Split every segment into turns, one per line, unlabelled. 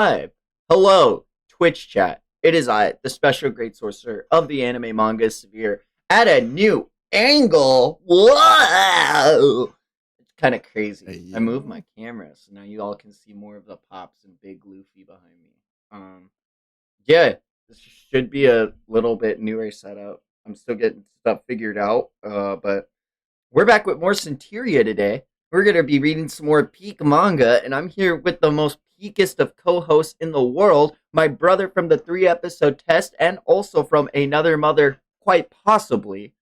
Live. Hello, Twitch chat. It is I, the special great sorcerer of the anime manga Severe, at a new angle. Whoa! It's kind of
Hey,
crazy. I moved
yo.
my camera, so now you all can see more of the pops and big Luffy behind me. Yeah, this should be a little bit newer setup. I'm still getting stuff figured out, but we're back with more Centuria today. We're going to be reading some more peak manga, and I'm here with the most peakest of co hosts in the world, my brother from the 3 episode test, and also from another mother, quite possibly,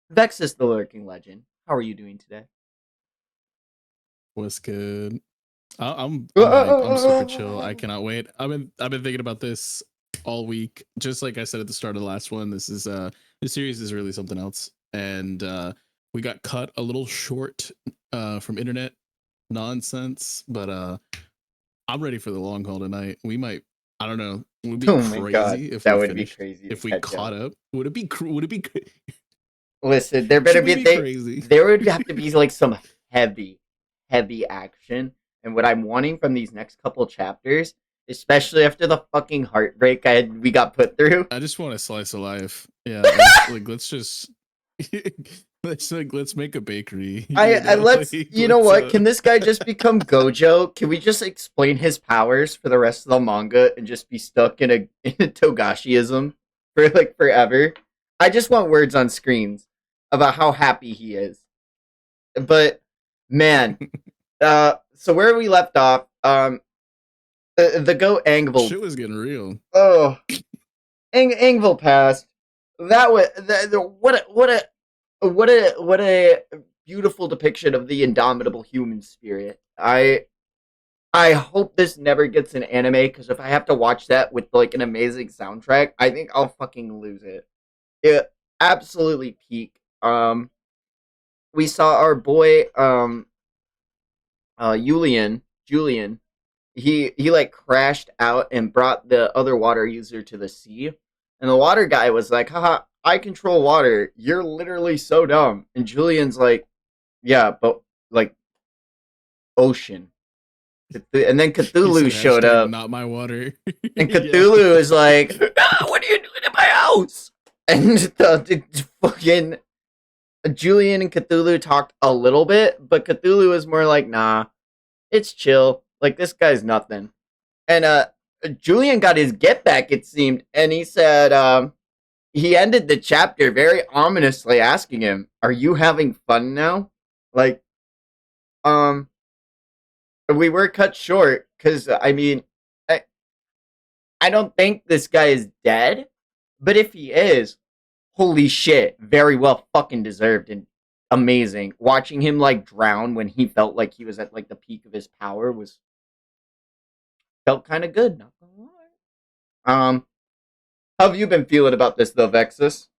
Vexus the Lurking Legend. How are you doing today?
What's good? I'm hype. I'm super chill. I cannot wait. I've been thinking about this all week. Just like I said at the start of the last one, this series is really something else. And we got cut a little short from internet nonsense, but I'm ready for the long haul tonight. We might, I don't know. It would be
Oh my god,
crazy if
that
we
would be
finished,
crazy to
if we
catch
caught
up.
up.
Listen, there better
Should we
be
be crazy?
there would have to be like some heavy, heavy action. And what I'm wanting from these next couple chapters, especially after the fucking heartbreak we got put through.
I just want a slice of life. Yeah, let's just let's make a bakery.
I let's you know
Let's
what? Can this guy just become Gojo? Can we just explain his powers for the rest of the manga and just be stuck in a Togashiism for like forever? I just want words on screens about how happy he is. But man, so where we left off, the goat Angvel.
shit was getting real.
Oh, Angvel passed. That was what a beautiful depiction of the indomitable human spirit. I hope this never gets an anime because if I have to watch that with like an amazing soundtrack, I think I'll fucking lose it. It absolutely peak. We saw our boy Julian. He like crashed out and brought the other water user to the sea, and the water guy was like, "Haha, I control water. You're literally so dumb." And Julian's like, "Yeah, but like ocean." And then
He
Cthulhu
said
showed
hashtag
up,
not my water.
and
Yeah.
Cthulhu is like, "Ah, what are you doing in my house?" And the fucking Julian and Cthulhu talked a little bit, but Cthulhu is more like, "Nah, it's chill. Like this guy's nothing." And Julian got his get back, it seemed, and he said he ended the chapter very ominously asking him, "Are you having fun now?" Like, um, we were cut short because I mean, I, I don't think this guy is dead, but if he is, holy shit, very well fucking deserved and amazing. Watching him like drown when he felt like he was at like the peak of his power was felt kind of good. Not gonna lie. How have you been feeling about this though, Vexus?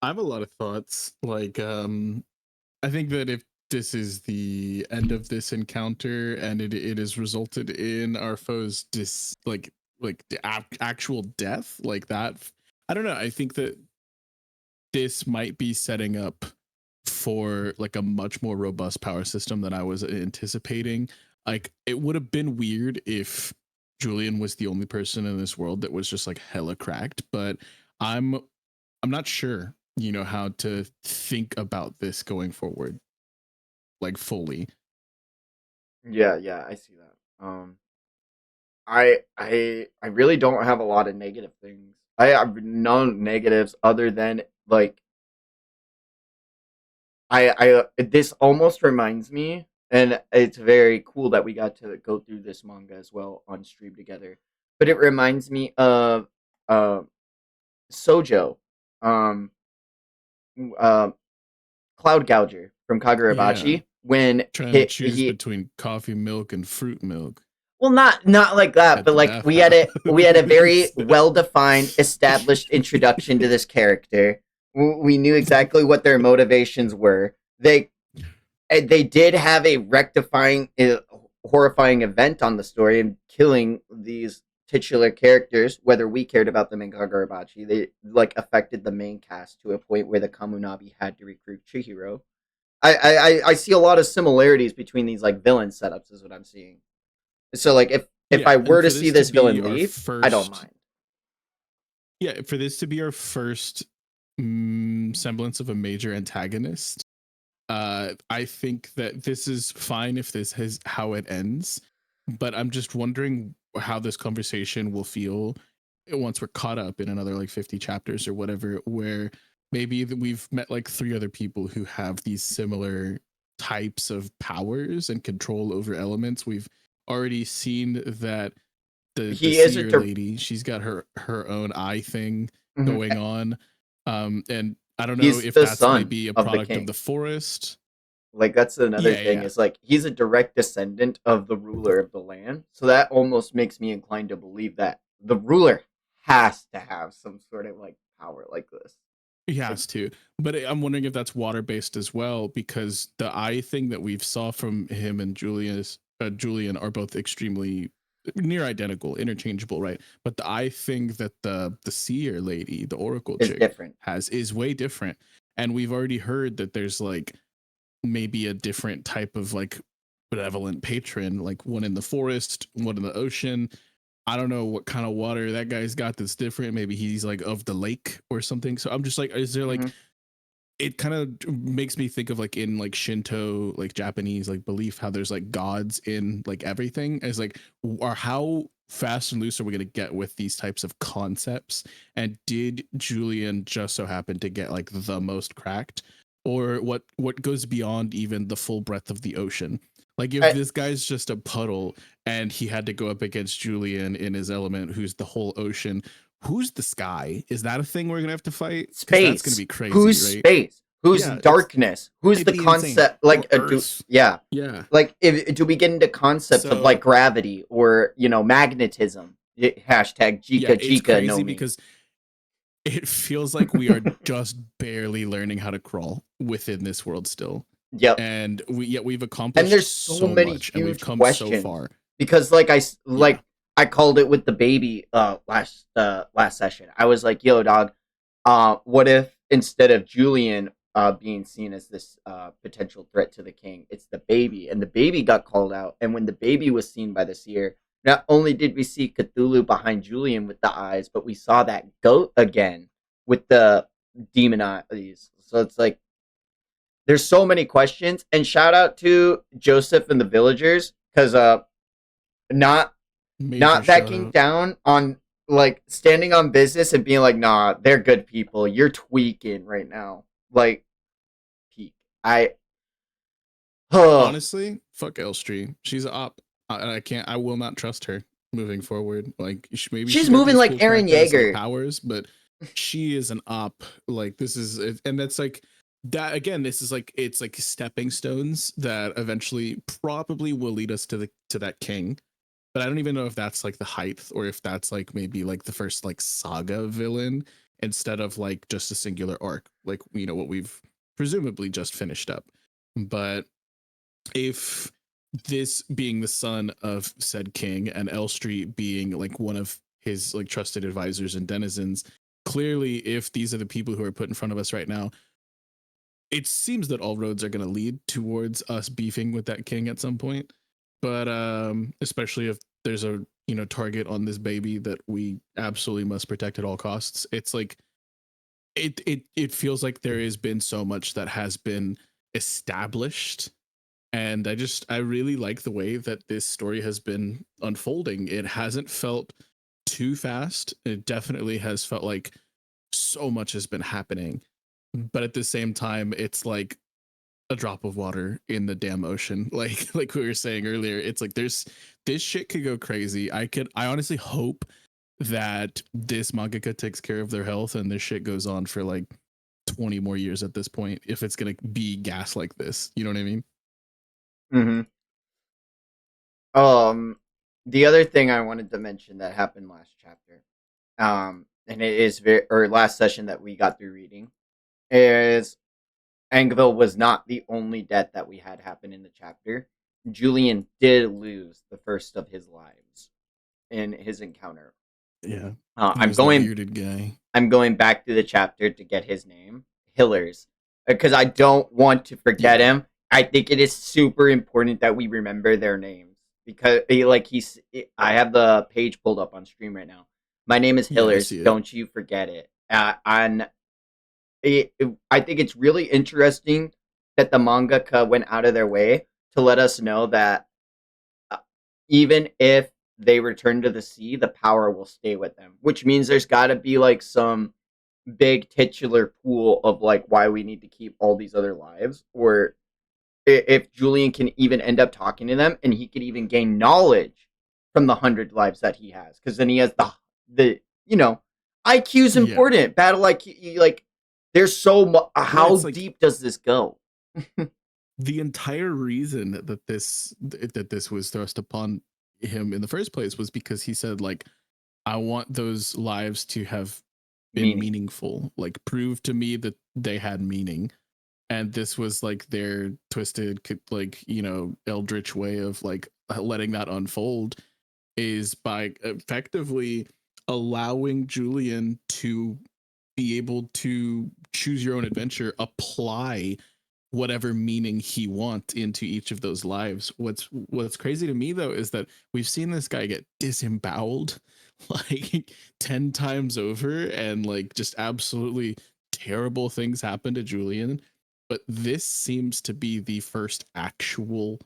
I have a lot of thoughts. I think that if this is the end of this encounter and it has resulted in our foe's actual death like that, I don't know. I think that this might be setting up for like a much more robust power system than I was anticipating. Like it would have been weird if Julian was the only person in this world that was just like hella cracked, but I'm I'm not sure, how to think about this going forward, like fully.
Yeah, I see that. I really don't have a lot of negative things. I have no negatives other than like I this almost reminds me, and it's very cool that we got to go through this manga as well on stream together. But it reminds me of uh, Sojo, um, uh, Cloud Gouger from
Yeah.
Kagurabachi when
Trying to choose
he
between coffee milk and fruit milk
well, not like that,
at
but
the
like we had a very
bathhouse.
well defined, established introduction to this character. We knew exactly what their motivations were. They did have a rectifying, horrifying event on the story and killing these titular characters. Whether we cared about them in Kagurabachi, they like affected the main cast to a point where the Kamunabi had to recruit Chihiro. I see a lot of similarities between these like villain setups, is what I'm seeing. So like if
Yeah,
I
and
were to
for
see
this to
this
be
villain
our
leave, I don't
first,
mind.
yeah, for this to be our first semblance of a major antagonist, I think that this is fine if this is how it ends, but I'm just wondering how this conversation will feel once we're caught up in another like 50 chapters or whatever, where maybe we've met like three other people who have these similar types of powers and control over elements. We've already seen that the
He is a
seer lady, she's got her own eye thing
Mhm.
going on, and I don't know
He's
if
the
that's
son
maybe a
of the
product of
king.
the forest.
Like that's another
Yeah,
thing
yeah,
is like he's a direct descendant of the ruler of the land. So that almost makes me inclined to believe that the ruler has to have some sort of like power like this.
he
Like,
has to. But I'm wondering if that's water based as well, because the eye thing that we've saw from him and Julian are both extremely near identical, interchangeable, right? But the eye thing that the seer lady, the oracle
is
chick,
different.
has is way different. And we've already heard that there's like maybe a different type of like benevolent patron, like one in the forest, one in the ocean. I don't know what kind of water that guy's got that's different. Maybe he's like of the lake or something. So I'm just like, is there like,
Hmm.
it kind of makes me think of like in like Shinto, like Japanese like belief, how there's like gods in like everything. As like, or how fast and loose are we going to get with these types of concepts? And did Julian just so happen to get like the most cracked, or what goes beyond even the full breadth of the ocean? Like if
I,
this guy's just a puddle and he had to go up against Julian in his element, who's the whole ocean. Who's the sky? Is that a thing we're gonna have to fight? Because that's gonna
space.
be crazy,
Who's
right?
space? Who's
Yeah, it's
darkness? Who's
it'd
the
be insane.
concept?
Or
Like,
Earth.
yeah,
Yeah.
like if do we get into concepts of like
So
gravity or magnetism? Hashtag
yeah,
Jika
it's
Jika
crazy
know me.
because it feels like we are just barely learning how to crawl within this world still.
Yep.
And we've
And
accomplished
there's so
so
many
much and we've
huge
come so
questions
far.
because
Yeah.
like I called it with the baby last session. I was like, "Yo, dog, what if instead of Julian being seen as this potential threat to the king, it's the baby, and the baby got called out, and when the baby was seen by the seer, not only did we see Cthulhu behind Julian with the eyes, but we saw that goat again with the demon eyes. So it's like there's so many questions, and shout out to Joseph and the villagers because not
Major
not
shout
backing
out.
down on like standing on business and being like, nah, they're good people. You're tweaking right now. Like peak. I
Honestly, fuck Elstree. She's a op. I can't. I will not trust her moving forward. Like maybe
she's
she's got
moving
these
like
cool
Aaron
cracked ass like
Yeager.
powers, but she is an op. Like this is, and that's like that again. This is like it's like stepping stones that eventually probably will lead us to that king. But I don't even know if that's like the height or if that's like maybe like the first like saga villain instead of like just a singular arc, like what we've presumably just finished up. But if this being the son of said king and Elstree being like one of his like trusted advisors and denizens, clearly if these are the people who are put in front of us right now, it seems that all roads are going to lead towards us beefing with that king at some point. But especially if there's a target on this baby that we absolutely must protect at all costs, it's like it feels like there has been so much that has been established, and I really like the way that this story has been unfolding. It hasn't felt too fast. It definitely has felt like so much has been happening, but at the same time it's like a drop of water in the damn ocean. Like we were saying earlier, it's like there's this shit could go crazy. I honestly hope that this mangaka takes care of their health and this shit goes on for like 20 more years at this point, if it's gonna be gas like this, you know what I mean?
Mm-hmm. Um, the other thing I wanted to mention that happened last chapter, and it is very or last session that we got through reading is Angville was not the only death that we had happen in the chapter. Julian did lose the first of his lives in his encounter.
Yeah.
Uh,
He
I'm
was the
going.
bearded guy.
I'm going back to the chapter to get his name, Hillers, because I don't want to forget
Yeah.
him. I think it is super important that we remember their names because I have the page pulled up on stream right now. My name is
Yeah, I
Hillers.
see it.
Don't you forget it. And I think it's really interesting that the mangaka went out of their way to let us know that uh, even if they return to the sea, the power will stay with them, which means there's got to be like some big titular pool of like why we need to keep all these other lives, or if Julian can even end up talking to them and he could even gain knowledge from the 100 lives that he has, because then he has the IQ is
Yeah.
important. Battle IQ, like there's so much.
Well,
How
it's like
deep does this go?
the entire reason that this was thrust upon him in the first place was because he said like, I want those lives to have been
Meaning,
meaningful, like prove to me that they had meaning. And this was like their twisted, like, eldritch way of like letting that unfold, is by effectively allowing Julian to be able to choose your own adventure, apply whatever meaning he wants into each of those lives. What's crazy to me though is that we've seen this guy get disemboweled like 10 times over, and like just absolutely terrible things happen to Julian. But this seems to be the first actual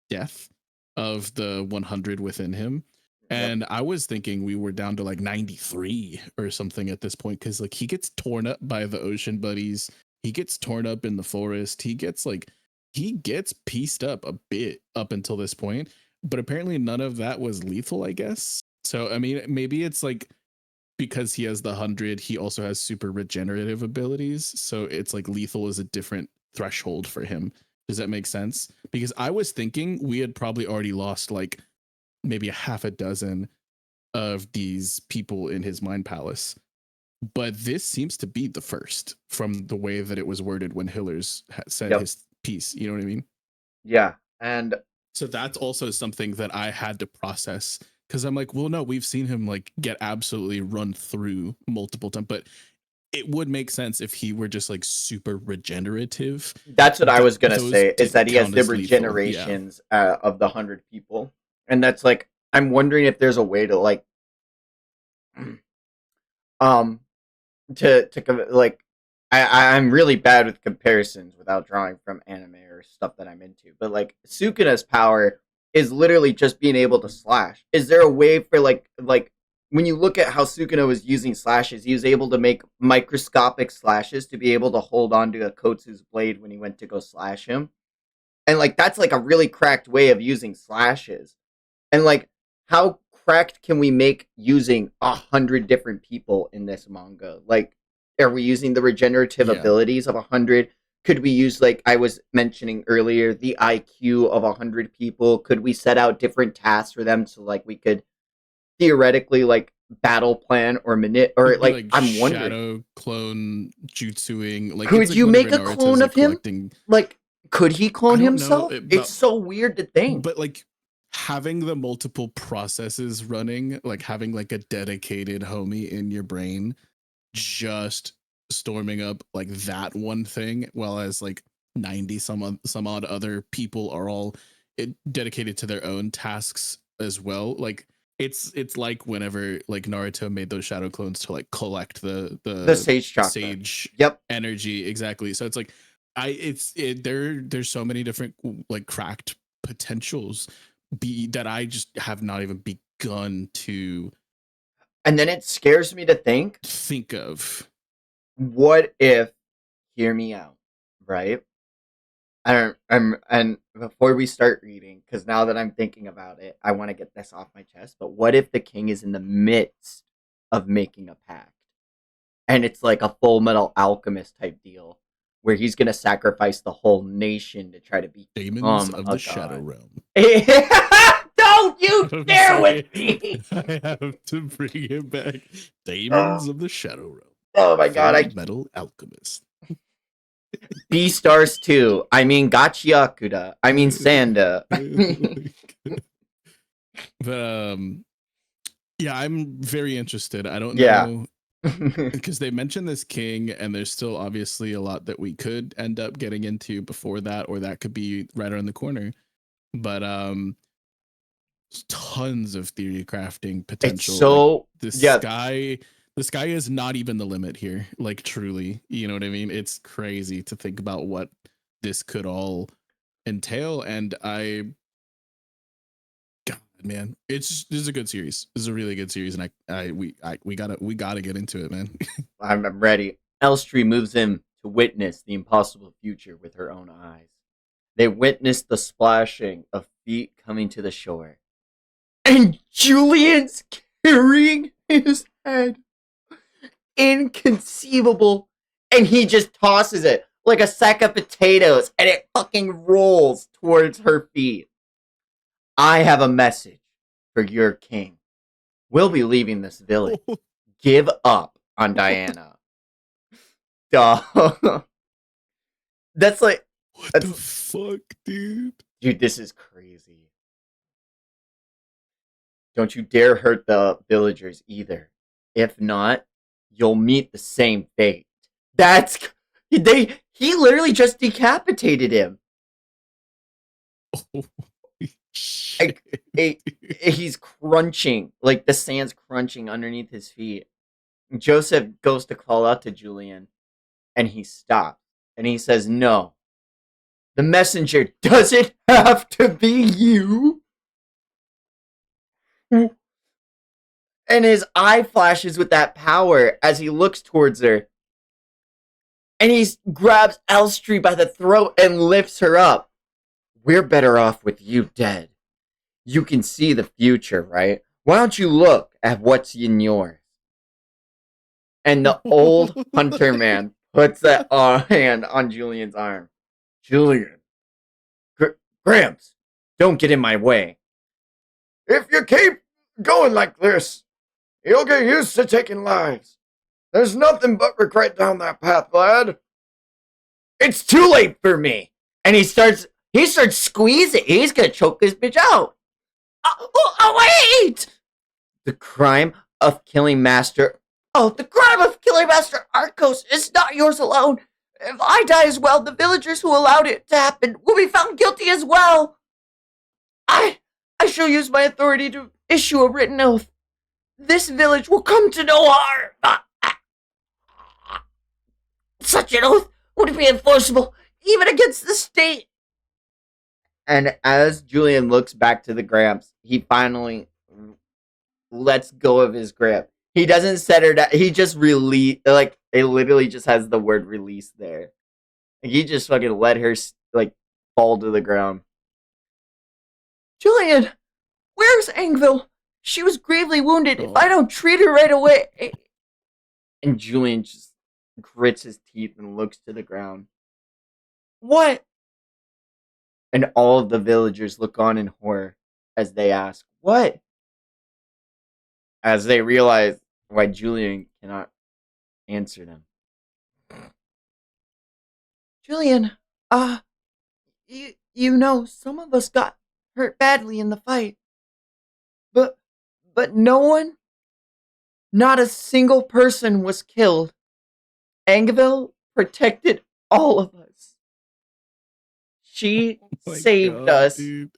death of the 100 within him.
yep,
And I was thinking we were down to like 93 or something at this point, because like he gets torn up by the ocean buddies, he gets torn up in the forest, he gets pieced up a bit up until this point, but apparently none of that was lethal, I guess. So I mean, maybe it's like because he has the 100, he also has super regenerative abilities. So it's like lethal is a different threshold for him. Does that make sense? Because I was thinking we had probably already lost like maybe a half a dozen of these people in his mind palace. But this seems to be the first from the way that it was worded when Hillers said
yep,
his piece. You know what I mean?
yeah, and
So that's also something that I had to process, because I'm like, well, no, we've seen him like get absolutely run through multiple times, but it would make sense if he were just like super regenerative,
that's what I
but
was gonna
those
say is that
didn't
he has
count
the
as lethal. Yeah.
regenerations of the 100 people, and that's like I'm wondering if there's a way to like um like I'm really bad with comparisons without drawing from anime or stuff that I'm into. But like Sukuna's power is literally just being able to slash. Is there a way for like when you look at how Sukuna was using slashes, he was able to make microscopic slashes to be able to hold on to a Kotsu's blade when he went to go slash him. And like that's like a really cracked way of using slashes. And like, how cracked can we make using 100 different people in this manga? Like, are we using the regenerative
Yeah.
abilities of 100? Could we use, like I was mentioning earlier, the IQ of 100 people? Could we set out different tasks for them so like we could theoretically like battle plan or or
Could be
like
like
I'm wondering,
shadow clone jutsuing. Like it's
could
like
you
whenever
make a
Naruto's
clone
like
of him?
collecting.
Like, could he
I
clone
don't know
himself? It's
about,
so weird to think.
but like having the multiple processes running, like having like a dedicated homie in your brain, just storming up like that one thing, while as like 90 some odd other people are all dedicated to their own tasks as well. Like it's like whenever like Naruto made those shadow clones to like collect
The
the
Sage Chakra.
sage
Yep.
energy. Exactly. So it's like there's so many different like cracked potentials be that I just have not even begun to
And then it scares me to
think of.
what if, hear me out, right? And before we start reading, because now that I'm thinking about it, I want to get this off my chest. But what if the king is in the midst of making a pact, and it's like a Full Metal Alchemist type deal, where he's gonna sacrifice the whole nation to try to
Demons
become
of
a
the Shadow
god?
Realm.
Don't you
I'm
dare with
sorry.
me!
I have to bring it back.
Oh,
Demons of the Shadow Realm.
oh my god!
Full Metal Alchemist.
B stars too. I mean Gachiakuda. I mean Sanda.
But yeah, I'm very interested. I don't
Yeah.
know, because they mentioned this king, and there's still obviously a lot that we could end up getting into before that, or that could be right around the corner. But tons of theory crafting
It's
potential. Like
so yeah.
the sky is not even the limit here. Like truly, you know what I mean? It's crazy to think about what this could all entail. And God, man, this is a good series. This is a really good series, and we gotta get into it, man.
I'm ready. Elstree moves in to witness the impossible future with her own eyes. They witness the splashing of feet coming to the shore. And Julian's carrying his head. Inconceivable. And he just tosses it like a sack of potatoes and it fucking rolls towards her feet. I have a message for your king. We'll be leaving this village. Give up on Diana. Duh. That's like,
What
that's,
the fuck, dude?
dude, this is crazy. Don't you dare hurt the villagers either. If not, you'll meet the same fate. That's he literally just decapitated him.
Oh,
Like,
shit,
he's crunching, like the sand's crunching underneath his feet. Joseph goes to call out to Julian, and he stops, and he says, "No, the messenger doesn't have to be you." And his eye flashes with that power as he looks towards her. And he grabs Elstree by the throat and lifts her up. We're better off with you dead. You can see the future, right? Why don't you look at what's in yours? And the old hunter man puts that hand on Julian's arm. Julian, Gramps, don't get in my way. If you keep going like this, you'll get used to taking lives. There's nothing but regret down that path, lad. It's too late for me. And he starts squeezing. He's gonna choke this bitch out. Wait! The crime of killing Master. Oh, the crime of killing Master Arcos is not yours alone. If I die as well, the villagers who allowed it to happen will be found guilty as well. I shall use my authority to issue a written oath. This village will come to no harm. Such an oath would be enforceable even against the state. And as Julian looks back to the Gramps, he finally lets go of his grip. He doesn't set her down. He just release, like, it literally just has the word release there. Like, he just fucking let her, like, fall to the ground. Julian, where's Angville? She was gravely wounded. If I don't treat her right away. And Julian just grits his teeth and looks to the ground. What? And all of the villagers look on in horror as they ask, what? As they realize why Julian cannot answer them. Julian, you know, some of us got hurt badly in the fight. But no one, not a single person was killed. Angville protected all of us. She saved us.
Dude.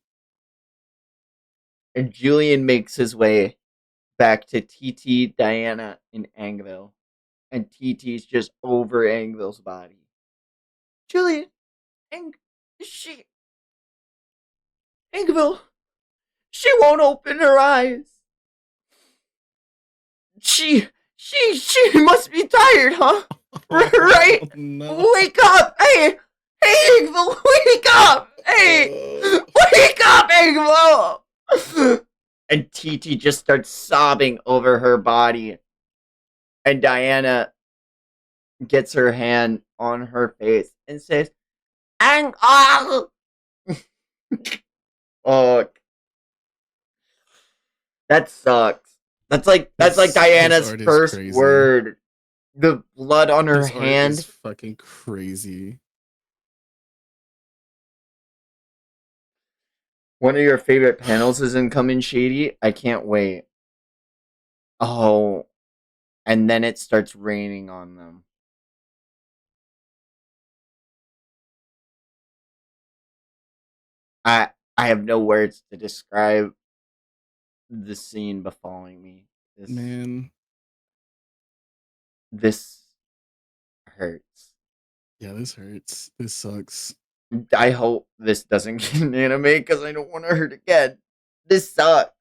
And Julian makes his way back to TT, Diana, and Angville. And TT's just over Angville's body. Julian, Angville, she won't open her eyes. She must be tired, huh? Right? No. Wake up! Hey, Angville, wake up! Hey, wake up, Angville! And TT just starts sobbing over her body. And Diana gets her hand on her face and says, Oh, that sucks. That's like Diana's first word. The blood on her hand
is fucking crazy.
One of your favorite panels is in Come In Shady. I can't wait. Oh, and then it starts raining on them. I have no words to describe the scene befalling me. This
Man,
this hurts.
yeah, this hurts. This sucks.
I hope this doesn't get an anime because I don't want to hurt again. This sucks,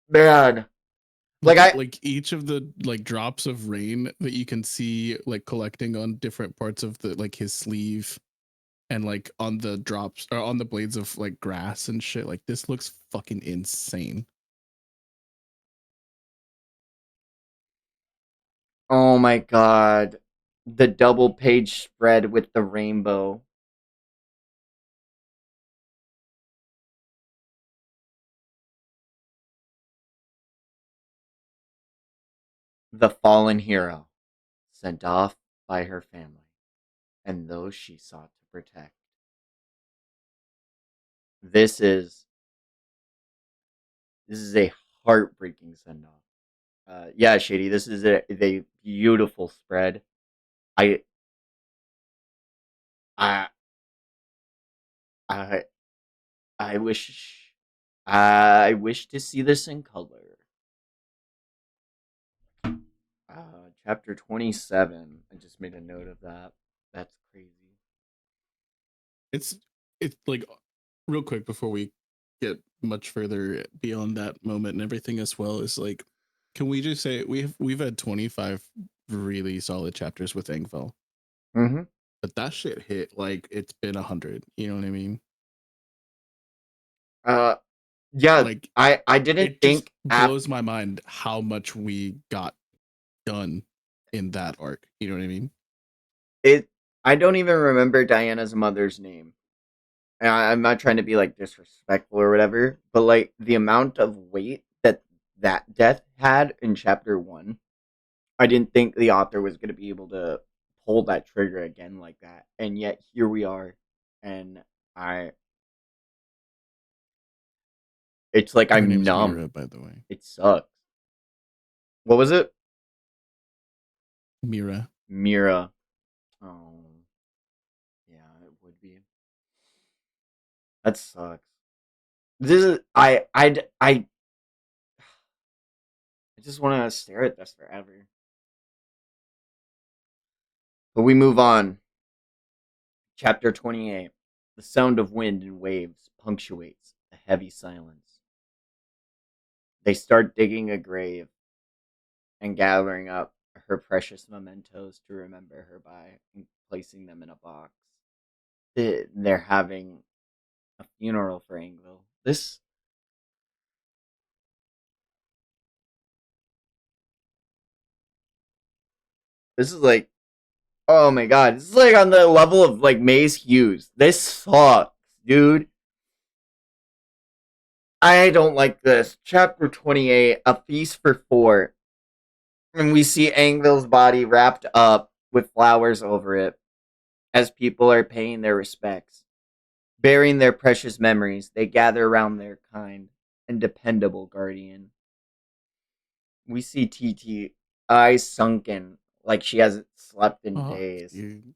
man. Like
Look at
I,
like each of the like drops of rain that you can see like collecting on different parts of the like his sleeve and like on the drops or on the blades of like grass and shit. Like this looks fucking insane.
oh my god, the double page spread with the rainbow. The fallen hero, sent off by her family and those she sought to protect. This is this is a heartbreaking send off. Yeah, Shady, this is a beautiful spread. I I I I wish to see this in color. Chapter 27. I just made a note of that. That's crazy.
It's it's like real quick before we get much further beyond that moment and everything as well is like, can we just say we've had 25 really solid chapters with Engvall,
Mm-hmm.
but that shit hit like it's been 100. You know what I mean?
Uh, yeah,
Like
I didn't
it just
think
blows my mind how much we got done in that arc. You know what I mean?
it. I don't even remember Diana's mother's name. And I'm not trying to be like disrespectful or whatever, but like the amount of weight that that death had in chapter one, I didn't think the author was going to be able to pull that trigger again like that. And yet here we are, and I, it's like
Her
I'm
name's
numb.
Mira, by the way.
It sucks. What was it?
Mira.
Mira. Oh, yeah, it would be. That sucks. This is I just want to stare at this forever. But we move on. Chapter 28. The sound of wind and waves punctuates the heavy silence. They start digging a grave and gathering up her precious mementos to remember her by and placing them in a box. They're having a funeral for Angville. This is like, oh my god, this is like on the level of like Maze Hughes. This sucks, dude. I don't like this. Chapter 28, A Feast for Four. And we see Angville's body wrapped up with flowers over it as people are paying their respects. Bearing their precious memories, they gather around their kind and dependable guardian. We see TT, eyes sunken, like she hasn't slept in
Fuck,
days.
dude.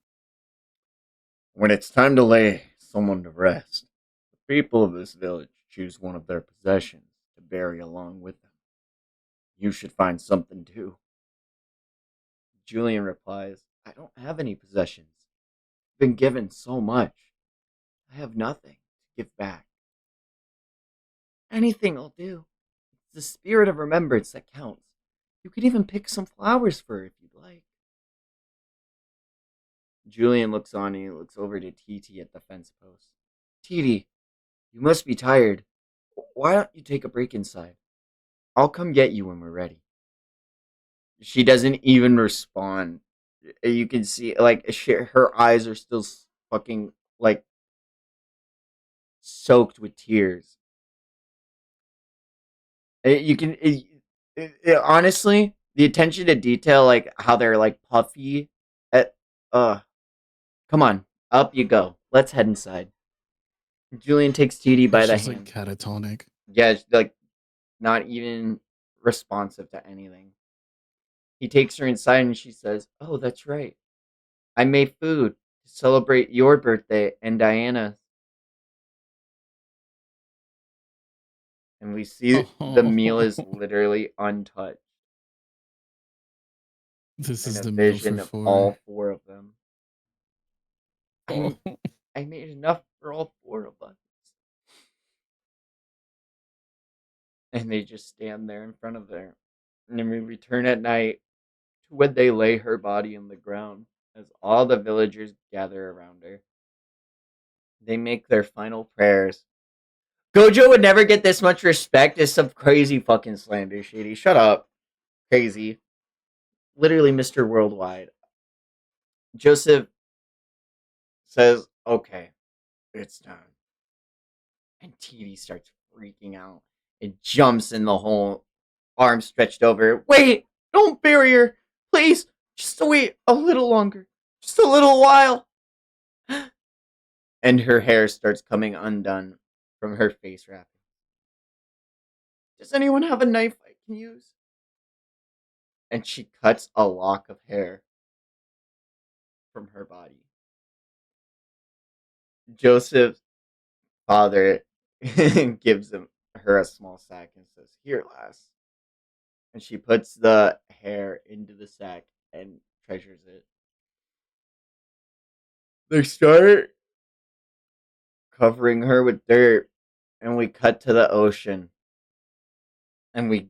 When it's time to lay someone to rest, the people of this village choose one of their possessions to bury along with them. You should find something too. Julian replies, I don't have any possessions. I've been given so much. I have nothing to give back. Anything will do. It's the spirit of remembrance that counts. You could even pick some flowers for her if you'd like. Julian looks on and he looks over to TT at the fence post. TT, you must be tired. Why don't you take a break inside? I'll come get you when we're ready. She doesn't even respond. You can see, like, her eyes are still fucking, like, soaked with tears. You can, honestly, the attention to detail, like, how they're, like, puffy. At, come on, up you go. Let's head inside. Julian takes TT
Yeah,
by the
she's like
hand.
catatonic.
Yeah, it's, like, not even responsive to anything. He takes her inside and she says, oh, that's right. I made food to celebrate your birthday and Diana's. and we see the meal is literally untouched. The meal is literally untouched.
This
And
is
a
the meal for
vision of
four.
all four of them.
Oh.
I made enough for all four of us. And they just stand there in front of her. And then we return at night to when they lay her body in the ground as all the villagers gather around her. They make their final prayers. Gojo would never get this much respect as some crazy fucking slander, Shady. Shut up. Crazy. Literally Mr. Worldwide. Joseph says, okay, it's done. And TD starts freaking out. It jumps in the hole, arms stretched over. Wait! Don't bury her! Please! Just wait a little longer. Just a little while. And her hair starts coming undone from her face wrapping. Does anyone have a knife I can use? And she cuts a lock of hair from her body. Joseph's father gives her a small sack and says, "Here, lass." And she puts the hair into the sack and treasures it. They start covering her with dirt, and we cut to the ocean. And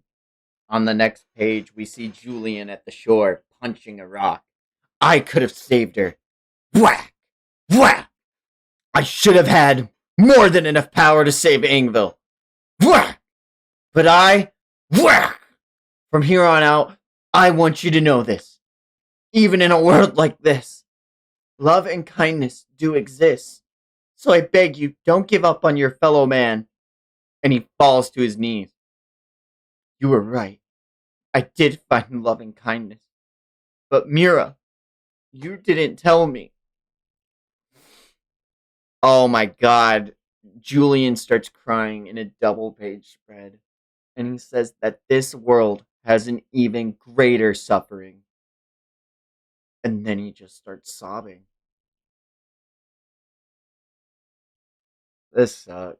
on the next page, we see Julian at the shore punching a rock. I could have saved her. Whack! Whack! I should have had more than enough power to save Angville. Whack! But whack! From here on out, I want you to know this. Even in a world like this, love and kindness do exist. So I beg you, don't give up on your fellow man. And he falls to his knees. You were right. I did find love and kindness. But Mira, you didn't tell me. Oh my god. Julian starts crying in a double page spread. And he says that this world has an even greater suffering. And then he just starts sobbing. This sucks.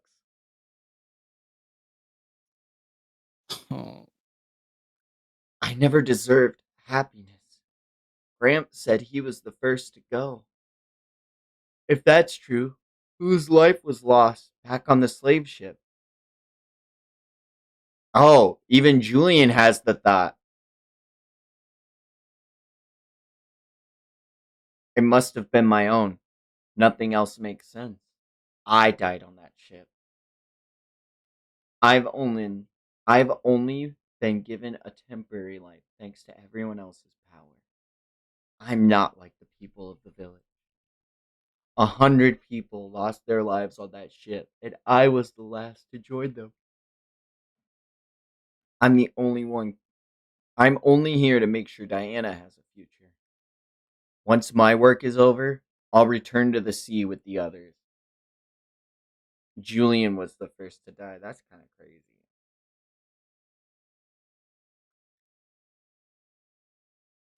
Oh.
I never deserved happiness. Gramps said he was the first to go. If that's true, whose life was lost back on the slave ship? Oh, even Julian has the thought. It must have been my own. Nothing else makes sense. I died on that ship. I've only I've only been given a temporary life thanks to everyone else's power. I'm not like the people of the village. 100 people lost their lives on that ship, and I was the last to join them. I'm the only one. I'm only here to make sure Diana has a future. Once my work is over, I'll return to the sea with the others. Julian was the first to die. That's kind of crazy.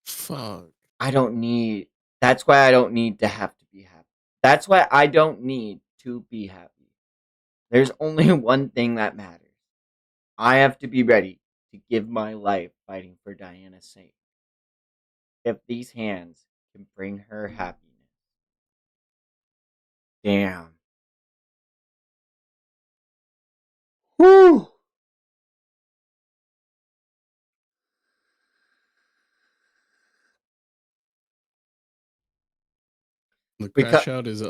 Fuck.
I don't need. That's why I don't need to have to be happy. That's why I don't need to be happy. There's only one thing that matters. I have to be ready to give my life fighting for Diana's sake. If these hands can bring her happiness. Damn. Whew.
The
We
crash
cut.
out is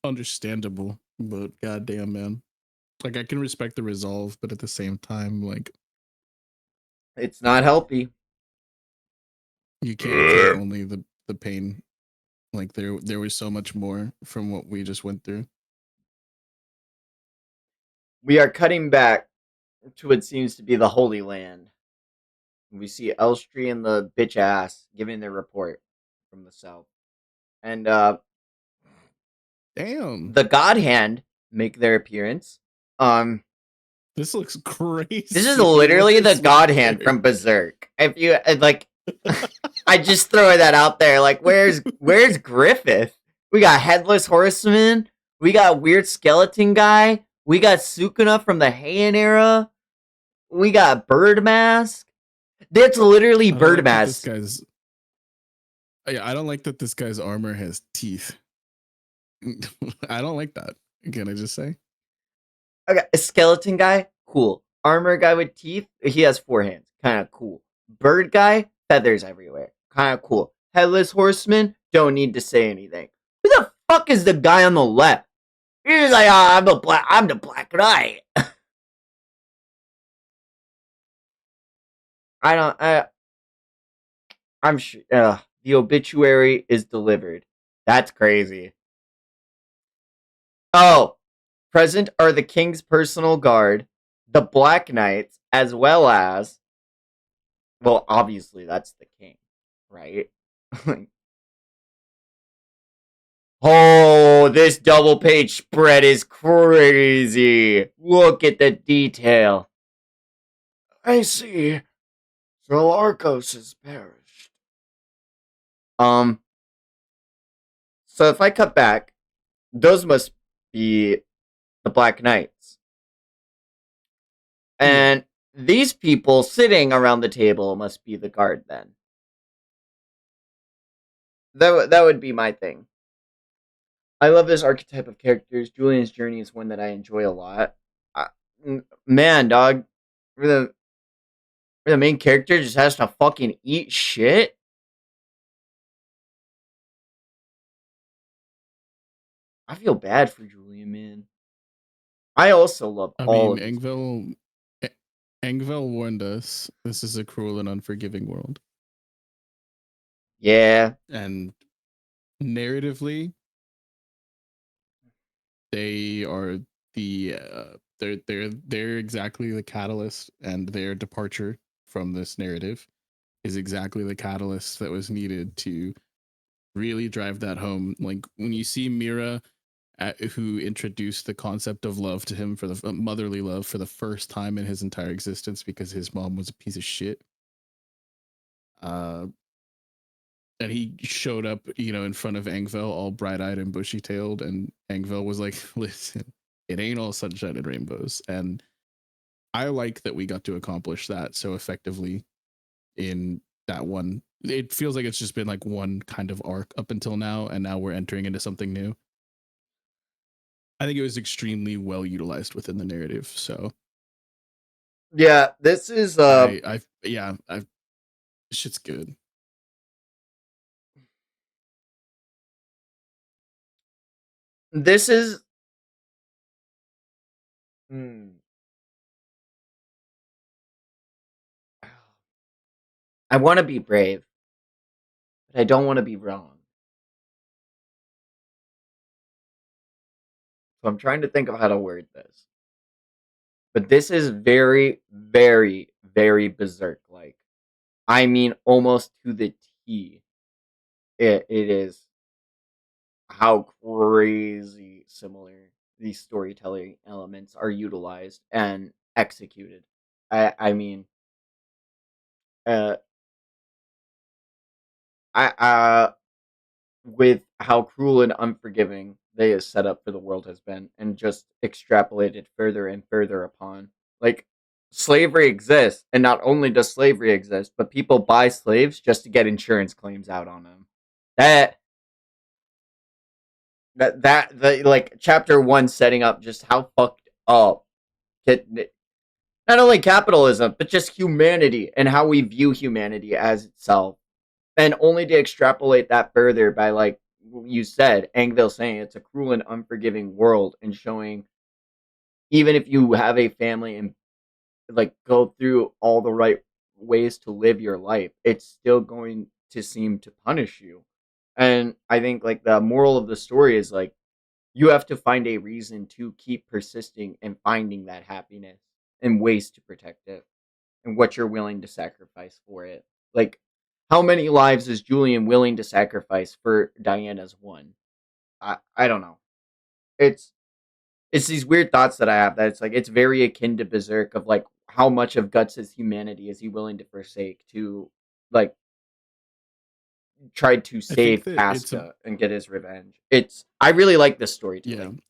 understandable, but goddamn, man. Like, I can respect the resolve, but at the same time, like,
It's not healthy.
you can't take only the pain. Like, there was so much more from what we just went through.
We are cutting back to what seems to be the Holy Land. We see Elstree and the bitch ass giving their report from the south. And
Damn.
the God Hand make their appearance.
This looks crazy.
This is literally the God Hand from Berserk. If you like, I just throw that out there. Like, where's Griffith? We got Headless Horseman. We got Weird Skeleton Guy. We got Sukuna from the Heian era. We got Bird Mask. That's literally
I don't
Bird
like that this
Mask.
guy's. Yeah, I don't like that this guy's armor has teeth. I don't like that. Can I just say?
Okay, a skeleton guy, cool. Armor guy with teeth, he has 4 hands, kind of cool. Bird guy, feathers everywhere, kind of cool. Headless horseman, don't need to say anything. Who the fuck is the guy on the left? He's like, oh, I'm the Black Knight. I don't, I'm sure, the obituary is delivered. That's crazy. Oh, present are the king's personal guard, the Black Knights, as well as, well, obviously that's the king, right? Oh, this double page spread is crazy. Look at the detail. I see. So Arcos has perished. Um, so if I cut back, those must be the Black Knights.
Yeah.
And these people sitting around the table must be the guard then. That would be my thing. I love this archetype of characters. Julian's Journey is one that I enjoy a lot. I, man, dog, the main character just has to fucking eat shit. I feel bad for Julian, man. I also love
I
all
mean,
of these.
Engvell warned us this is a cruel and unforgiving world.
Yeah.
And narratively, they are they're exactly the catalyst, and their departure from this narrative is exactly the catalyst that was needed to really drive that home. Like when you see Mira, who introduced the concept of love to him for the motherly love for the first time in his entire existence because his mom was a piece of shit. And he showed up, in front of Angvel all bright-eyed and bushy-tailed, and Angvel was like, listen, it ain't all sunshine and rainbows. And I like that we got to accomplish that so effectively in that one. It feels like it's just been like one kind of arc up until now, and now we're entering into something new. I think it was extremely well utilized within the narrative. So
Yeah, this is
shit's good.
this is hmm. I want to be brave, but I don't want to be wrong. So I'm trying to think of how to word this. But this is very, very, very berserk like. I mean, almost to the T. It is how crazy similar these storytelling elements are utilized and executed. I mean, uh, I with how cruel and unforgiving they is set up for the world has been, and just extrapolated further and further upon. Like, slavery exists, and not only does slavery exist, but people buy slaves just to get insurance claims out on them. That the like chapter one setting up just how fucked up not only capitalism but just humanity and how we view humanity as itself, and only to extrapolate that further by, like you said, Angville saying it's a cruel and unforgiving world, and showing even if you have a family and like go through all the right ways to live your life, it's still going to seem to punish you. And I think like the moral of the story is like you have to find a reason to keep persisting and finding that happiness and ways to protect it and what you're willing to sacrifice for it. Like, how many lives is Julian willing to sacrifice for Diana's one? I don't know. It's it's these weird thoughts that I have that it's like it's very akin to Berserk of like how much of Guts' humanity is he willing to forsake to like try to
I think
save
that
Casca and get his revenge. It's I really like this
yeah,
storytelling.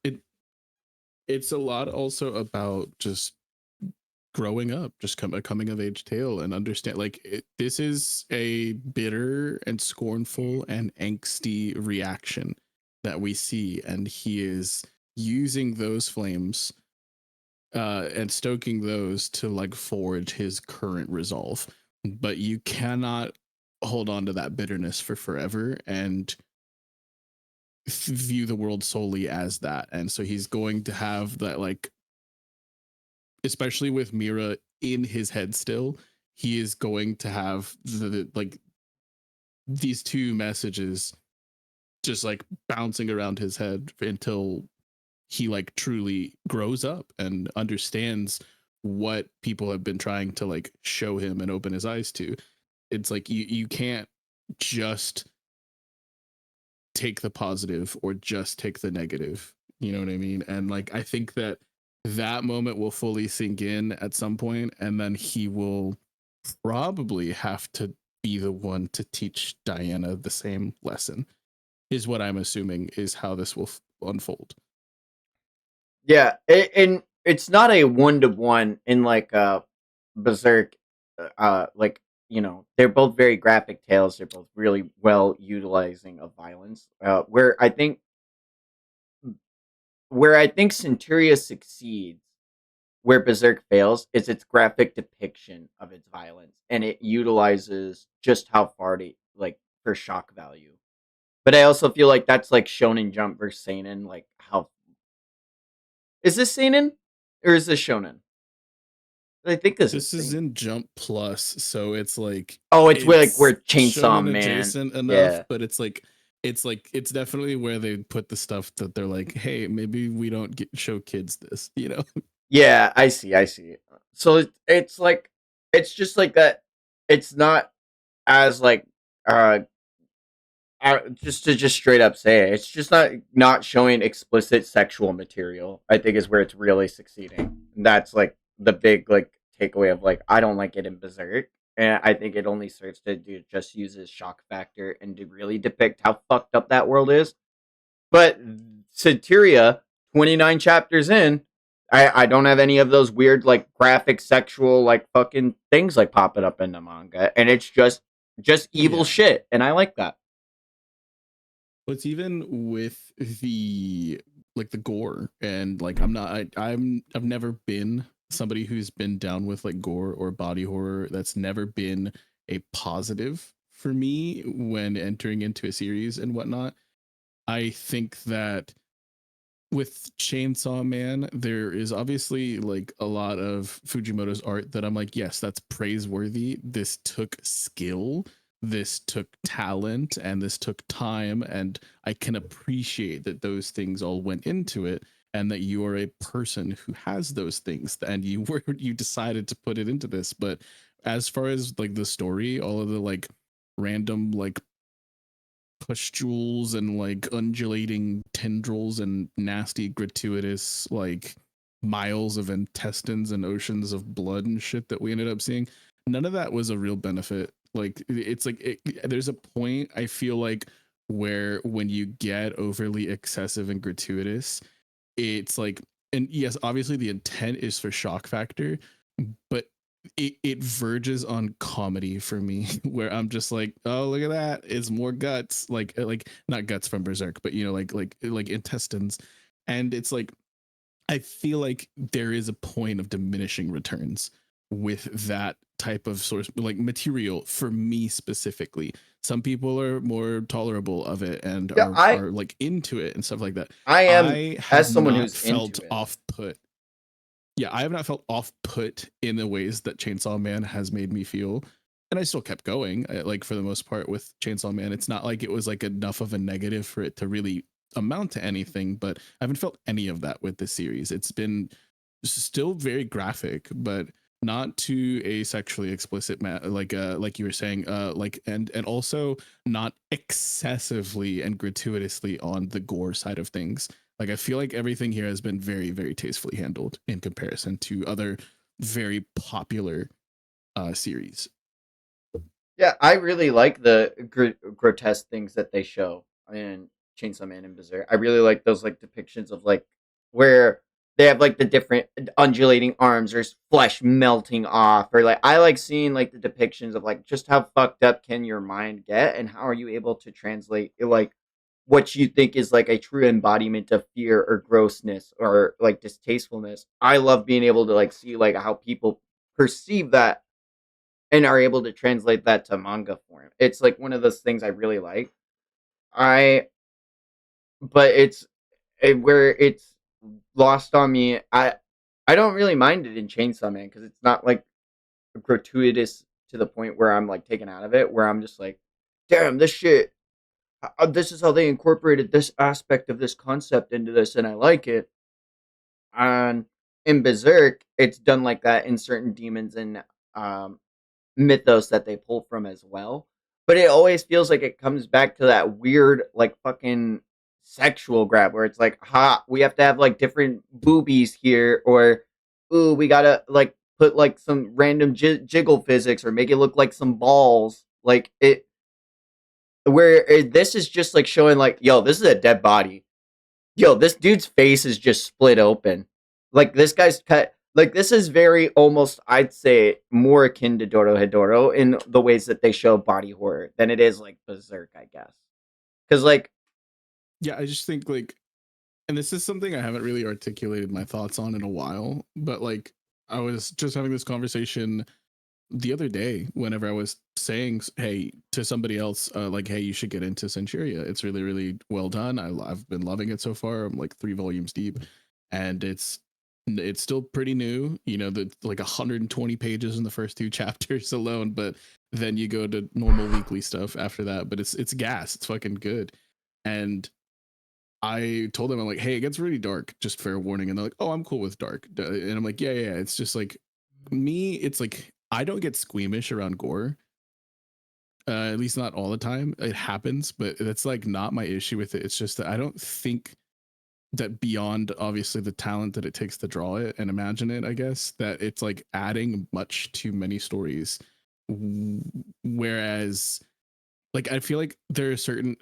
it's a lot also about just growing up, just a coming of age tale, and understand like this is a bitter and scornful and angsty reaction that we see, and he is using those flames and stoking those to like forge his current resolve. But you cannot hold on to that bitterness for forever and view the world solely as that. And so he's going to have that, like, especially with Mira in his head still, he is going to have like these two messages just like bouncing around his head until he like truly grows up and understands what people have been trying to like show him and open his eyes to. It's like you can't just take the positive or just take the negative. You know what I mean? And like I think that that moment will fully sink in at some point, and then he will probably have to be the one to teach Diana the same lesson. Is what I'm assuming is how this will unfold.
Yeah, and it's not a one to one in like Berserk. Like they're both very graphic tales. They're both really well utilizing of violence. Where I think Centuria succeeds, where Berserk fails, is its graphic depiction of its violence, and it utilizes just how far to like for shock value. But I also feel like that's like Shonen Jump versus Seinen. Like, how is this Seinen or is this Shonen? I think this is
This is
Seinen.
in Jump Plus, so it's like
Oh, it's where like
it's
where Chainsaw
shonen
Man.
adjacent enough,
Yeah,
but it's definitely where they put the stuff that they're like, hey, maybe we don't show kids this, you know?
yeah, I see, I see. So it's like it's just like that. It's not as like uh just to just straight up say it, it's just not showing explicit sexual material. I think is where it's really succeeding. And that's like the big like takeaway of like I don't like it in Berserk, and I think it only serves to do just uses shock factor and to really depict how fucked up that world is. But Centuria, 29 chapters in, I don't have any of those weird like graphic sexual like fucking things like popping up in the manga, and it's just evil
Yeah.
shit, and I like that.
But even with the like the gore and like I've never been somebody who's been down with like gore or body horror. That's never been a positive for me when entering into a series and whatnot. I think that with Chainsaw Man, there is obviously like a lot of Fujimoto's art that I'm like, yes, that's praiseworthy. This took skill, this took talent, and this took time. And I can appreciate that those things all went into it and that you are a person who has those things and you decided to put it into this. But as far as like the story, all of the like random like pustules and like undulating tendrils and nasty gratuitous like miles of intestines and oceans of blood and shit that we ended up seeing, none of that was a real benefit. Like it's like there's a point I feel like where when you get overly excessive and gratuitous, it's like, and yes, obviously the intent is for shock factor, but it verges on comedy for me where I'm just like, oh, look at that, it's more guts, like not guts from Berserk, but you know, like intestines. And it's like I feel like there is a point of diminishing returns with that type of source like material for me specifically. Some people are more tolerable of it and
Yeah,
are like into it and stuff like that.
I am,
I have
as someone
not
who's
felt
into it.
off put. Yeah, I have not felt off put in the ways that Chainsaw Man has made me feel. And I still kept going, like for the most part with Chainsaw Man. It's not like it was like enough of a negative for it to really amount to anything, but I haven't felt any of that with this series. It's been still very graphic, but not to a sexually explicit like you were saying, like and also not excessively and gratuitously on the gore side of things. Like I feel like everything here has been very very tastefully handled in comparison to other very popular series.
Yeah, I really like the grotesque things that they show in Chainsaw Man and Berserk. I really like those like depictions of like where they have like the different undulating arms or flesh melting off, or like I like seeing like the depictions of like just how fucked up can your mind get, and how are you able to translate like what you think is like a true embodiment of fear or grossness or like distastefulness. I love being able to like see like how people perceive that and are able to translate that to manga form. It's like one of those things I really like. I but where it's lost on me. I don't really mind it in Chainsaw Man because it's not like gratuitous to the point where I'm like taken out of it. Where I'm just like, damn, this shit. This is how they incorporated this aspect of this concept into this, and I like it. And in Berserk, it's done like that in certain demons and um, mythos that they pull from as well. But it always feels like it comes back to that weird, like fucking sexual grab where it's like, ha, we have to have like different boobies here, or ooh, we gotta like put like some random jiggle physics or make it look like some balls. Like it, this is just like showing like, yo, this is a dead body. Yo, this dude's face is just split open. Like this guy's cut. Like this is very almost, I'd say, more akin to Dorohedoro in the ways that they show body horror than it is like Berserk, I guess. Because like,
Yeah, I just think like, and this is something I haven't really articulated my thoughts on in a while, but like I was just having this conversation the other day whenever I was saying, hey, to somebody else, like, hey, you should get into Centuria. It's really, really well done. I've been loving it so far. I'm like 3 volumes deep, and it's still pretty new. You know, the like 120 pages in the first 2 chapters alone, but then you go to normal weekly stuff after that. But it's gas. It's fucking good. And I told them, I'm like, hey, it gets really dark, just fair warning. And they're like, oh, I'm cool with dark. And I'm like, yeah, yeah. It's just like me, it's like I don't get squeamish around gore. At least not all the time. It happens, but that's like not my issue with it. It's just that I don't think that beyond obviously the talent that it takes to draw it and imagine it, I guess, that it's like adding much to many stories. Whereas like I feel like there are certain,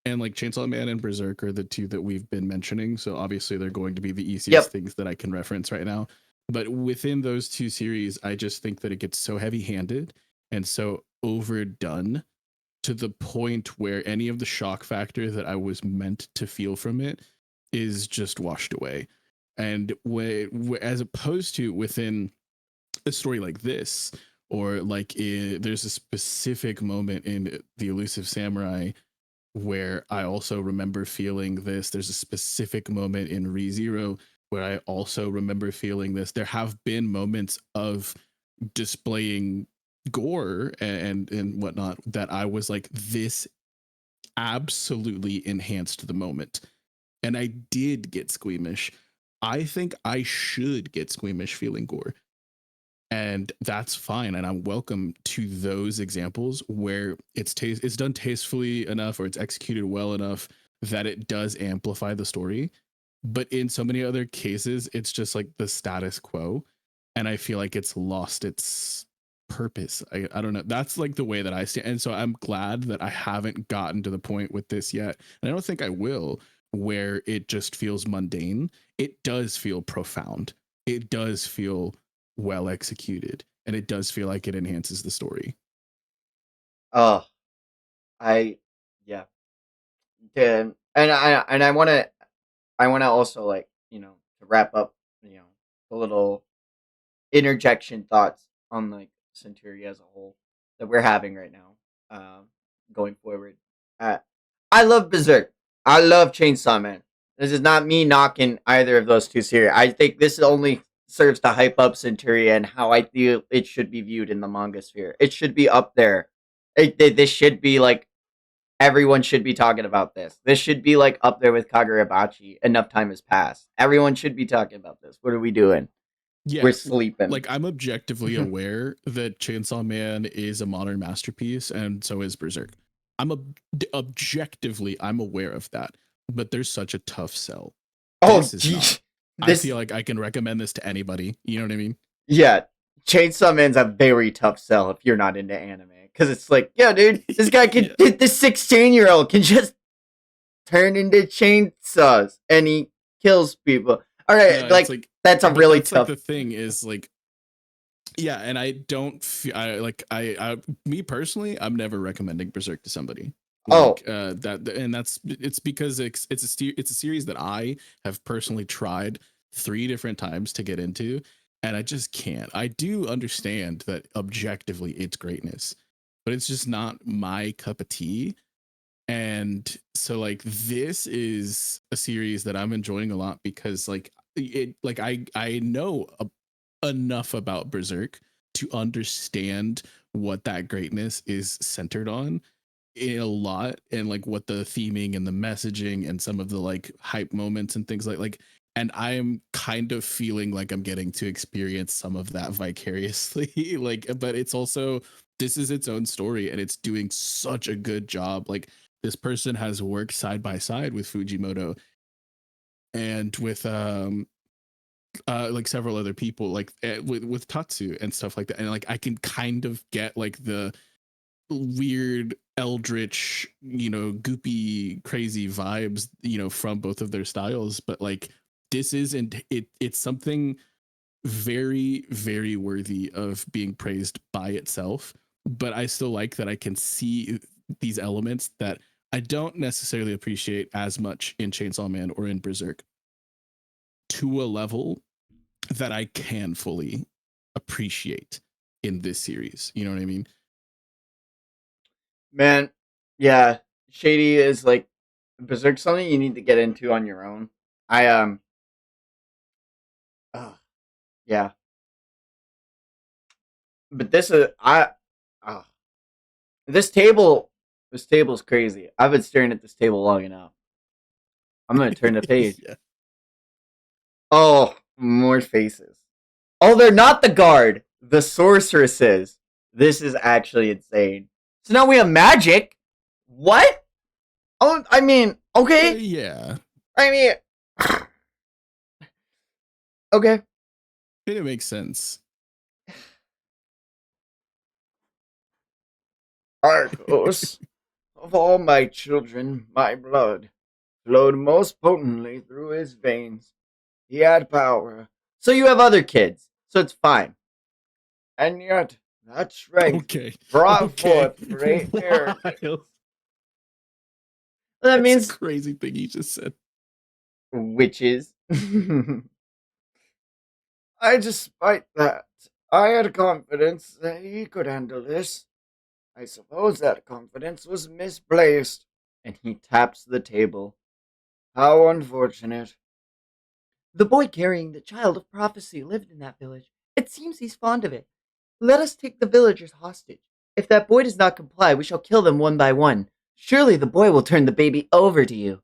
and like Chainsaw Man and Berserk are the two that we've been mentioning. So obviously they're going to be the easiest
yep,
things that I can reference right now. But within those two series, I just think that it gets so heavy handed and so overdone to the point where any of the shock factor that I was meant to feel from it is just washed away. And as opposed to within a story like this, or like there's a specific moment in The Elusive Samurai where I also remember feeling this. There's a specific moment in ReZero where I also remember feeling this. There have been moments of displaying gore and whatnot that I was like, this absolutely enhanced the moment. And I did get squeamish. I think I should get squeamish feeling gore, and that's fine, and I'm welcome to those examples where it's done tastefully enough or it's executed well enough that it does amplify the story. But in so many other cases it's just like the status quo, and I feel like it's lost its purpose. I don't know, that's like the way that I stand, and so I'm glad that I haven't gotten to the point with this yet, and I don't think I will, where it just feels mundane. It does feel profound. It does feel well executed, and it does feel like it enhances the story.
oh, I, yeah, and I want to also like to wrap up a little interjection thoughts on like Centuria as a whole that we're having right now, going forward. Uh, I love Berserk. I love Chainsaw Man. This is not me knocking either of those two series. I think this only serves to hype up Centuria and how I feel it should be viewed in the manga sphere. It should be up there. This should be like everyone should be talking about this. This should be like up there with Kagurabachi. Enough time has passed. Everyone should be talking about this. What are we doing?
Yeah,
We're sleeping.
like I'm objectively aware that Chainsaw Man is a modern masterpiece, and so is Berserk. Objectively, I'm aware of that, but there's such a tough sell.
Oh,
This is
gee,
not. I
this
feel like I can recommend this to anybody. You know what I mean?
yeah, Chainsaw Man's a very tough sell if you're not into anime because it's like, yeah, dude, this guy can
Yeah.
this 16-year-old can just turn into chainsaws and he kills people. All right,
No, it's
like
like,
that's a
but
really
that's like
tough.
the thing is like, yeah, and I don't feel I me personally, I'm never recommending Berserk to somebody
Oh,
like that, and it's because it's a series that I have personally tried 3 different times to get into, and I just can't. I do understand that objectively it's greatness, but it's just not my cup of tea. And so like this is a series that I'm enjoying a lot because like it like I know enough about Berserk to understand what that greatness is centered on in a lot, and like what the theming and the messaging and some of the like hype moments and things like, and I am kind of feeling like I'm getting to experience some of that vicariously. Like, but it's also, this is its own story and it's doing such a good job. Like, this person has worked side by side with Fujimoto and with like several other people, like with Tatsu and stuff like that, and like I can kind of get like the weird eldritch, you know, goopy crazy vibes, you know, from both of their styles. But like this isn't it, it's something very very worthy of being praised by itself. But I still like that I can see these elements that I don't necessarily appreciate as much in Chainsaw Man or in Berserk, to a level that I can fully appreciate in this series. You know what I mean?
man, yeah, Shady is like Berserk, something you need to get into on your own. I uh, yeah, but this is uh, this table, this table's crazy. I've been staring at this table long enough. I'm gonna turn the page.
Yeah.
Oh, more faces. Oh, they're not the guard. The sorceresses. This is actually insane. So now we have magic. What? Oh, I mean, okay.
Yeah.
I mean, okay.
It makes sense.
Arcos, of all my children, my blood flowed most potently through his veins. He had power. So you have other kids, so it's fine. And yet, that strength
Okay.
brought
Okay.
forth great miracles.
Wild.
That
That's a
means
crazy thing you just said.
witches. Despite that, I had confidence that he could handle this. I suppose that confidence was misplaced. And he taps the table. How unfortunate. The boy carrying the child of prophecy lived in that village. It seems he's fond of it. Let us take the villagers hostage. If that boy does not comply, we shall kill them one by one. Surely the boy will turn the baby over to you.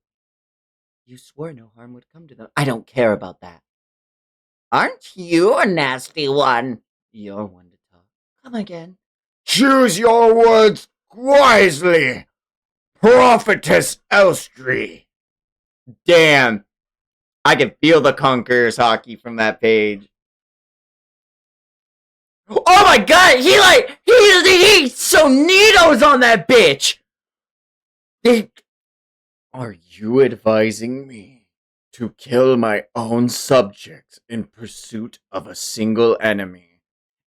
You swore no harm would come to them. I don't care about that. Aren't you a nasty one? You're one to talk. Come again. Choose your words wisely, Prophetess Elstree. Damn, I can feel the Conqueror's hockey from that page. Oh my god, he some needles on that bitch. They, are you advising me to kill my own subjects in pursuit of a single enemy?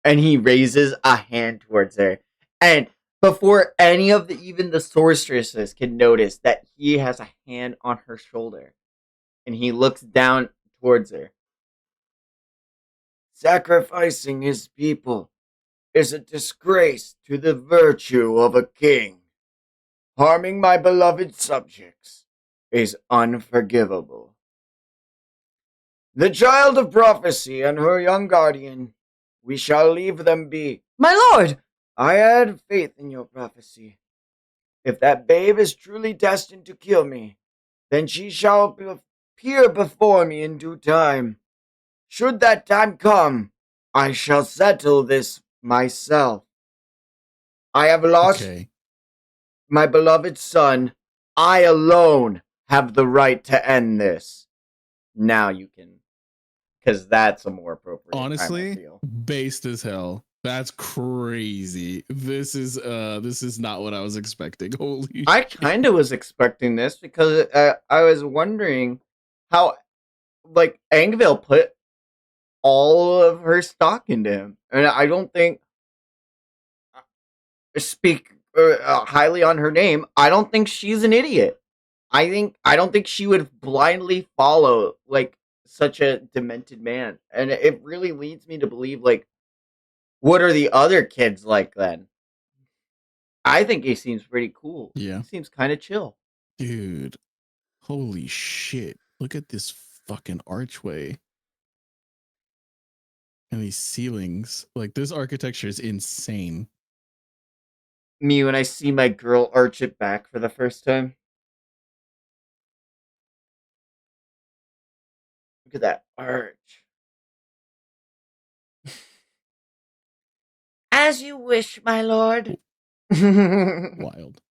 And he raises a hand towards her, and before any of even the sorceresses can notice that he has a hand on her shoulder, and he looks down towards her. Sacrificing his people is a disgrace to the virtue of a king. Harming my beloved subjects is unforgivable. The child of prophecy and her young guardian, we shall leave them be. My lord! I had faith in your prophecy. If that babe is truly destined to kill me, then she shall appear before me in due time. Should that time come, I shall settle this myself. I have lost
Okay.
my beloved son. I alone have the right to end this. Now you can, because that's a more appropriate time, I
Honestly,
feel.
based as hell. That's crazy. This is not what I was expecting. Holy
I
shit.
kind of was expecting this because I was wondering how. like Angville put all of her stock into him, and I don't think speak highly on her name. I don't think she's an idiot. I don't think she would blindly follow like such a demented man, and it really leads me to believe like, what are the other kids like then? I think he seems pretty cool.
Yeah.
He seems kind of chill.
Dude, holy shit. Look at this fucking archway. And these ceilings. Like, this architecture is insane.
Me when I see my girl arch it back for the first time. Look at that arch. As you wish, my lord.
Wild.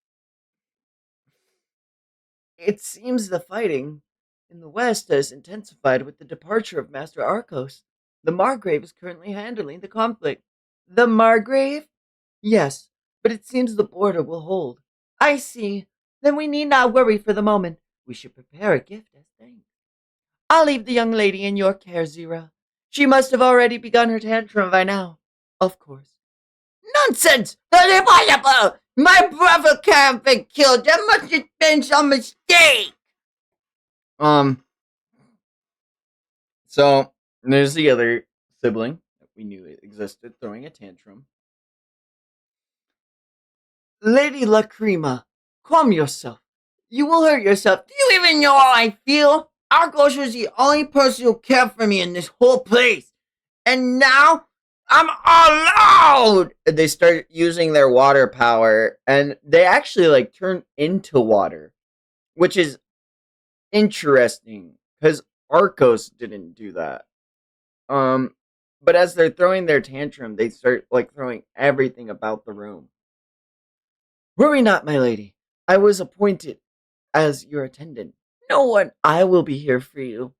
It seems the fighting in the west has intensified with the departure of Master Arcos. The Margrave is currently handling the conflict. The Margrave? Yes, but it seems the border will hold. I see. Then we need not worry for the moment. We should prepare a gift as thanks. I'll leave the young lady in your care, Zira. She must have already begun her tantrum by now. Of course. Nonsense! Not impossible! My brother can't be killed. There must have been some mistake. So there's the other sibling that we knew existed throwing a tantrum. Lady Lacrima, calm yourself. You will hurt yourself. Do you even know how I feel? Argos was the only person who cared for me in this whole place. And now I'm all alone. They start using their water power, and they actually like turn into water, which is interesting because Arcos didn't do that. But as they're throwing their tantrum, they start like throwing everything about the room. Worry not, my lady. I was appointed as your attendant. No one, I will be here for you.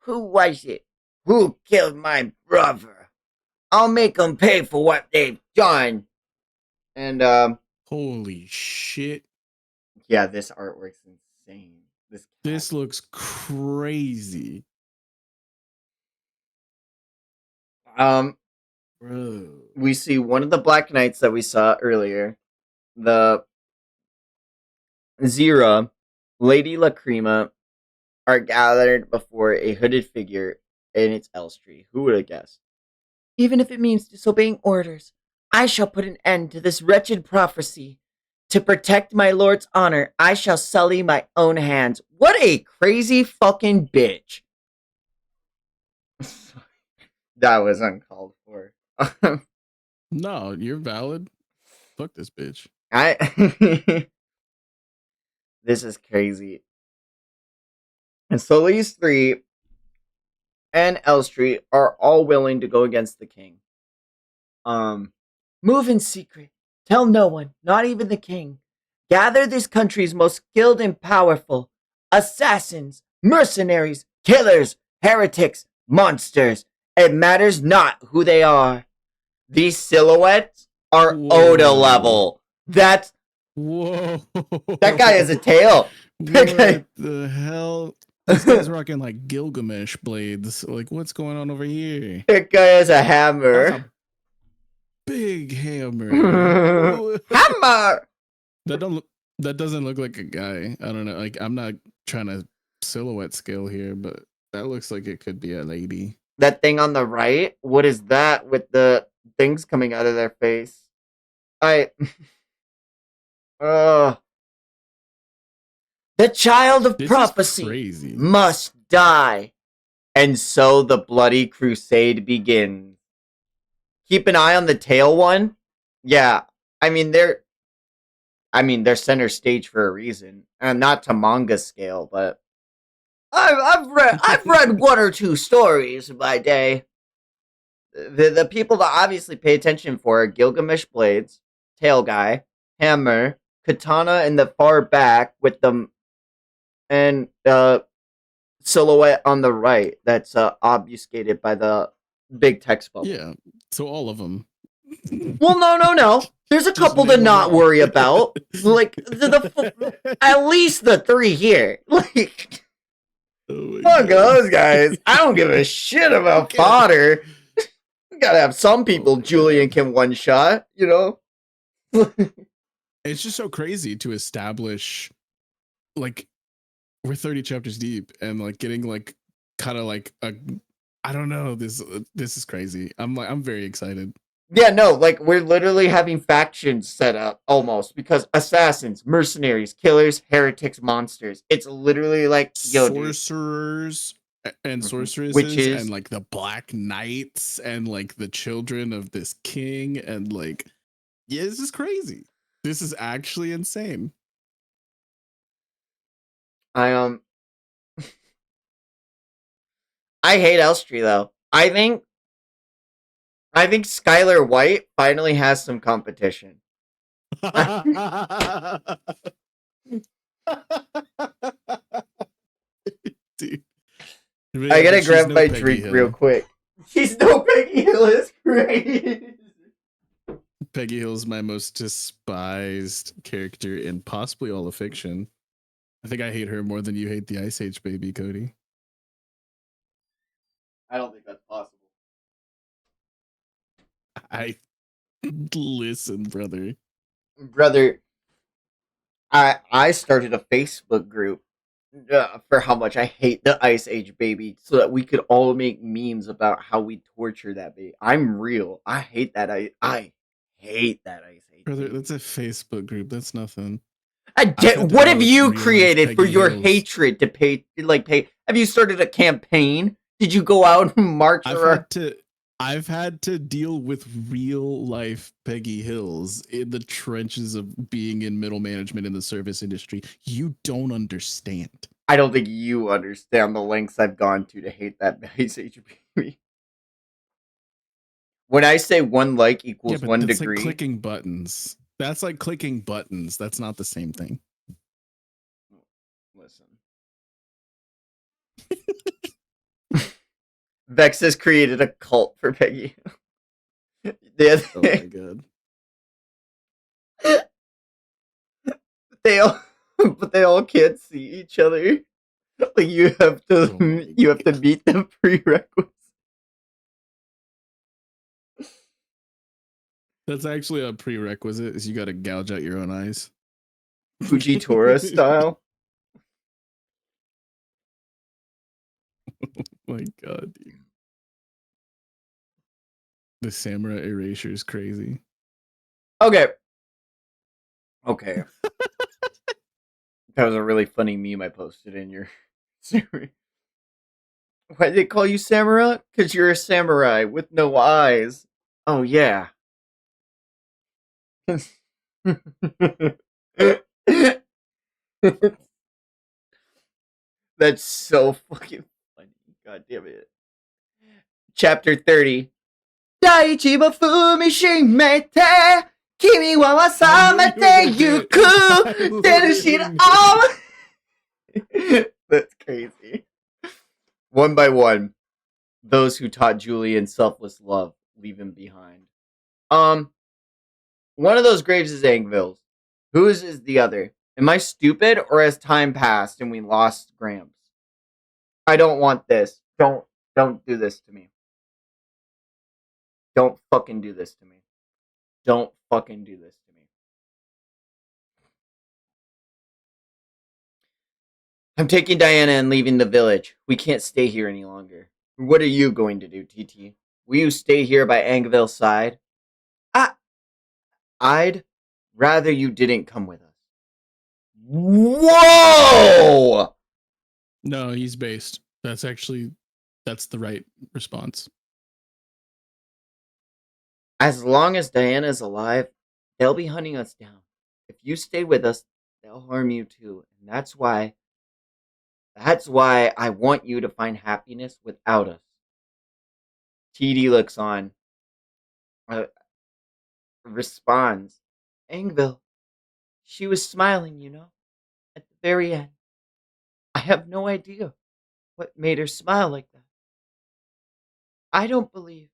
Who was it? Who killed my brother? I'll make them pay for what they've done. And,
Holy shit.
yeah, this artwork's insane.
This looks crazy. Bro.
We see one of the Black Knights that we saw earlier. The Zira, Lady Lacrima, are gathered before a hooded figure in its Elstree. Who would have guessed? Even if it means disobeying orders, I shall put an end to this wretched prophecy. To protect my lord's honor, I shall sully my own hands. What a crazy fucking bitch. That was uncalled for.
No, you're valid. Fuck this bitch.
This is crazy. And so these three and Elstree are all willing to go against the king. Move in secret. Tell no one, not even the king. Gather this country's most skilled and powerful. Assassins, mercenaries, killers, heretics, monsters. It matters not who they are. These silhouettes are Oda level. That's...
Whoa.
That guy has a tail.
What the hell? This guy's rocking like Gilgamesh blades. Like, what's going on over here?
That guy has a hammer.
That's a big hammer.
Hammer!
That doesn't look like a guy. I don't know. Like, I'm not trying to silhouette scale here, but that looks like it could be a lady.
That thing on the right? What is that with the things coming out of their face? The child of prophecy must die. And so the bloody crusade begins. Keep an eye on the tail one. Yeah, they're center stage for a reason. Not to manga scale, but I've read one or two stories in my day. The people to obviously pay attention for are Gilgamesh blades, tail guy, hammer, katana in the far back with them, and silhouette on the right that's obfuscated by the big text bubble.
Yeah, so all of them.
Well, no. There's a couple to not worry about. Like at least the three here. Like
Oh my
Fuck
god.
those guys. I don't give a shit about
Okay.
fodder. You gotta have some
Oh
people
my
Julian
god.
can one shot, you know?
It's just so crazy to establish, like, we're 30 chapters deep and like getting like kind of like a, I don't know, this is crazy. I'm very excited.
Yeah, no, like we're literally having factions set up almost because assassins, mercenaries, killers, heretics, monsters. It's literally like, yo, dude.
Sorcerers and sorceresses and
Witches.
like the black knights and like the children of this king and like, yeah, this is crazy. This is actually insane.
I I hate Elstree though. I think Skylar White finally has some competition. I
Dude. Yeah,
gotta
but she's
grab
no
my
Peggy
drink real
Hill.
quick. She's no Peggy Hill is great.
Peggy Hill's my most despised character in possibly all of fiction. I think I hate her more than you hate the Ice Age baby, Cody.
I don't think that's possible.
I listen, brother.
Brother, I started a Facebook group for how much I hate the Ice Age baby, so that we could all make memes about how we torture that baby. I'm real. I hate that. I hate that Ice Age
Brother, that's
baby.
a Facebook group. That's nothing.
I
I've had to
what
deal
have
with
you
real life
created for
Peggy
your
Hills.
hatred to pay? Have you started a campaign? Did you go out and march
I've
around?
had to deal with real life Peggy Hills in the trenches of being in middle management in the service industry. You don't understand.
I don't think you understand the lengths I've gone to hate that Ice Age baby. When I say one like
Yeah,
equals
but
one
that's like
degree,
clicking buttons. That's like clicking buttons. That's not the same thing.
listen. Vex has created a cult for Peggy.
Oh my god.
They all, but they all can't see each other. Like you have
Oh
to,
my
you have to
god.
meet the prerequisites.
That's actually a prerequisite is you gotta gouge out your own eyes.
Fujitora style.
My god, dude. The samurai erasure is crazy.
Okay. Okay. That was a really funny meme I posted in your series. Why did they call you samurai? Because you're a samurai with no eyes. Oh, yeah. That's so fucking funny. God damn it. Chapter 30. Daichi wa fumishimete Kimi wa
I knew you were
wasamete
gonna do it. I
yuku
literally
Terushira
knew it.
ama. That's crazy. One by one, those who taught Julian selfless love leave him behind. Um, one of those graves is Angville's. Whose is the other? Am I stupid, or has time passed and we lost Gramps? I don't want this. Don't do this to me. Don't fucking do this to me. Don't fucking do this to me. I'm taking Diana and leaving the village. We can't stay here any longer. What are you going to do, TT? Will you stay here by Angville's side? I, I'd rather you didn't come with us. Whoa!
No, he's based. That's the right response.
As long as Diana's alive, they'll be hunting us down. If you stay with us, they'll harm you too. And that's why I want you to find happiness without us. TD looks on, uh, responds, Angville, she was smiling, at the very end. I have no idea what made her smile like that. I don't believe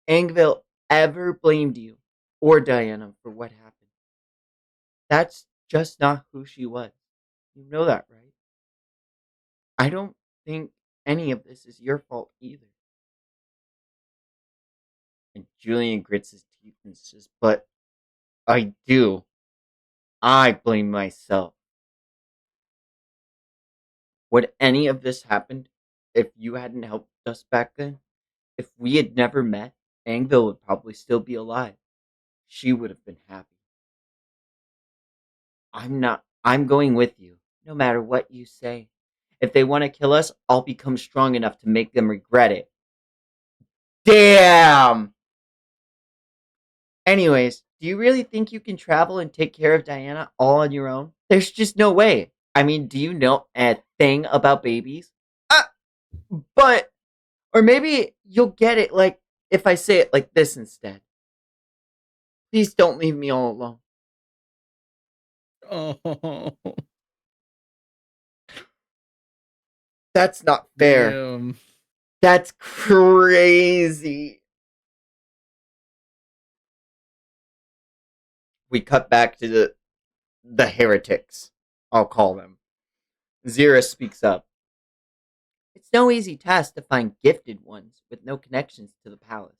Angville ever blamed you or Diana for what happened. That's just not who she was. You know that, right? I don't think any of this is your fault either. And Julian grits his teeth and says, but I do. I blame myself. Would any of this happened if you hadn't helped us back then? If we had never met, Angville would probably still be alive. She would have been happy. I'm going with you, no matter what you say. If they want to kill us, I'll become strong enough to make them regret it. Damn! Anyways, do you really think you can travel and take care of Diana all on your own? There's just no way. I mean, do you know a thing about babies? Uh, but, or maybe you'll get it like if I say it like this instead. Please don't leave me all alone.
Oh,
That's not fair.
damn.
That's crazy. We cut back to the heretics, I'll call them. Zira speaks up. It's no easy task to find gifted ones with no connections to the palace.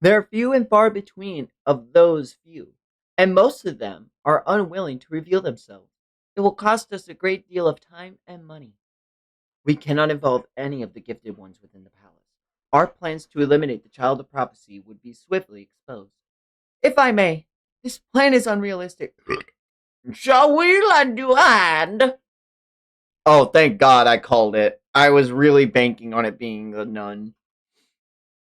There are few and far between of those few, and most of them are unwilling to reveal themselves. It will cost us a great deal of time and money. We cannot involve any of the gifted ones within the palace. Our plans to eliminate the child of prophecy would be swiftly exposed. If I may, this plan is unrealistic. Shall we lend you a hand? Oh, thank God I called it. I was really banking on it being the nun.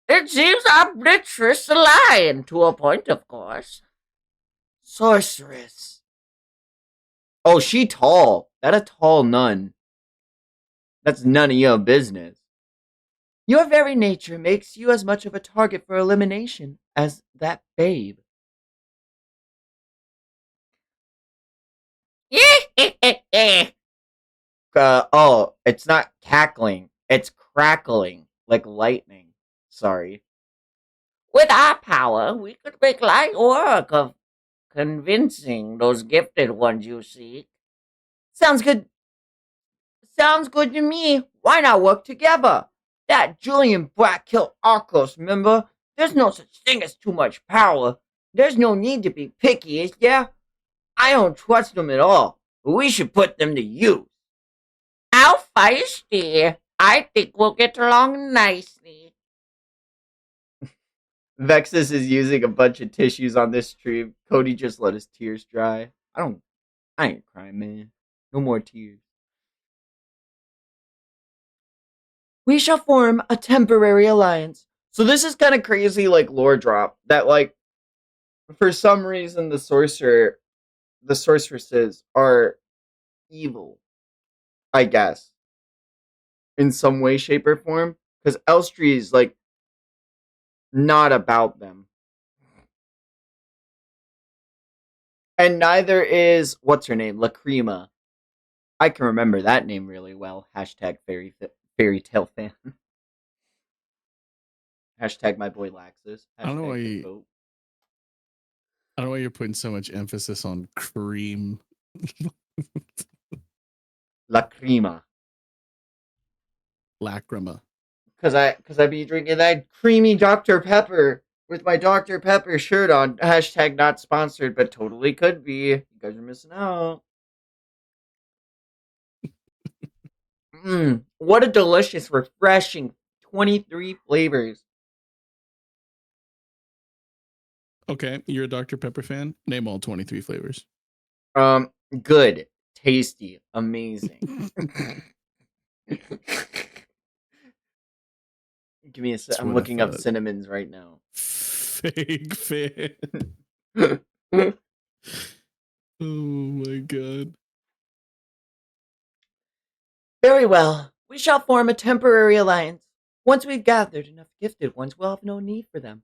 It seems omnitrous lying to a point, of course. Sorceress. Oh, she tall. That a tall nun. That's none of your business. Your very nature makes you as much of a target for elimination as that babe. Oh, it's not cackling. It's crackling like lightning. Sorry. With our power, we could make light work of convincing those gifted ones you seek. Sounds good. Sounds good to me. Why not work together? That Julian brat killed Arcos, remember? There's no such thing as too much power. There's no need to be picky, is there? I don't trust them at all. We should put them to use. How feisty. I think we'll get along nicely. Vexus is using a bunch of tissues on this stream. Cody just let his tears dry. I ain't crying, man. No more tears. We shall form a temporary alliance. So this is kind of crazy, like lore drop that, like, for some reason the sorceresses are evil. I guess in some way, shape, or form, because Elstree is like not about them, and neither is what's her name, Lacrima. I can remember that name really well. Hashtag fairy tale fan. Hashtag my boy Laxus.
I don't know why
Hashtag the goat.
I don't know why you're putting so much emphasis on cream.
Lacrima.
Lacrima.
Cause I be drinking that creamy Dr. Pepper with my Dr. Pepper shirt on. Hashtag not sponsored, but totally could be. You guys are missing out. What a delicious, refreshing 23 flavors.
Okay, you're a Dr. Pepper fan? Name all 23 flavors.
Good, tasty, amazing. Give me a sec. I'm looking up cinnamons right now.
Fake fan. Oh my god.
Very well. We shall form a temporary alliance. Once we've gathered enough gifted ones, we'll have no need for them.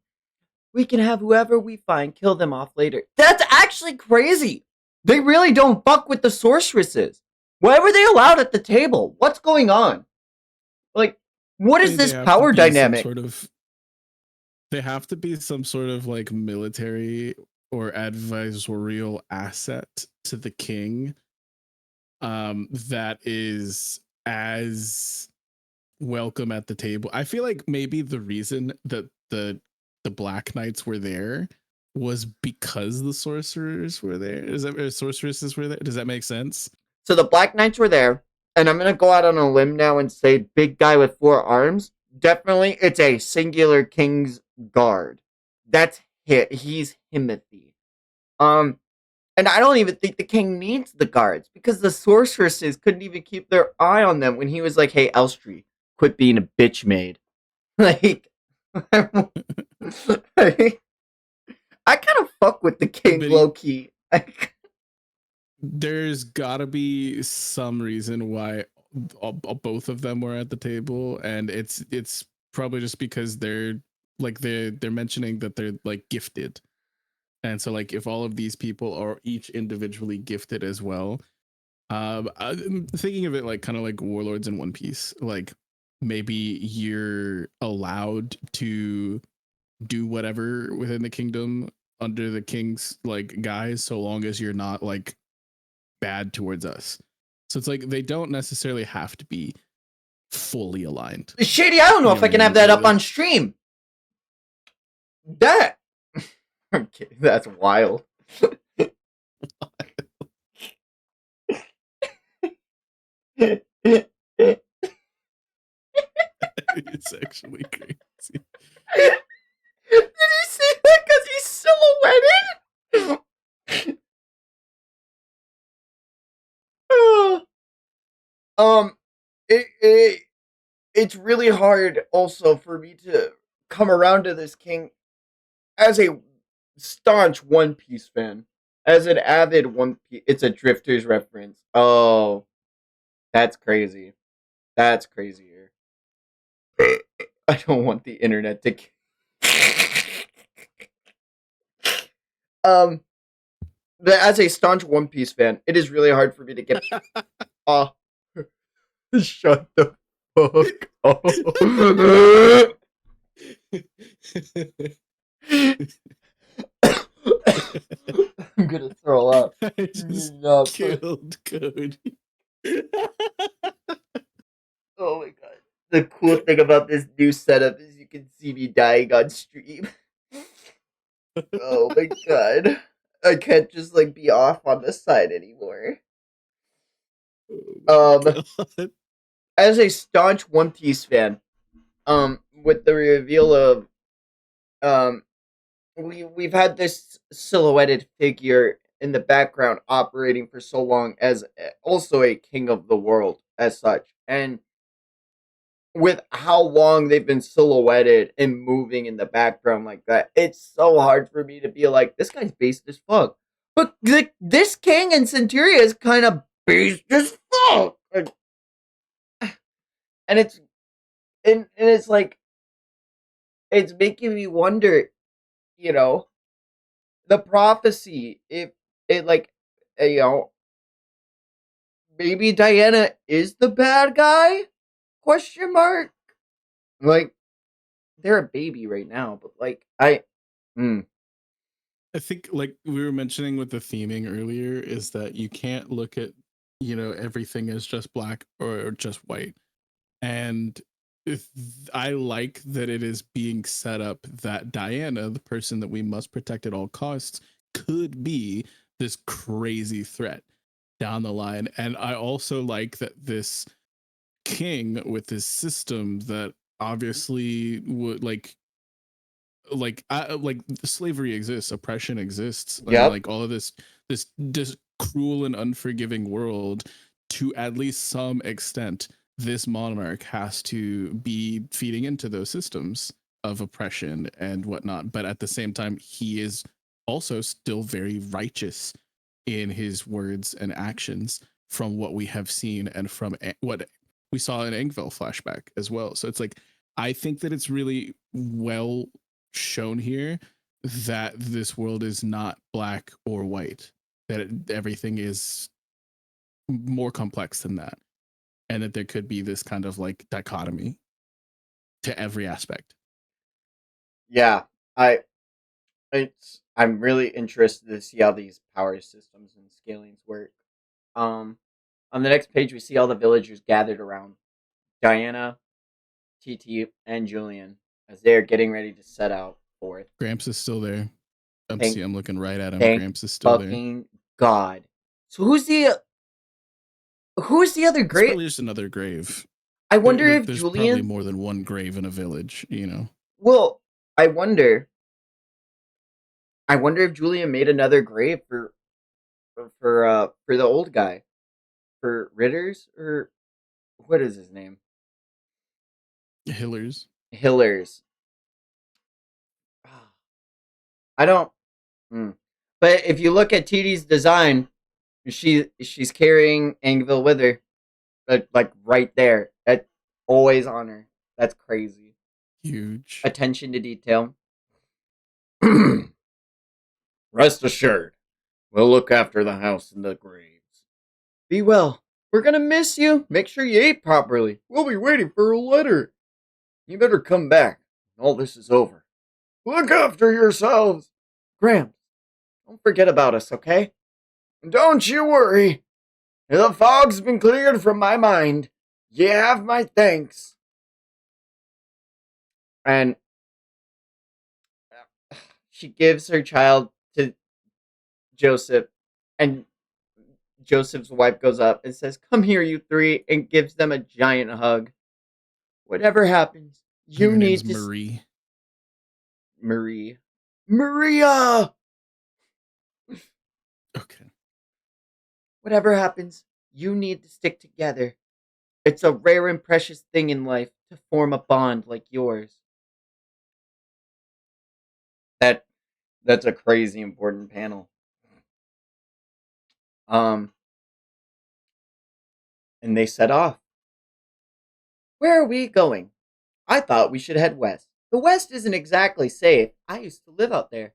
We can have whoever we find kill them off later. That's actually crazy. They really don't fuck with the sorceresses. Why were they allowed at the table? What's going on? Like, what is this power dynamic?
They have to be some sort of like military or advisorial asset to the king. That is as welcome at the table. I feel like maybe the reason that the Black Knights were there was because the sorcerers were there. Is that or sorceresses were there? Does that make sense?
So the Black Knights were there, and I'm gonna go out on a limb now and say big guy with four arms. Definitely, it's a singular King's Guard. That's it. He's Timothy. Um, and I don't even think the king needs the guards because the sorceresses couldn't even keep their eye on them when he was like, "Hey, Elstree, quit being a bitch maid." Like, I kind of fuck with the king
But
low key.
there's got to be some reason why both of them were at the table, and it's probably just because they're mentioning that they're like gifted, and so like if all of these people are each individually gifted as well, I'm thinking of it like kind of like warlords in One Piece, like maybe you're allowed to do whatever within the kingdom under the king's like guise, so long as you're not like bad towards us. So it's like they don't necessarily have to be fully aligned.
Shady, I don't know
You
if
know
I
what I
can have
mean?
that up on stream. That. Okay, that's wild. Did
It's actually crazy.
you see that? Because he's silhouetted. um, it it's really hard also for me to come around to this king as a staunch One Piece fan, as an avid One Piece. It's a Drifters reference. Oh, that's crazy. That's crazier. I don't want the internet to. um, but as a staunch One Piece fan, it is really hard for me to get. Oh, shut the fuck up. I'm gonna throw up.
I just
No,
killed Cody.
oh my god. The cool thing about this new setup is you can see me dying on stream. Oh my god. I can't just like be off on the side anymore.
Oh
Um
my god.
as a staunch One Piece fan, with the reveal of um we've had this silhouetted figure in the background operating for so long as also a king of the world as such. And with how long they've been silhouetted and moving in the background like that, it's so hard for me to be like, this guy's based as fuck. But this king in Centuria is kind of based as fuck. And it's and it's like it's making me wonder, you know, the prophecy if it like you know maybe Diana is the bad guy? Question mark. Like they're a baby right now, but like mm,
I think like we were mentioning with the theming earlier is that you can't look at, you know, everything as just black or just white. And if I like that it is being set up that Diana, the person that we must protect at all costs, could be this crazy threat down the line. And I also like that this king with this system that obviously would like slavery exists, oppression exists, and
yep.
like all of this cruel and unforgiving world, to at least some extent this monarch has to be feeding into those systems of oppression and whatnot, but at the same time he is also still very righteous in his words and actions from what we have seen and from what we saw in Engville flashback as well. So it's like I think that it's really well shown here that this world is not black or white, that everything is more complex than that, and that there could be this kind of like dichotomy to every aspect.
Yeah. I I'm really interested to see how these power systems and scalings work. Um On the next page, we see all the villagers gathered around Diana, TT, and Julian as they are getting ready to set out forth.
Gramps is still there.
Thank,
I'm looking right at him.
thank
Gramps is still there.
fucking God. So who's the other
It's
great?
probably just another grave.
I wonder if
There's probably
Julian.
more than one grave in a village, you know.
Well, I wonder. I wonder if Julian made another grave for the old guy, for Ritters, or what is his name?
Hillers.
Hillers. I don't. But if you look at TD's design, she's carrying Angville with her, like right there. That always on her. That's crazy.
Huge.
Attention to detail. Rest assured, we'll look after the house and the graves. Be well. We're gonna miss you. Make sure you ate properly. We'll be waiting for a letter. You better come back. All this is over. Look after yourselves. Gramps, don't forget about us, okay? Don't you worry. The fog's been cleared from my mind. You have my thanks. And she gives her child to Joseph, and Joseph's wife goes up and says, "Come here, you three," and gives them a giant hug. Whatever happens, you
Her name's
need to.
Marie.
Maria!
Okay.
Whatever happens, you need to stick together. It's a rare and precious thing in life to form a bond like yours. That's a crazy important panel. And they set off. Where are we going? I thought we should head west. The west isn't exactly safe. I used to live out there.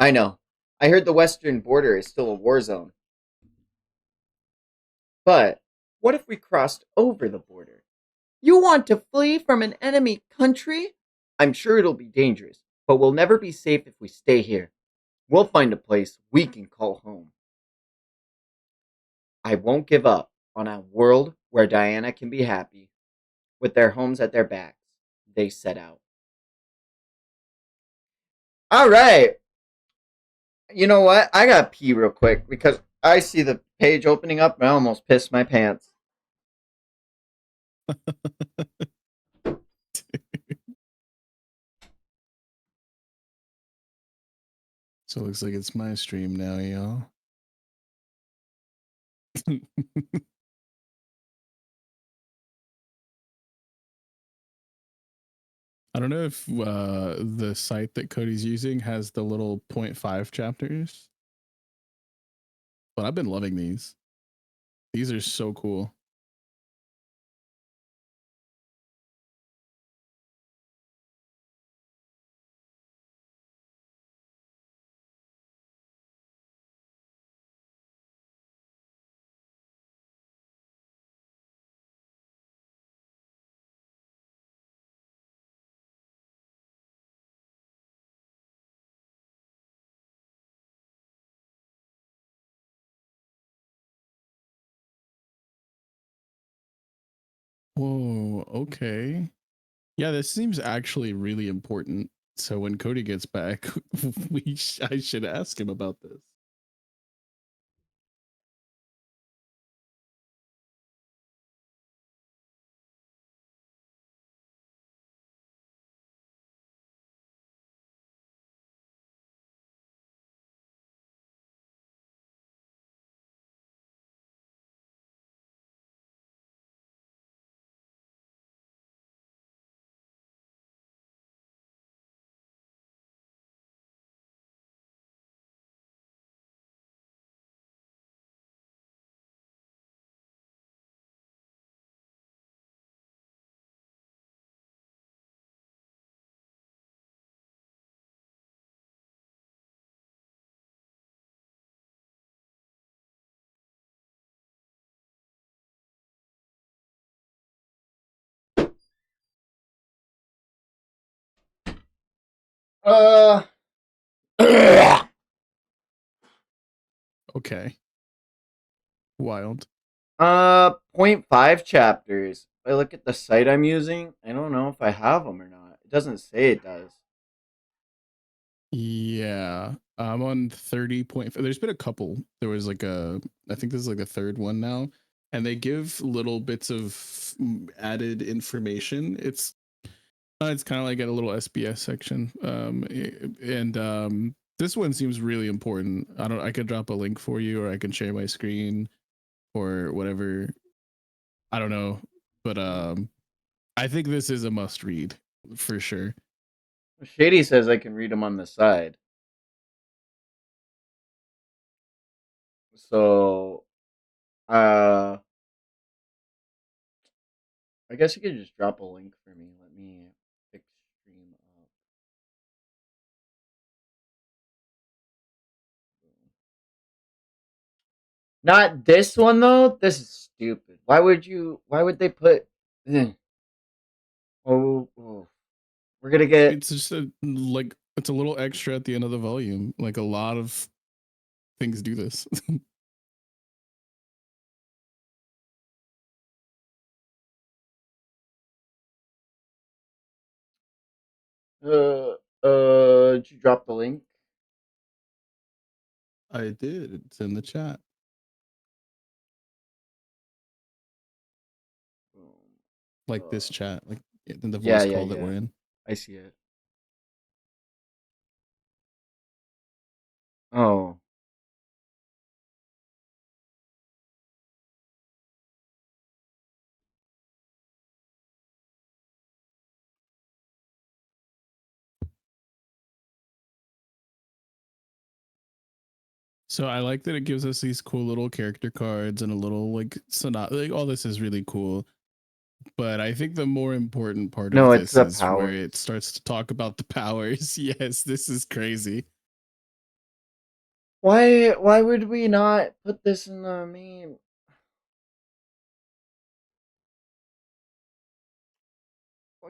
I know. I heard the western border is still a war zone. But what if we crossed over the border? You want to flee from an enemy country? I'm sure it'll be dangerous, but we'll never be safe if we stay here. We'll find a place we can call home. I won't give up on a world where Diana can be happy. With their homes at their backs, they set out. All right. You know what? I gotta pee real quick because I see the page opening up and I almost pissed my pants.
So it looks like it's my stream now, y'all. I don't know if the site that Cody's using has the little 0.5 chapters, but I've been loving these. These are so cool. Whoa, okay. Yeah, this seems actually really important. So when Cody gets back, I should ask him about this. Okay. Wild.
.5 chapters. If I look at the site I'm using, I don't know if I have them or not. It doesn't say it does.
Yeah, I'm on 30.5. There's been a couple. There was like I think this is like the third one now, and they give little bits of added information. It's kind of like at a little SBS section. And this one seems really important. I could drop a link for you, or I can share my screen, or whatever. I don't know, but I think this is a must read for sure.
Shady says I can read them on the side. So, I guess you could just drop a link for me. Let me pick stream up. Not this one though. This is stupid. Why would you? Why would they put? Oh, oh, we're gonna get.
It's just like it's a little extra at the end of the volume. Like a lot of things do this.
Did you drop the link?
I did. It's in the chat. Like this chat, like in the
Yeah,
voice
yeah,
call that we're
yeah.
in.
I see it. Oh,
So I like that it gives us these cool little character cards and a little like sonata. Like all this is really cool. But I think the more important part
no,
of
it's
this
the
is where
powers.
it starts to talk about the powers. Yes, this is crazy.
Why would we not put this in the meme?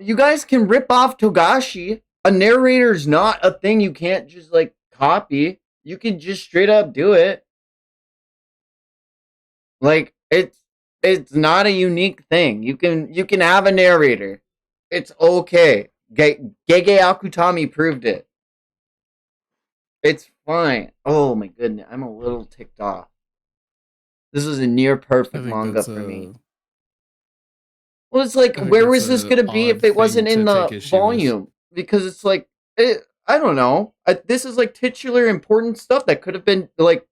You guys can rip off Togashi. A narrator's not a thing you can't just like copy. You can just straight up do it. Like it's not a unique thing. You can have a narrator. It's okay. Gege Akutami proved it. It's fine. Oh my goodness, I'm a little ticked off. This is a near
I
perfect
think
manga
that's
for me.
a
Well, it's like,
I think
where
that's
was this
a
gonna be
odd
if it
thing
wasn't in
to take
the
issue with.
volume? Because it's like, I don't know. This is like titular important stuff that could have been like,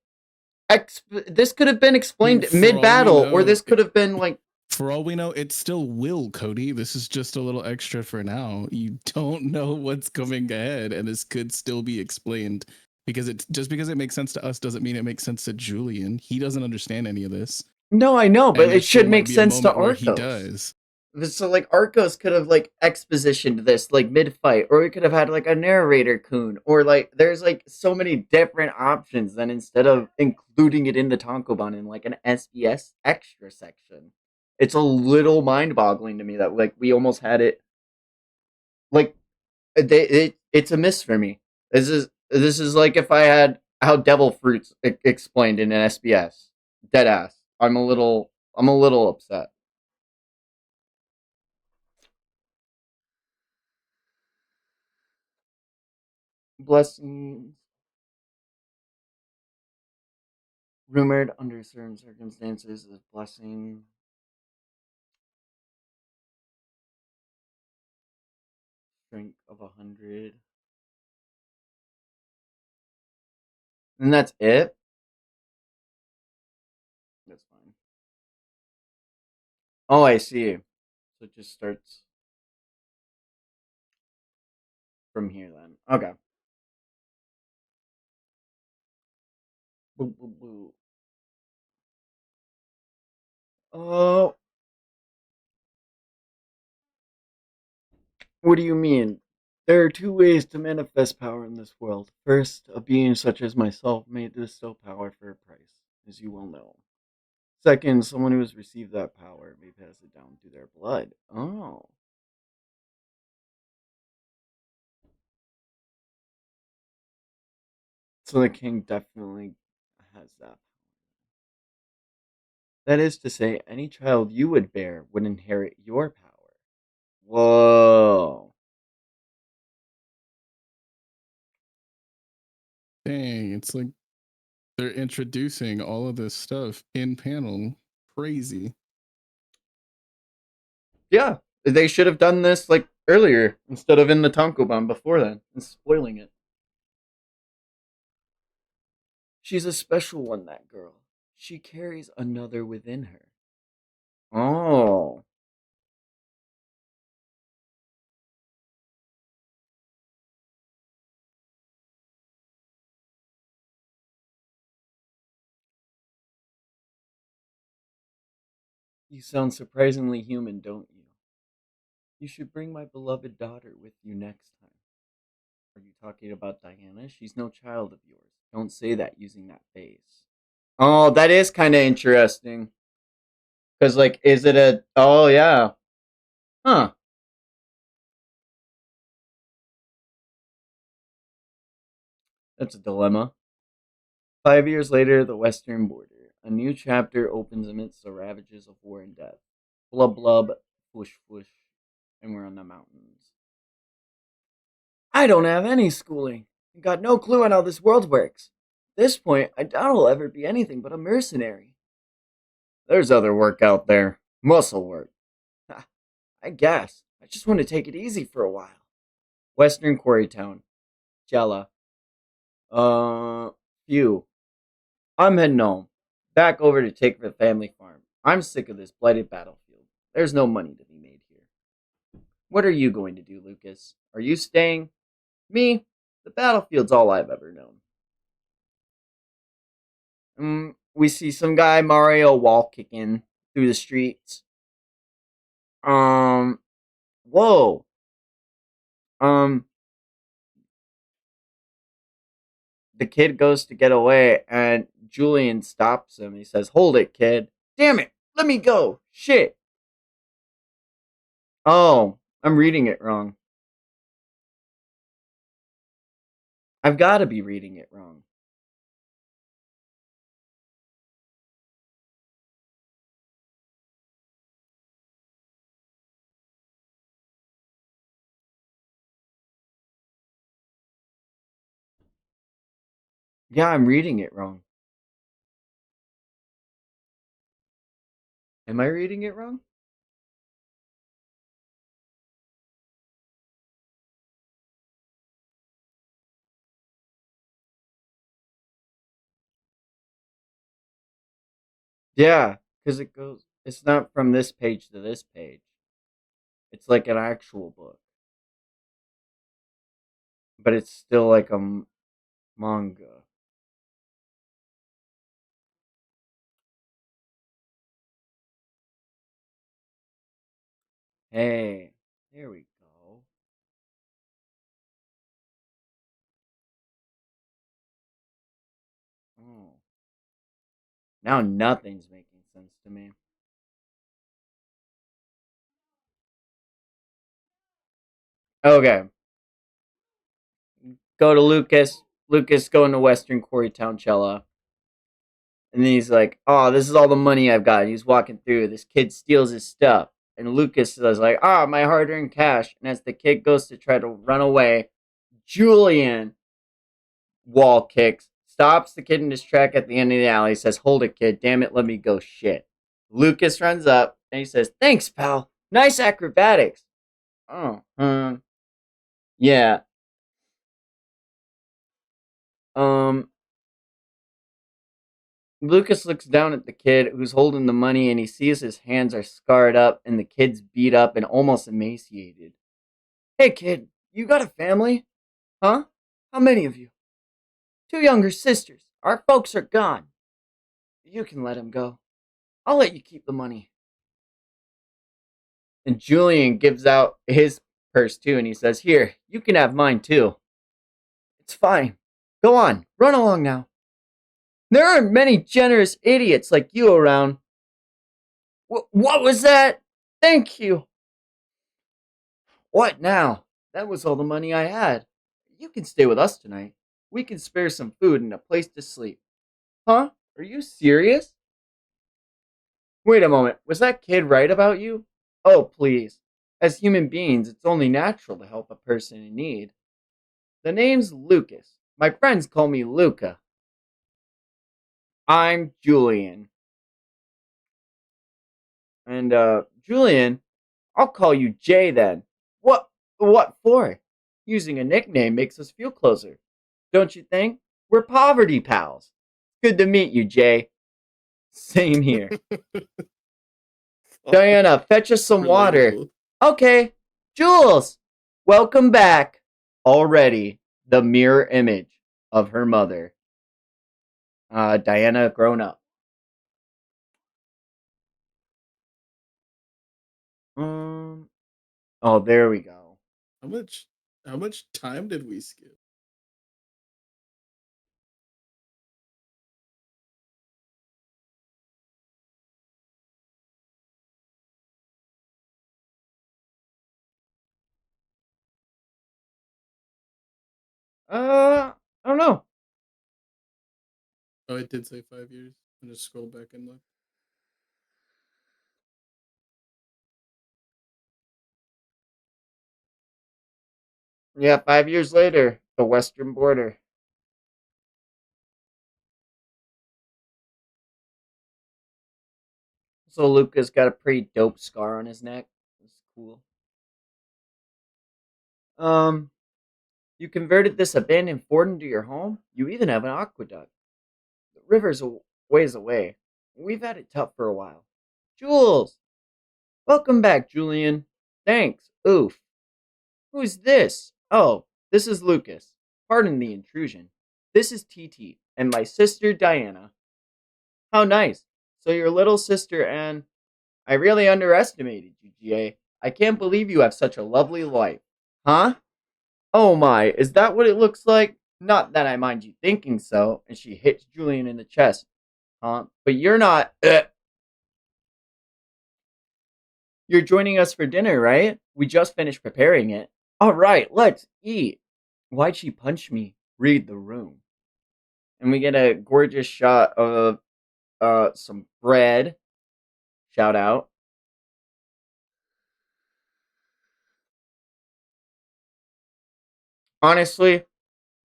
this could have been
I mean,
explained mid battle, or this could have been like,
for all we know, it still will, Cody. This is just a little extra for now. You don't know what's coming ahead, and this could still be explained because it just because it makes sense to us doesn't mean it makes sense to Julian. He doesn't understand any of this,
no, I know, but
and there
it
still
should
might
make
be a
sense to
moment where he
Arcos.
does.
So like Arcos could have like expositioned this like mid fight, or we could have had like a narrator coon, or like there's like so many different options. Than instead of including it in the Tankobon in like an SBS extra section, it's a little mind boggling to me that like we almost had it like it's a miss for me. This is like if I had how devil fruits explained in an SBS. Dead ass. I'm a little upset. Blessings. Rumored under certain circumstances as blessing. Strength of 100. And that's it? That's fine. Oh, I see. So it just starts from here then. Okay. Boo, boo, boo. Oh, what do you mean? There are two ways to manifest power in this world. First, a being such as myself may distill power for a price, as you well know. Second, someone who has received that power may pass it down through their blood. Oh. So the king definitely has that. That is to say, any child you would bear would inherit your power. Whoa.
Dang, it's like they're introducing all of this stuff in panel. Crazy.
Yeah, they should have done this like earlier instead of in the Tankobon before then and spoiling it. She's a special one, that girl. She carries another within her. Oh. You sound surprisingly human, don't you? You should bring my beloved daughter with you next time. Are you talking about Diana? She's no child of yours. Don't say that using that face. Oh, that is kind of interesting. Because, like, is it a. Oh, yeah. Huh. That's a dilemma. 5 years later, the western border. A new chapter opens amidst the ravages of war and death. Blub blub, whoosh whoosh, and we're on the mountains. I don't have any schooling. I got no clue on how this world works. At this point, I doubt I'll ever be anything but a mercenary. There's other work out there. Muscle work. I guess. I just want to take it easy for a while. Western Quarry Town. Jella. Uh, Phew. I'm heading home. Back over to take the family farm. I'm sick of this blighted battlefield. There's no money to be made here. What are you going to do, Lucas? Are you staying? Me? The battlefield's all I've ever known. We see some guy Mario wall kicking through the streets. Um, Whoa. Um, the kid goes to get away, and Julian stops him. He says, "Hold it, kid! Damn it! Let me go! Shit!" Oh, I'm reading it wrong. I've got to be reading it wrong. Yeah, I'm reading it wrong. Am I reading it wrong? Yeah, because it goes. It's not from this page to this page. It's like an actual book, but it's still like a manga. Hey, there we go. Oh, now nothing's making sense to me. Okay, go to Lucas. Lucas going to Western Quarry Town Cella. And then he's like, "Oh, this is all the money I've got." And he's walking through. This kid steals his stuff. And Lucas is like, "Ah, my hard earned cash." And as the kid goes to try to run away, Julian wall kicks, stops the kid in his track at the end of the alley, says, "Hold it, kid. Damn it, let me go shit." Lucas runs up and he says, "Thanks, pal. Nice acrobatics." Oh, yeah. Um, Lucas looks down at the kid who's holding the money and he sees his hands are scarred up and the kid's beat up and almost emaciated. "Hey, kid, you got a family? Huh? How many of you?" "Two younger sisters. Our folks are gone." "You can let him go. I'll let you keep the money." And Julian gives out his purse too and he says, "Here, you can have mine too." "It's fine. Go on, run along now. There aren't many generous idiots like you around." What was that? Thank you." "What now? That was all the money I had. You can stay with us tonight. We can spare some food and a place to sleep." "Huh? Are you serious?" Wait a moment, was that kid right about you? Oh, please. As human beings, it's only natural to help a person in need. The name's Lucas. My friends call me Luca. I'm Julian. And, Julian, I'll call you Jay then. What for? Using a nickname makes us feel closer. Don't you think? We're poverty pals. Good to meet you, Jay. Same here.
Oh,
Diana, fetch us some water.
relatable.
Okay. Jules, welcome back. Already the mirror image of her mother. Diana grown up. Um. Oh, there we go.
How much how much time did we skip?
I don't know.
Oh, it did say 5 years. I just scroll back and look.
Yeah, 5 years later, the western border. So Luca's got a pretty dope scar on his neck. It's cool. Um, you converted this abandoned fort into your home. You even have an aqueduct. The river's a ways away. We've had it tough for a while. Jules, welcome back, Julian. Thanks. Oof. Who's this? Oh, this is Lucas. Pardon the intrusion. This is TT and my sister Diana. How nice. So your little sister and I really underestimated you, GA. I can't believe you have such a lovely life. Huh? Oh my, is that what it looks like? Not that I mind you thinking so. And she hits Julian in the chest. Huh? But you're not. You're joining us for dinner, right? We just finished preparing it. All right, let's eat. Why'd she punch me? Read the room. And we get a gorgeous shot of some bread. Shout out. Honestly,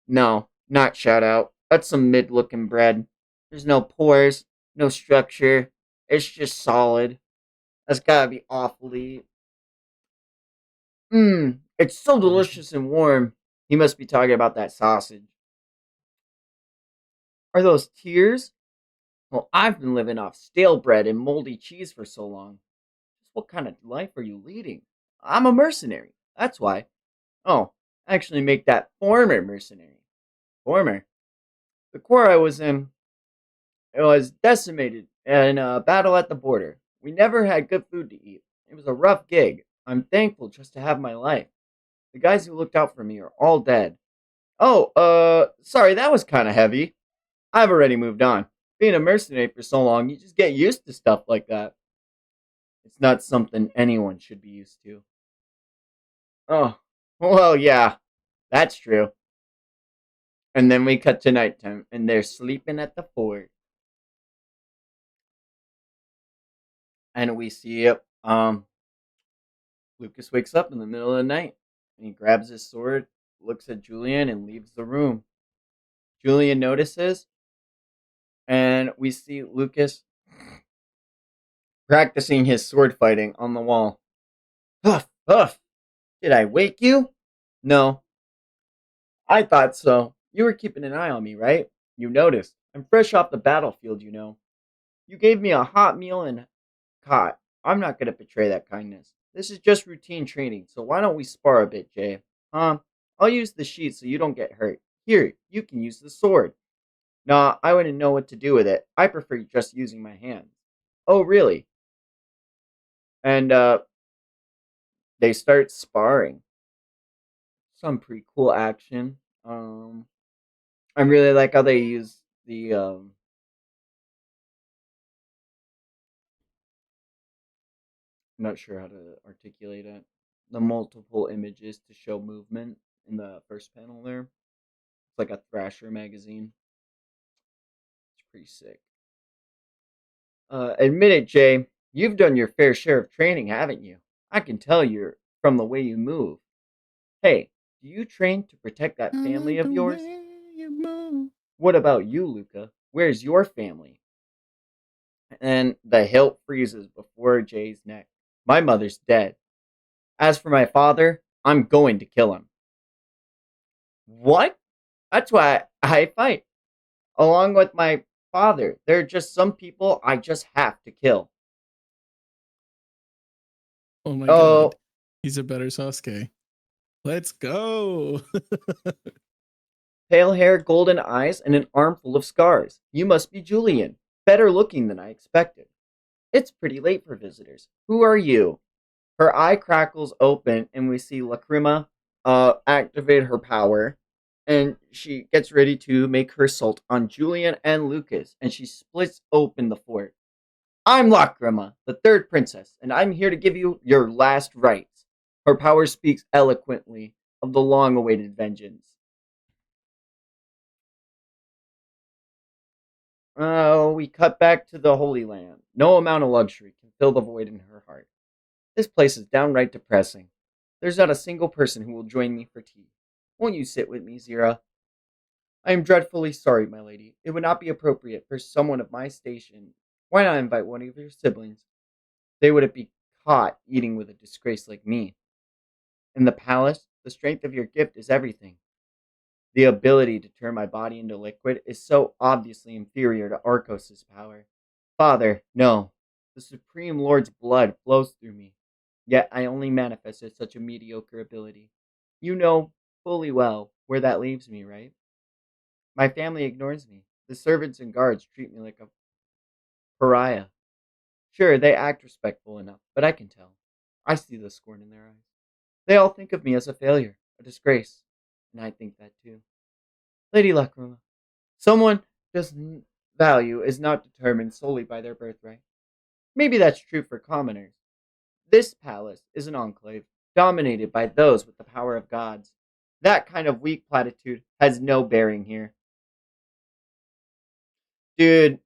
no, not shout out. That's some mid looking bread. There's no pores, no structure. It's just solid. That's gotta be awfully. Mmm, it's so
Mhm.
delicious and warm. He must be talking about that sausage. Are those tears? Well, I've been living off stale bread and moldy cheese for so long. What kind of life are you leading? I'm a mercenary. That's why. Oh, actually, make that former mercenary. Former. The corps I was in, it was decimated in a battle at the border. We never had good food to eat. It was a rough gig. I'm thankful just to have my life. The guys who looked out for me are all dead. Oh, sorry, that was kind of heavy. I've already moved on. Being a mercenary for so long, you just get used to stuff like that. It's not something anyone should be used to. Oh, well, yeah, that's true. And then we cut to nighttime, and they're sleeping at the fort. And we see Lucas wakes up in the middle of the night, and he grabs his sword, looks at Julian, and leaves the room. Julian notices, and we see Lucas practicing his sword fighting on the wall. Huff, huff. Did I wake you? No, I thought so. You were keeping an eye on me, right? You noticed. I'm fresh off the battlefield, you know. You gave me a hot meal and caught. I'm not going to betray that kindness. This is just routine training, so why don't we spar a bit, Jay? I'll use the sheet so you don't get hurt. Here, you can use the sword. Nah, I wouldn't know what to do with it. I prefer just using my hands. Oh, really? And, they start sparring. Some pretty cool action. I really like how they use I'm not sure how to articulate it. The multiple images to show movement in the first panel there. It's like a Thrasher magazine. It's pretty sick. Admit it, Jay. You've done your fair share of training, haven't you? I can tell you're from the way you move. Hey, do you train to protect that
I
family
like
of
the
yours?
way you move.
What about you, Luca? Where's your family? And the hilt freezes before Jay's neck. My mother's dead. As for my father, I'm going to kill him. What? That's why I fight. Along with my father, there are just some people I just have to kill.
Oh my god.
Oh,
He's a better Sasuke. Let's go.
pale hair, golden eyes, and an armful of scars. You must be Julian. Better looking than I expected. It's pretty late for visitors. Who are you? Her eye crackles open, and we see Lacrima activate her power, and she gets ready to make her assault on Julian and Lucas, and she splits open the fort. I'm Lacrima, the third princess, and I'm here to give you your last rites. Her power speaks eloquently of the long-awaited vengeance. Oh, we cut back to the Holy Land. No amount of luxury can fill the void in her heart. This place is downright depressing. There's not a single person who will join me for tea. Won't you sit with me, Zira? I am dreadfully sorry, my lady. It would not be appropriate for someone of my station. Why not invite one of your siblings? They would be caught eating with a disgrace like me. In the palace, the strength of your gift is everything. The ability to turn my body into liquid is so obviously inferior to Arcos's power. Father, no. The Supreme Lord's blood flows through me. Yet I only manifested such a mediocre ability. You know fully well where that leaves me, right? My family ignores me. The servants and guards treat me like a pariah. Sure, they act respectful enough, but I can tell. I see the scorn in their eyes. They all think of me as a failure, a disgrace, and I think that too. Lady Lacrima, someone doesn't value is not determined solely by their birthright. Maybe that's true for commoners. This palace is an enclave, dominated by those with the power of gods. That kind of weak platitude has no bearing here. Dude,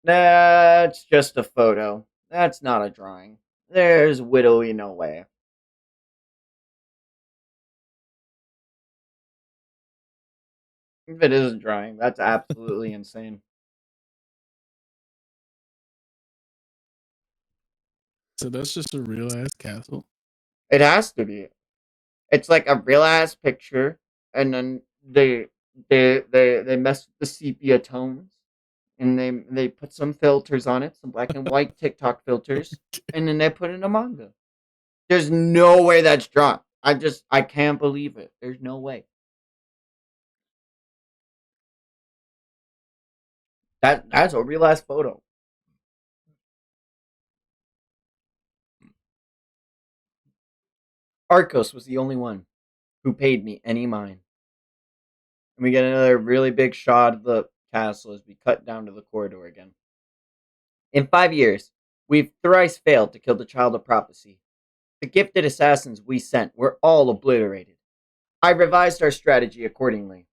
that's just a photo. That's not a drawing. There's widowy no way. If it is a drawing, that's absolutely insane.
So that's just a real ass castle.
It has to be. It's like a real ass picture, and then they mess with the sepia tones, and they put some filters on it, some black and white TikTok filters, and then they put in a manga. There's no way that's drawn. I can't believe it. There's no way. That's a real ass photo. Arcos was the only one who paid me any mind. And we get another really big shot of the castle as we cut down to the corridor again. In 5 years, we've thrice failed to kill the child of prophecy. The gifted assassins we sent were all obliterated. I revised our strategy accordingly.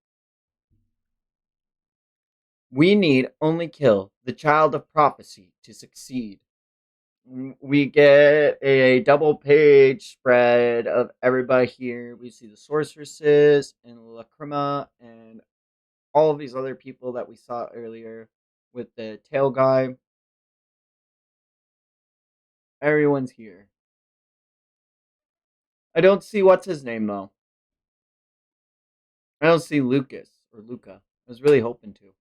We need only kill the child of prophecy to succeed. We get a double page spread of everybody here. We see the sorceresses and Lacrima and all of these other people that we saw earlier with the tail guy. Everyone's here. I don't see what's his name though. I don't see Lucas or Luca. I was really hoping to.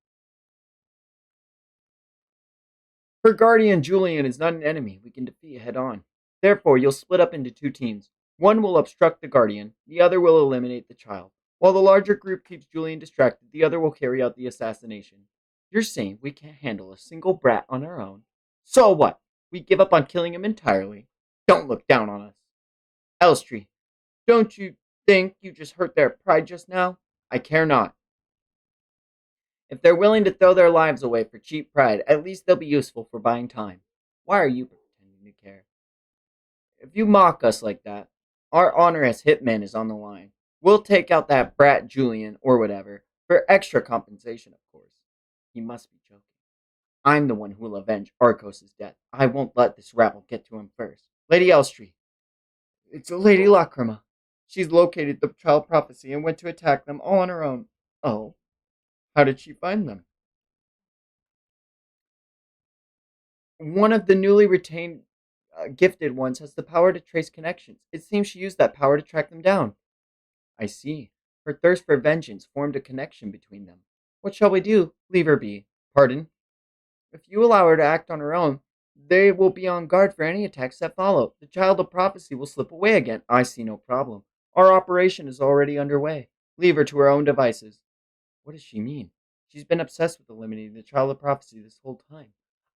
Her guardian Julian is not an enemy we can defeat head on. Therefore, you'll split up into two teams. One will obstruct the guardian, the other will eliminate the child. While the larger group keeps Julian distracted, the other will carry out the assassination. You're saying we can't handle a single brat on our own? So what? We give up on killing him entirely. Don't look down on us. Elstree, don't you think you just hurt their pride just now? I care not. If they're willing to throw their lives away for cheap pride, at least they'll be useful for buying time. Why are you pretending to care? If you mock us like that, our honor as hitmen is on the line. We'll take out that brat Julian, or whatever, for extra compensation, of course. He must be joking. I'm the one who will avenge Arcos' death. I won't let this rabble get to him first. Lady Elstree, it's Lady Lacrima. She's located the child prophecy and went to attack them all on her own. Oh, how did she find them? One of the newly retained gifted ones has the power to trace connections. It seems she used that power to track them down. I see. Her thirst for vengeance formed a connection between them. What shall we do? Leave her be. Pardon? If you allow her to act on her own, they will be on guard for any attacks that follow. The child of prophecy will slip away again. I see no problem. Our operation is already underway. Leave her to her own devices. What does she mean? She's been obsessed with eliminating the child of prophecy this whole time.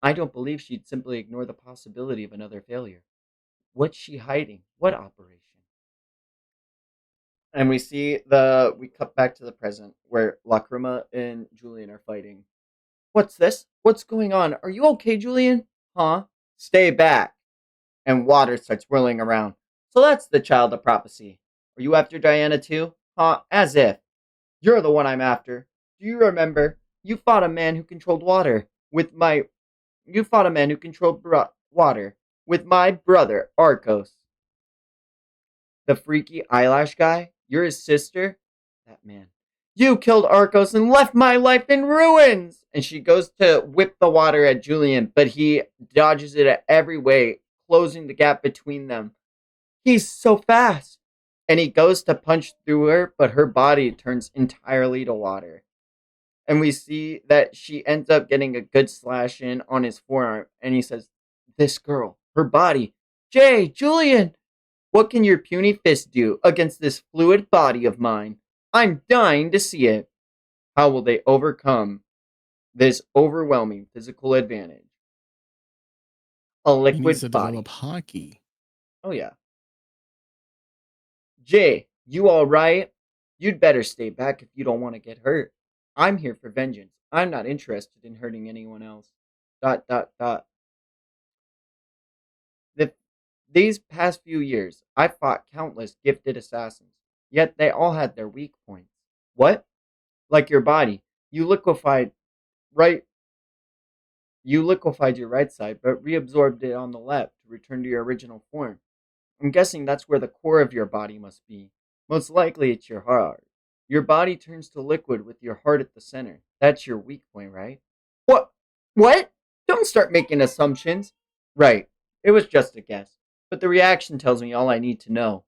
I don't believe she'd simply ignore the possibility of another failure. What's she hiding? What operation? And we cut back to the present where Lacrima and Julian are fighting. What's this? What's going on? Are you okay, Julian? Huh? Stay back. And water starts whirling around. So that's the child of prophecy. Are you after Diana too? Huh? As if. You're the one I'm after. Do you remember? You fought a man who controlled water with my. You fought a man who controlled water with my brother, Arcos. The freaky eyelash guy? You're his sister? That man. You killed Arcos and left my life in ruins! And she goes to whip the water at Julian, but he dodges it at every way, closing the gap between them. He's so fast! And he goes to punch through her, but her body turns entirely to water. And we see that she ends up getting a good slash in on his forearm, and he says, This girl, her body. Jay, Julian, what can your puny fist do against this fluid body of mine? I'm dying to see it. How will they overcome this overwhelming physical advantage? A
He needs to
liquid
develop
body.
hockey.
Oh, yeah. Jay, you alright? You'd better stay back if you don't want to get hurt. I'm here for vengeance. I'm not interested in hurting anyone else. Dot, dot, dot. The, these past few years, I've fought countless gifted assassins, yet they all had their weak points. What? Like your body. Right you liquefied your right side, but reabsorbed it on the left to return to your original form. I'm guessing that's where the core of your body must be. Most likely it's your heart. Your body turns to liquid with your heart at the center. That's your weak point, right? What? What? Don't start making assumptions. Right. It was just a guess. But the reaction tells me all I need to know.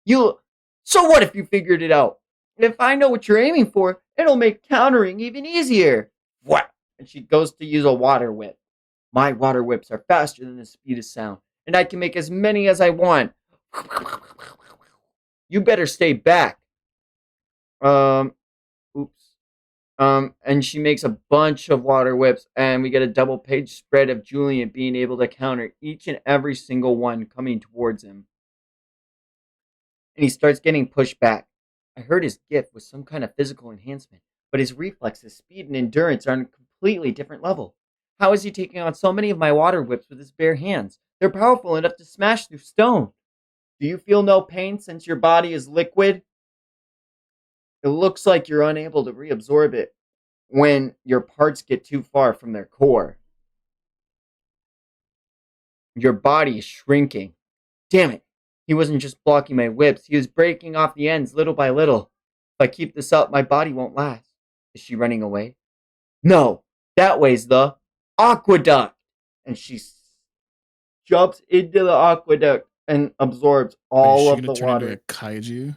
You. So what if you figured it out? If I know what you're aiming for, it'll make countering even easier. What? And she goes to use a water whip. My water whips are faster than the speed of sound, and I can make as many as I want. You better stay back. Um, oops. And she makes a bunch of water whips, and we get a double page spread of Julian being able to counter each and every single one coming towards him. And he starts getting pushed back. I heard his gift was some kind of physical enhancement, but his reflexes, speed, and endurance are on a completely different level. How is he taking on so many of my water whips with his bare hands? They're powerful enough to smash through stone. Do you feel no pain since your body is liquid? It looks like you're unable to reabsorb it when your parts get too far from their core. Your body is shrinking. Damn it. He wasn't just blocking my whips, he was breaking off the ends little by little. If I keep this up, my body won't last. Is she running away? No, that way's the aqueduct. And she jumps into the aqueduct and absorbs
Wait, is
all
she
of
gonna
the
turn into a
water.
kaiju?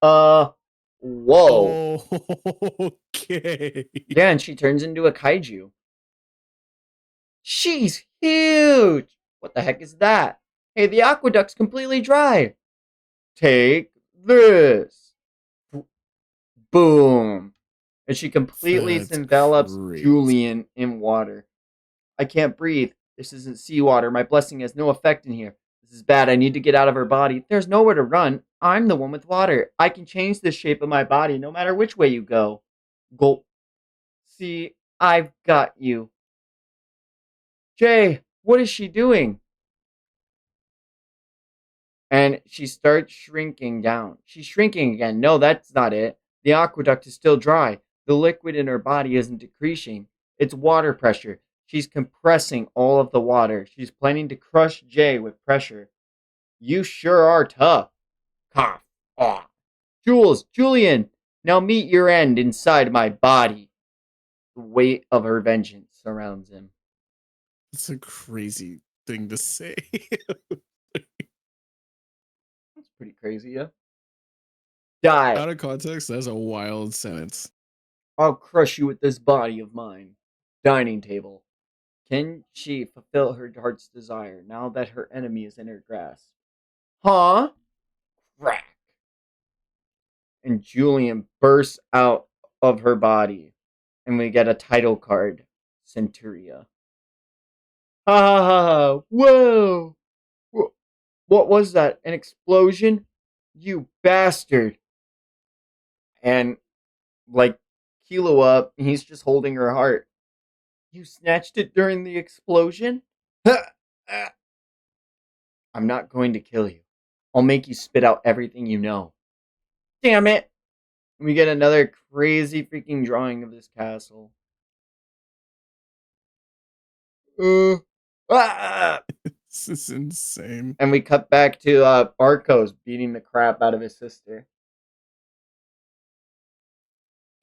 Uh, whoa.
Oh, okay.
Yeah, and she turns into a kaiju. She's huge. What the heck is that? Hey, the aqueduct's completely dry. Take this. Boom. And she completely
That's
envelops
crazy.
Julian in water. I can't breathe. This isn't seawater. My blessing has no effect in here. This is bad. I need to get out of her body. There's nowhere to run. I'm the one with water. I can change the shape of my body no matter which way you go. Gulp. See, I've got you. Jay, what is she doing? And she starts shrinking down. She's shrinking again. No, that's not it. The aqueduct is still dry. The liquid in her body isn't decreasing. It's water pressure. She's compressing all of the water. She's planning to crush Jay with pressure. You sure are tough. Cough. Ah. Julian, now meet your end inside my body. The weight of her vengeance surrounds him.
It's a crazy thing to say.
That's pretty crazy, yeah? Die.
Out of context, that's a wild sentence.
I'll crush you with this body of mine. Dining table. Can she fulfill her heart's desire now that her enemy is in her grasp? Huh? Crack. And Julian bursts out of her body, and we get a title card, Centuria. Ha ha ha! Whoa! What was that? An explosion? You bastard! And like Killua, he's just holding her heart. You snatched it during the explosion? I'm not going to kill you. I'll make you spit out everything you know. Damn it! We get another crazy freaking drawing of this castle. Ah!
This is insane.
And we cut back to Barcos beating the crap out of his sister.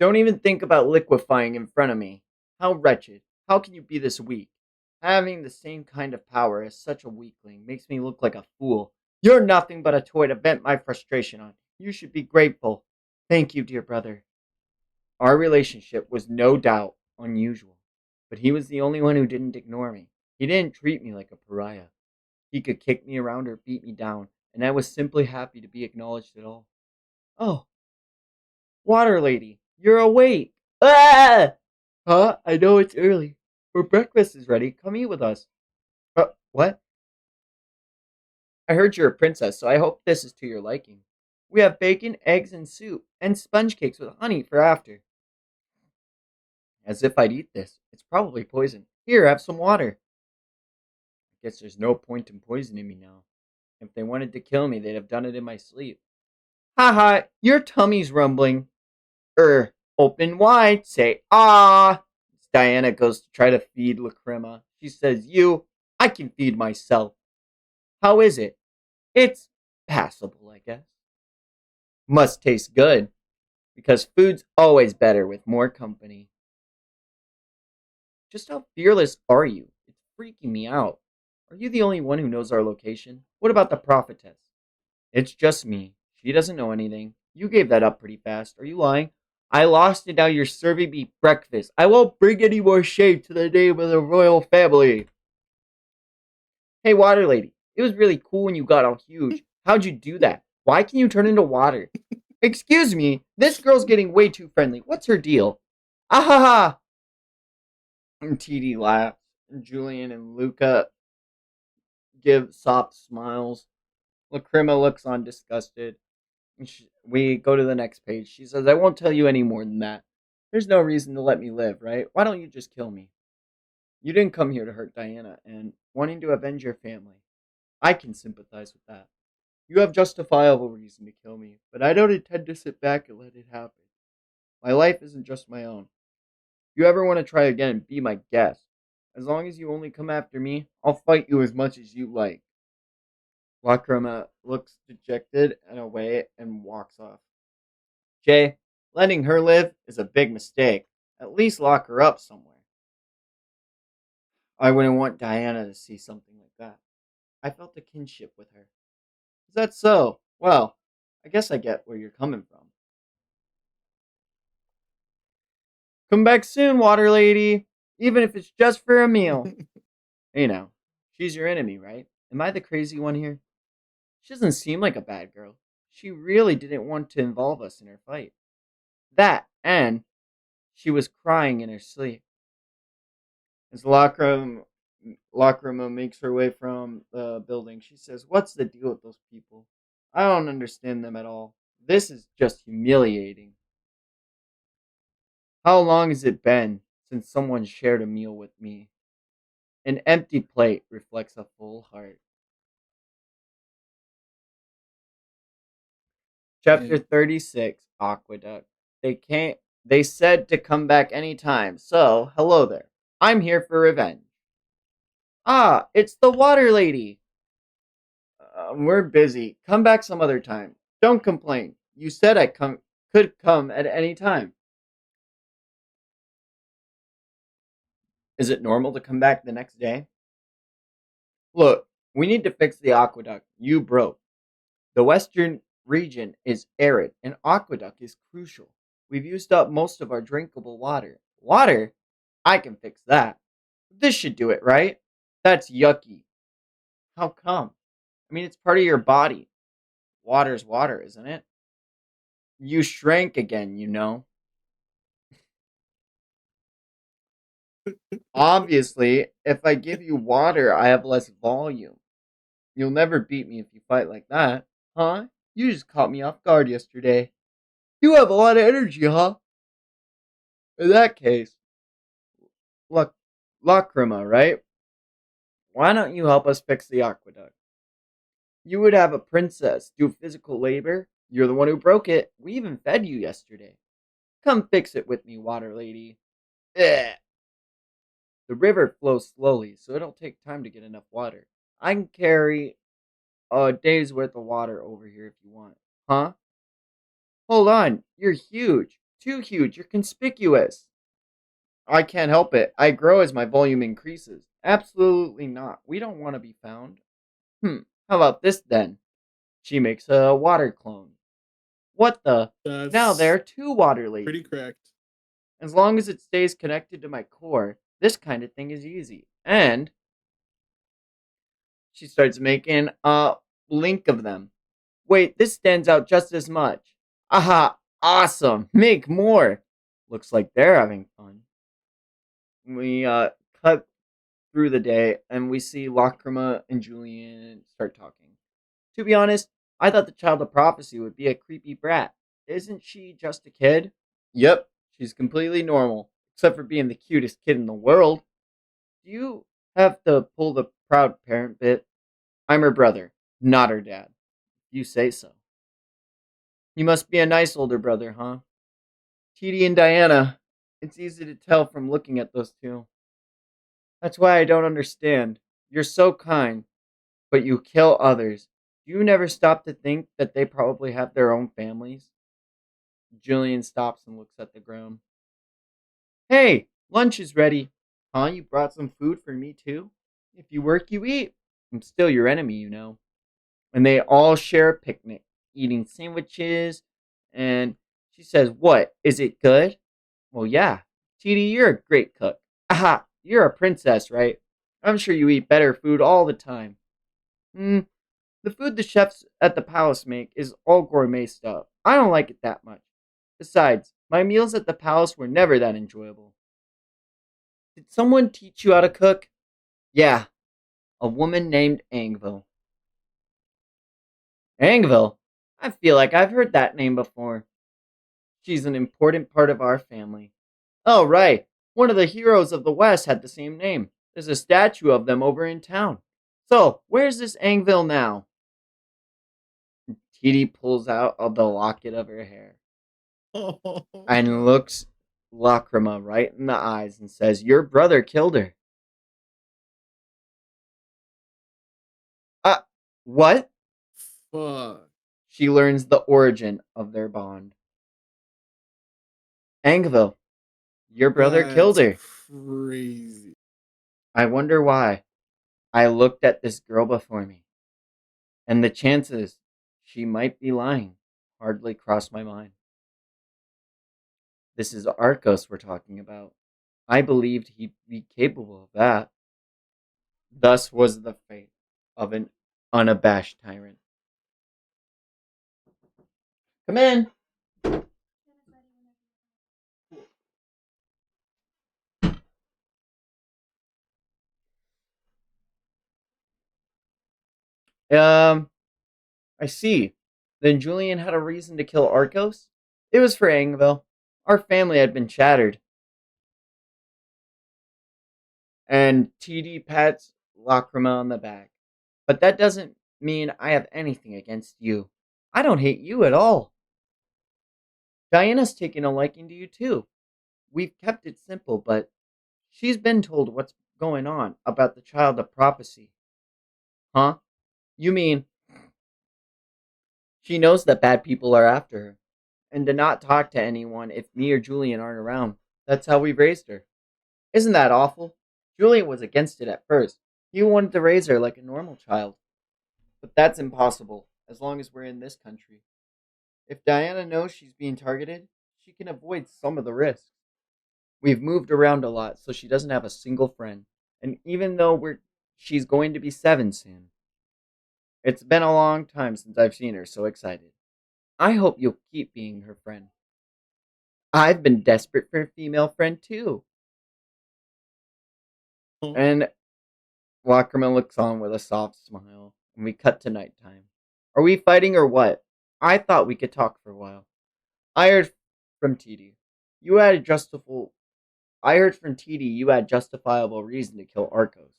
Don't even think about liquefying in front of me. How wretched. How can you be this weak? Having the same kind of power as such a weakling makes me look like a fool. You're nothing but a toy to vent my frustration on. You should be grateful. Thank you, dear brother. Our relationship was no doubt unusual, but he was the only one who didn't ignore me. He didn't treat me like a pariah. He could kick me around or beat me down, and I was simply happy to be acknowledged at all. Oh, Water Lady, you're awake. Ah! Huh? I know it's early, but breakfast is ready. Come eat with us. What? I heard you're a princess, so I hope this is to your liking. We have bacon, eggs, and soup, and sponge cakes with honey for after. As if I'd eat this. It's probably poison. Here, have some water. I guess there's no point in poisoning me now. If they wanted to kill me, they'd have done it in my sleep. Haha, your tummy's rumbling. Open wide. Say, ah. Diana goes to try to feed Lacrima. She says, I can feed myself. How is it? It's passable, I guess. Must taste good, because food's always better with more company. Just how fearless are you? It's freaking me out. Are you the only one who knows our location? What about the prophetess? It's just me. She doesn't know anything. You gave that up pretty fast. Are you lying? I lost it, now you're serving me breakfast. I won't bring any more shame to the name of the royal family. Hey, Water Lady. It was really cool when you got all huge. How'd you do that? Why can you turn into water? Excuse me, this girl's getting way too friendly. What's her deal? Ahaha! And TD laughs. And Julian and Luca give soft smiles. Lacrima looks on disgusted. We go to the next page. She says, I won't tell you any more than that. There's no reason to let me live, right? Why don't you just kill me? You didn't come here to hurt Diana, and wanting to avenge your family. I can sympathize with that. You have justifiable reason to kill me, but I don't intend to sit back and let it happen. My life isn't just my own. If you ever want to try again, be my guest. As long as you only come after me, I'll fight you as much as you like. Lacrima looks dejected and away and walks off. Jay, letting her live is a big mistake. At least lock her up somewhere. I wouldn't want Diana to see something like that. I felt a kinship with her. Is that so? Well, I guess I get where you're coming from. Come back soon, Water Lady. Even if it's just for a meal. You know, she's your enemy, right? Am I the crazy one here? She doesn't seem like a bad girl. She really didn't want to involve us in her fight. That, and she was crying in her sleep. As Lacrima makes her way from the building, she says, What's the deal with those people? I don't understand them at all. This is just humiliating. How long has it been since someone shared a meal with me? An empty plate reflects a full heart. Chapter
And
36, Aqueduct. They can't They said to come back anytime, so hello there. I'm here for revenge. Ah, it's the water lady. We're busy. Come back some other time. Don't complain. You said could come at any time. Is it normal to come back the next day? Look, we need to fix the aqueduct you broke. The western region is arid, and aqueduct is crucial. We've used up most of our drinkable water. Water? I can fix that. This should do it, right? That's yucky. How come? I mean, it's part of your body. Water's water, isn't it? You shrank again, you know. Obviously, if I give you water, I have less volume. You'll never beat me if you fight like that. Huh? You just caught me off guard yesterday. You have a lot of energy, huh? In that case, look, Lacrima, right? Why don't you help us fix the aqueduct? You would have a princess do physical labor. You're the one who broke it. We even fed you yesterday. Come fix it with me, water lady. Ugh. The river flows slowly, so it'll take time to get enough water. I can carry a day's worth of water over here if you want. Huh? Hold on. You're huge. Too huge. You're conspicuous. I can't help it. I grow as my volume increases. Absolutely not. We don't want to be found. How about this then? She makes a water clone. What the? Now there
That's
are two water
pretty
ladies.
correct.
As long as it stays connected to my core, this kind of thing is easy. And she starts making a link of them. Wait, this stands out just as much. Aha, awesome. Make more. Looks like they're having fun. We cut through the day and we see Lacrima and Julian start talking. To be honest, I thought the child of prophecy would be a creepy brat. Isn't she just a kid? Yep, she's completely normal, except for being the cutest kid in the world. Do you have to pull the proud parent bit? I'm her brother, not her dad. You say so. You must be a nice older brother, huh? TD and Diana. It's easy to tell from looking at those two. That's why I don't understand. You're so kind, but you kill others. Do you never stop to think that they probably have their own families? Julian stops and looks at the ground. Hey, lunch is ready. Huh? You brought some food for me too? If you work, you eat. I'm still your enemy, you know. And they all share a picnic, eating sandwiches. And she says, what? Is it good? Well, yeah. TD, you're a great cook. Aha, you're a princess, right? I'm sure you eat better food all the time. Hmm, the food the chefs at the palace make is all gourmet stuff. I don't like it that much. Besides, my meals at the palace were never that enjoyable. Did someone teach you how to cook? Yeah, a woman named Angville. Angville? I feel like I've heard that name before. She's an important part of our family. Oh, right. One of the heroes of the West had the same name. There's a statue of them over in town. So, where's this Angville now? Titi pulls out of the locket of her hair
Oh
and
no.
looks Lacrima right in the eyes and says, your brother killed her. Uh, what?
Fuck.
She learns the origin of their bond. Angville, your brother killed
That's
her.
crazy.
I wonder why. I looked at this girl before me, and the chances she might be lying hardly crossed my mind. This is Arcos we're talking about. I believed he'd be capable of that. Thus was the fate of an unabashed tyrant. Come in. Um, I see. Then Julian had a reason to kill Arcos? It was for Angville. Our family had been shattered. And TD pats Lacrima on the back. But that doesn't mean I have anything against you. I don't hate you at all. Diana's taken a liking to you too. We've kept it simple, but she's been told what's going on about the child of prophecy. Huh? You mean she knows that bad people are after her, and to not talk to anyone if me or Julian aren't around. That's how we've raised her. Isn't that awful? Julian was against it at first. He wanted to raise her like a normal child. But that's impossible, as long as we're in this country. If Diana knows she's being targeted, she can avoid some of the risks. We've moved around a lot, so she doesn't have a single friend. And even though she's going to be 7 soon, it's been a long time since I've seen her so excited. I hope you'll keep being her friend. I've been desperate for a female friend too.
Oh,
And Lackerman looks on with a soft smile, and we cut to nighttime. Are we fighting or what? I thought we could talk for a while. I heard from TD. You had a justifiable. I heard from TD you had justifiable reason to kill Arcos.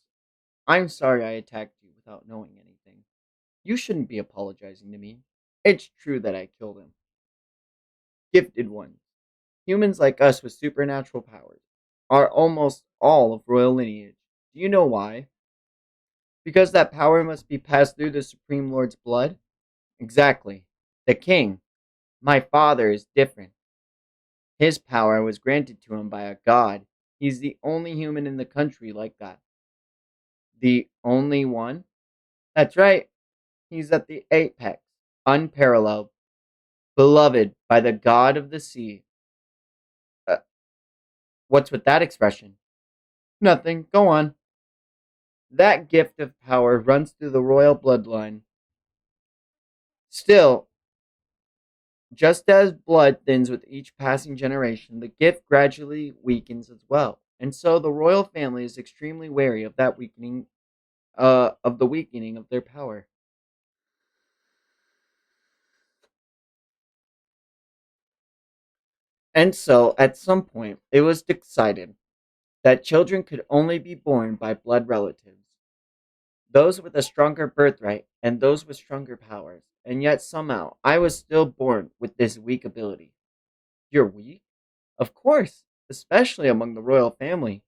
I'm sorry I attacked you without knowing anything. You shouldn't be apologizing to me. It's true that I killed him. Gifted ones. Humans like us with supernatural powers are almost all of royal lineage. Do you know why? Because that power must be passed through the Supreme Lord's blood? Exactly. The king, my father, is different. His power was granted to him by a god. He's the only human in the country like that. The only one? That's right. He's at the apex, unparalleled, beloved by the god of the sea. Uh, what's with that expression? Nothing. Go on. That gift of power runs through the royal bloodline. Still, just as blood thins with each passing generation, the gift gradually weakens as well. And so the royal family is extremely wary of that weakening of the weakening of their power. And so at some point it was decided that children could only be born by blood relatives, those with a stronger birthright and those with stronger powers. And yet somehow I was still born with this weak ability. You're weak? Of course, especially among the royal family.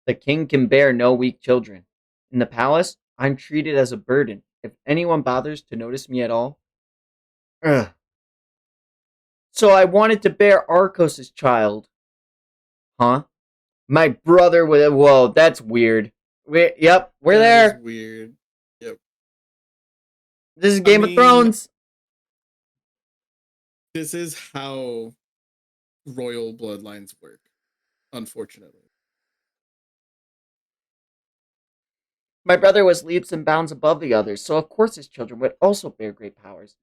The king can bear no weak children. In the palace, I'm treated as a burden. If anyone bothers to notice me at all, ugh. So I wanted to bear Arcos's child. Huh? My brother with whoa, that's weird. Yep, we're
that is
there.
weird. Yep.
This is
I
Game of
mean,
Thrones.
this is how royal bloodlines work, unfortunately.
My brother was leaps and bounds above the others, so of course his children would also bear great powers.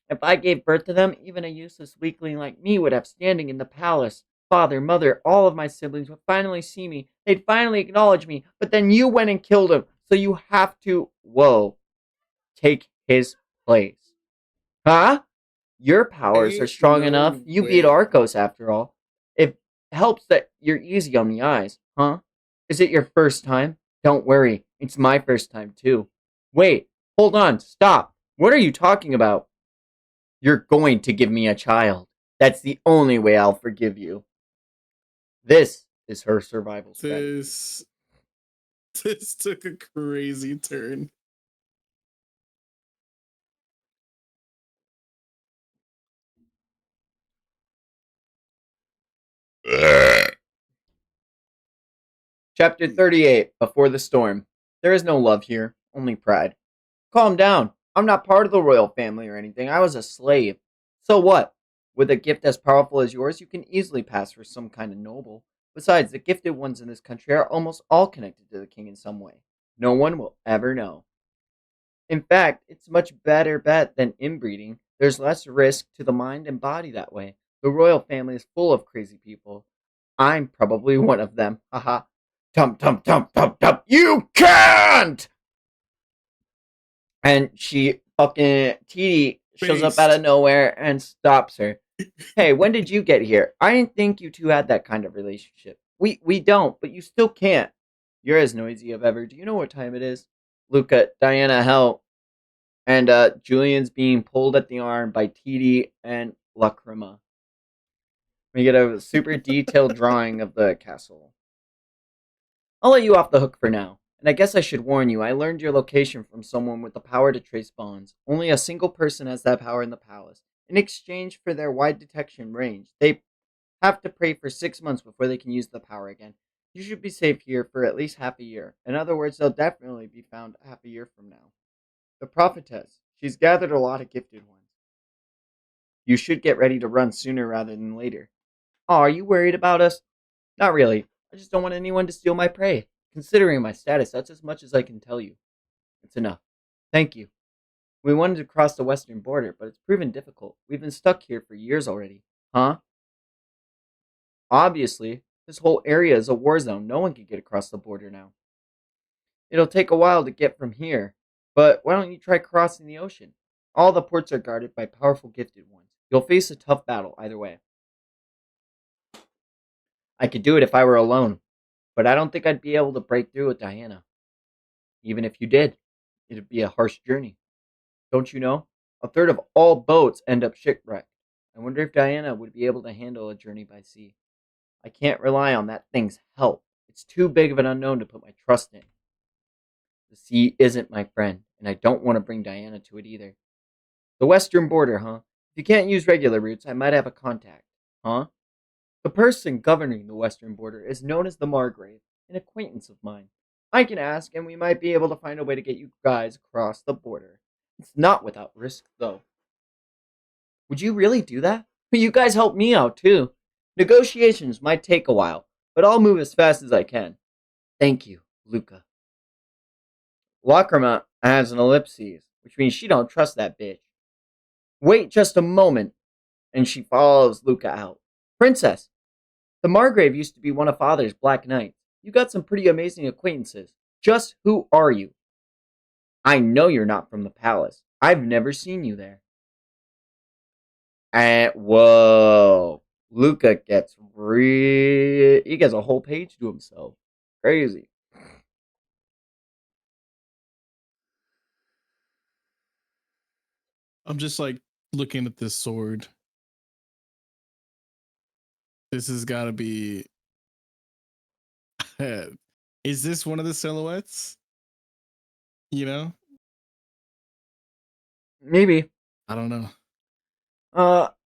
If I gave birth to them, even a useless weakling like me would have standing in the palace. Father, mother, all of my siblings would finally see me. They'd finally acknowledge me. But then you went and killed him, so you have to, whoa, take his place. Huh? Your powers are
Ain't
strong enough.
no
You beat
way.
Arcos after all. It helps that you're easy on the eyes, huh? Is it your first time? Don't worry, it's my first time too. Wait, hold on, stop. What are you talking about? You're going to give me a child. That's the only way I'll forgive you. This is her survival strategy.
This this took a crazy turn.
Chapter 38 Before the Storm. There is no love here, only pride. Calm down. I'm not part of the royal family or anything. I was a slave. So what? With a gift as powerful as yours, you can easily pass for some kind of noble. Besides, the gifted ones in this country are almost all connected to the king in some way. No one will ever know. In fact, it's a much better bet than inbreeding. There's less risk to the mind and body that way. The royal family is full of crazy people. I'm probably one of them. Haha. Tum tum tum tum tum. You can't! And she fucking TD shows up out of
Based.
nowhere and stops her. Hey, when did you get here? I didn't think you two had that kind of relationship. We don't, but you still can't. You're as noisy as ever. Do you know what time it is? Luca, Diana, hell, and Julian's being pulled at the arm by TD and Lacrima. We get a super detailed drawing of the castle. I'll let you off the hook for now. And I guess I should warn you, I learned your location from someone with the power to trace bonds. Only a single person has that power in the palace. In exchange for their wide detection range, they have to pray for 6 months before they can use the power again. You should be safe here for at least half a year. In other words, they'll definitely be found half a year from now. The prophetess, she's gathered a lot of gifted ones. You should get ready to run sooner rather than later. Oh, are you worried about us? Not really. I just don't want anyone to steal my prey. Considering my status, that's as much as I can tell you. It's enough. Thank you. We wanted to cross the western border, but it's proven difficult. We've been stuck here for years already. Huh? Obviously, this whole area is a war zone. No one can get across the border now. It'll take a while to get from here, but why don't you try crossing the ocean? All the ports are guarded by powerful gifted ones. You'll face a tough battle either way. I could do it if I were alone, but I don't think I'd be able to break through with Diana. Even if you did, it'd be a harsh journey. Don't you know? A third of all boats end up shipwrecked. I wonder if Diana would be able to handle a journey by sea. I can't rely on that thing's help. It's too big of an unknown to put my trust in. The sea isn't my friend, and I don't want to bring Diana to it either. The western border, huh? If you can't use regular routes, I might have a contact. Huh? The person governing the western border is known as the Margrave, an acquaintance of mine. I can ask, and we might be able to find a way to get you guys across the border. It's not without risk, though. Would you really do that? You guys help me out, too. Negotiations might take a while, but I'll move as fast as I can. Thank you, Luca. Lacrima has an ellipses, which means she don't trust that bitch. Wait just a moment, and she follows Luca out. Princess, the Margrave used to be one of Father's Black Knights. You got some pretty amazing acquaintances. Just who are you? I know you're not from the palace. I've never seen you there. And whoa, Luca gets he gets a whole page to himself. Crazy.
I'm just like looking at this sword. This has got to be. Is this one of the silhouettes? You know,
Maybe.
I don't know.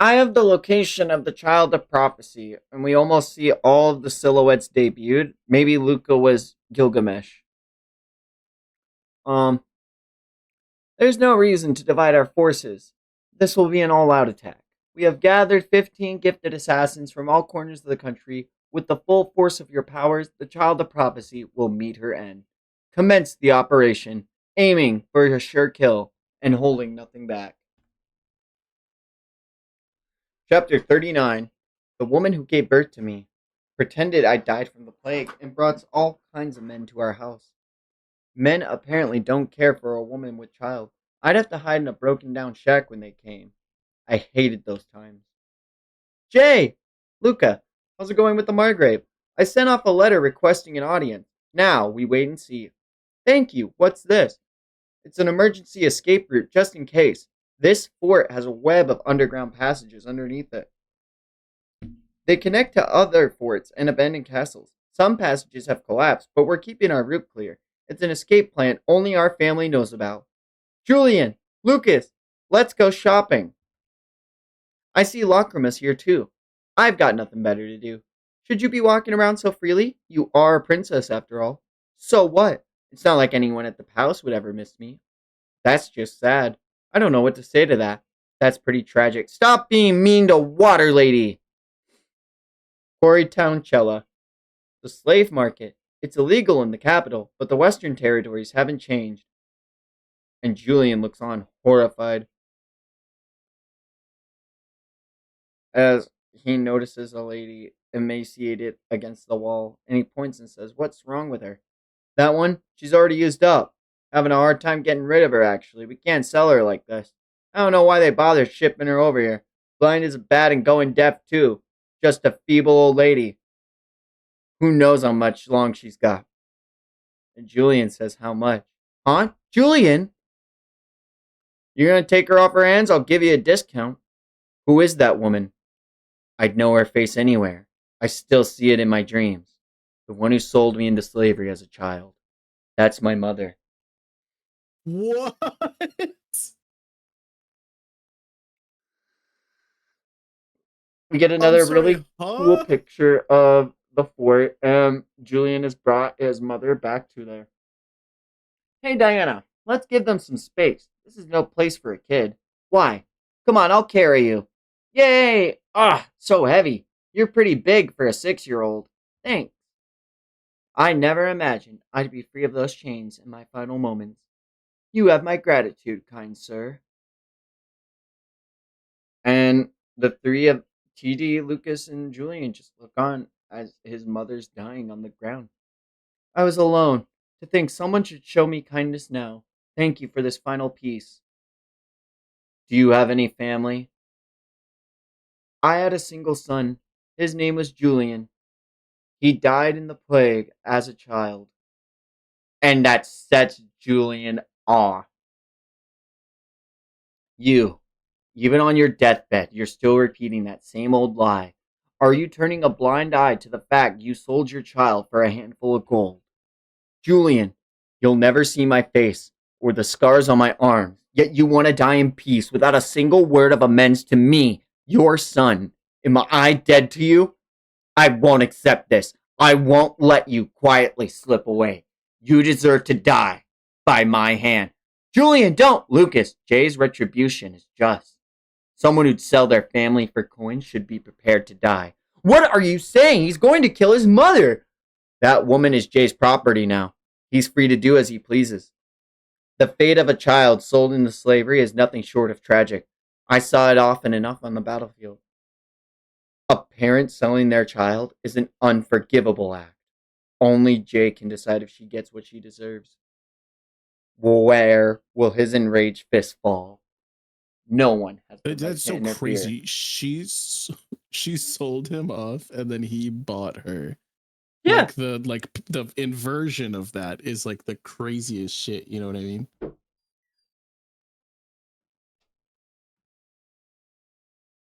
I have the location of the Child of Prophecy, and we almost see all of the silhouettes debuted. Maybe Luca was Gilgamesh. Um, there's no reason to divide our forces. This will be an all-out attack. We have gathered 15 gifted assassins from all corners of the country. With the full force of your powers, the Child of Prophecy will meet her end. Commence the operation, aiming for a sure kill and holding nothing back. Chapter 39. The woman who gave birth to me pretended I died from the plague and brought all kinds of men to our house. Men apparently don't care for a woman with child. I'd have to hide in a broken down shack when they came. I hated those times. Jay! Luca, how's it going with the Margrave? I sent off a letter requesting an audience. Now we wait and see. Thank you. What's this? It's an emergency escape route just in case. This fort has a web of underground passages underneath it. They connect to other forts and abandoned castles. Some passages have collapsed, but we're keeping our route clear. It's an escape plan only our family knows about. Julian, Lucas, let's go shopping. I see Lacrimus here too. I've got nothing better to do. Should you be walking around so freely? You are a princess after all. So what? It's not like anyone at the palace would ever miss me. That's just sad. I don't know what to say to that. That's pretty tragic. Stop being mean to Water Lady! Quarrytown Cella. The slave market. It's illegal in the capital, but the western territories haven't changed. And Julian looks on, horrified, as he notices a lady emaciated against the wall, and he points and says, "What's wrong with her?" "That one? She's already used up. Having a hard time getting rid of her, actually. We can't sell her like this. I don't know why they bother shipping her over here. Blind is bad and going deaf, too. Just a feeble old lady. Who knows how much long she's got?" And Julian says, "How much?" "Huh? Julian? You're gonna take her off her hands? I'll give you a discount." "Who is that woman?" I'd know her face anywhere. I still see it in my dreams. The one who sold me into slavery as a child. That's my mother.
What?
We get
I'm
another
sorry,
really cool
huh?
picture of the fort. Julian has brought his mother back to there. Hey, Diana, let's give them some space. This is no place for a kid. Why? Come on, I'll carry you. Yay! Ah, so heavy. You're pretty big for a 6-year-old. Thanks. I never imagined I'd be free of those chains in my final moments. You have my gratitude, kind sir. And the three of TD, Lucas, and Julian just look on as his mother's dying on the ground. I was alone. To think someone should show me kindness now. Thank you for this final piece. Do you have any family? I had a single son. His name was Julian. He died in the plague as a child. And that sets Julian off. You, even on your deathbed, you're still repeating that same old lie. Are you turning a blind eye to the fact you sold your child for a handful of gold? Julian, you'll never see my face or the scars on my arms, yet you want to die in peace without a single word of amends to me, your son. Am I dead to you? I won't accept this. I won't let you quietly slip away. You deserve to die by my hand. Julian, don't! Lucas, Jay's retribution is just. Someone who'd sell their family for coins should be prepared to die. What are you saying? He's going to kill his mother. That woman is Jay's property now. He's free to do as he pleases. The fate of a child sold into slavery is nothing short of tragic. I saw it often enough on the battlefield. A parent selling their child is an unforgivable act. Only Jay can decide if she gets what she deserves. Where will his enraged fist fall? No one has the right
That's
to
so
interfere.
crazy. She sold him off, and then he bought her.
Yeah.
The inversion of that is like the craziest shit. You know what I mean?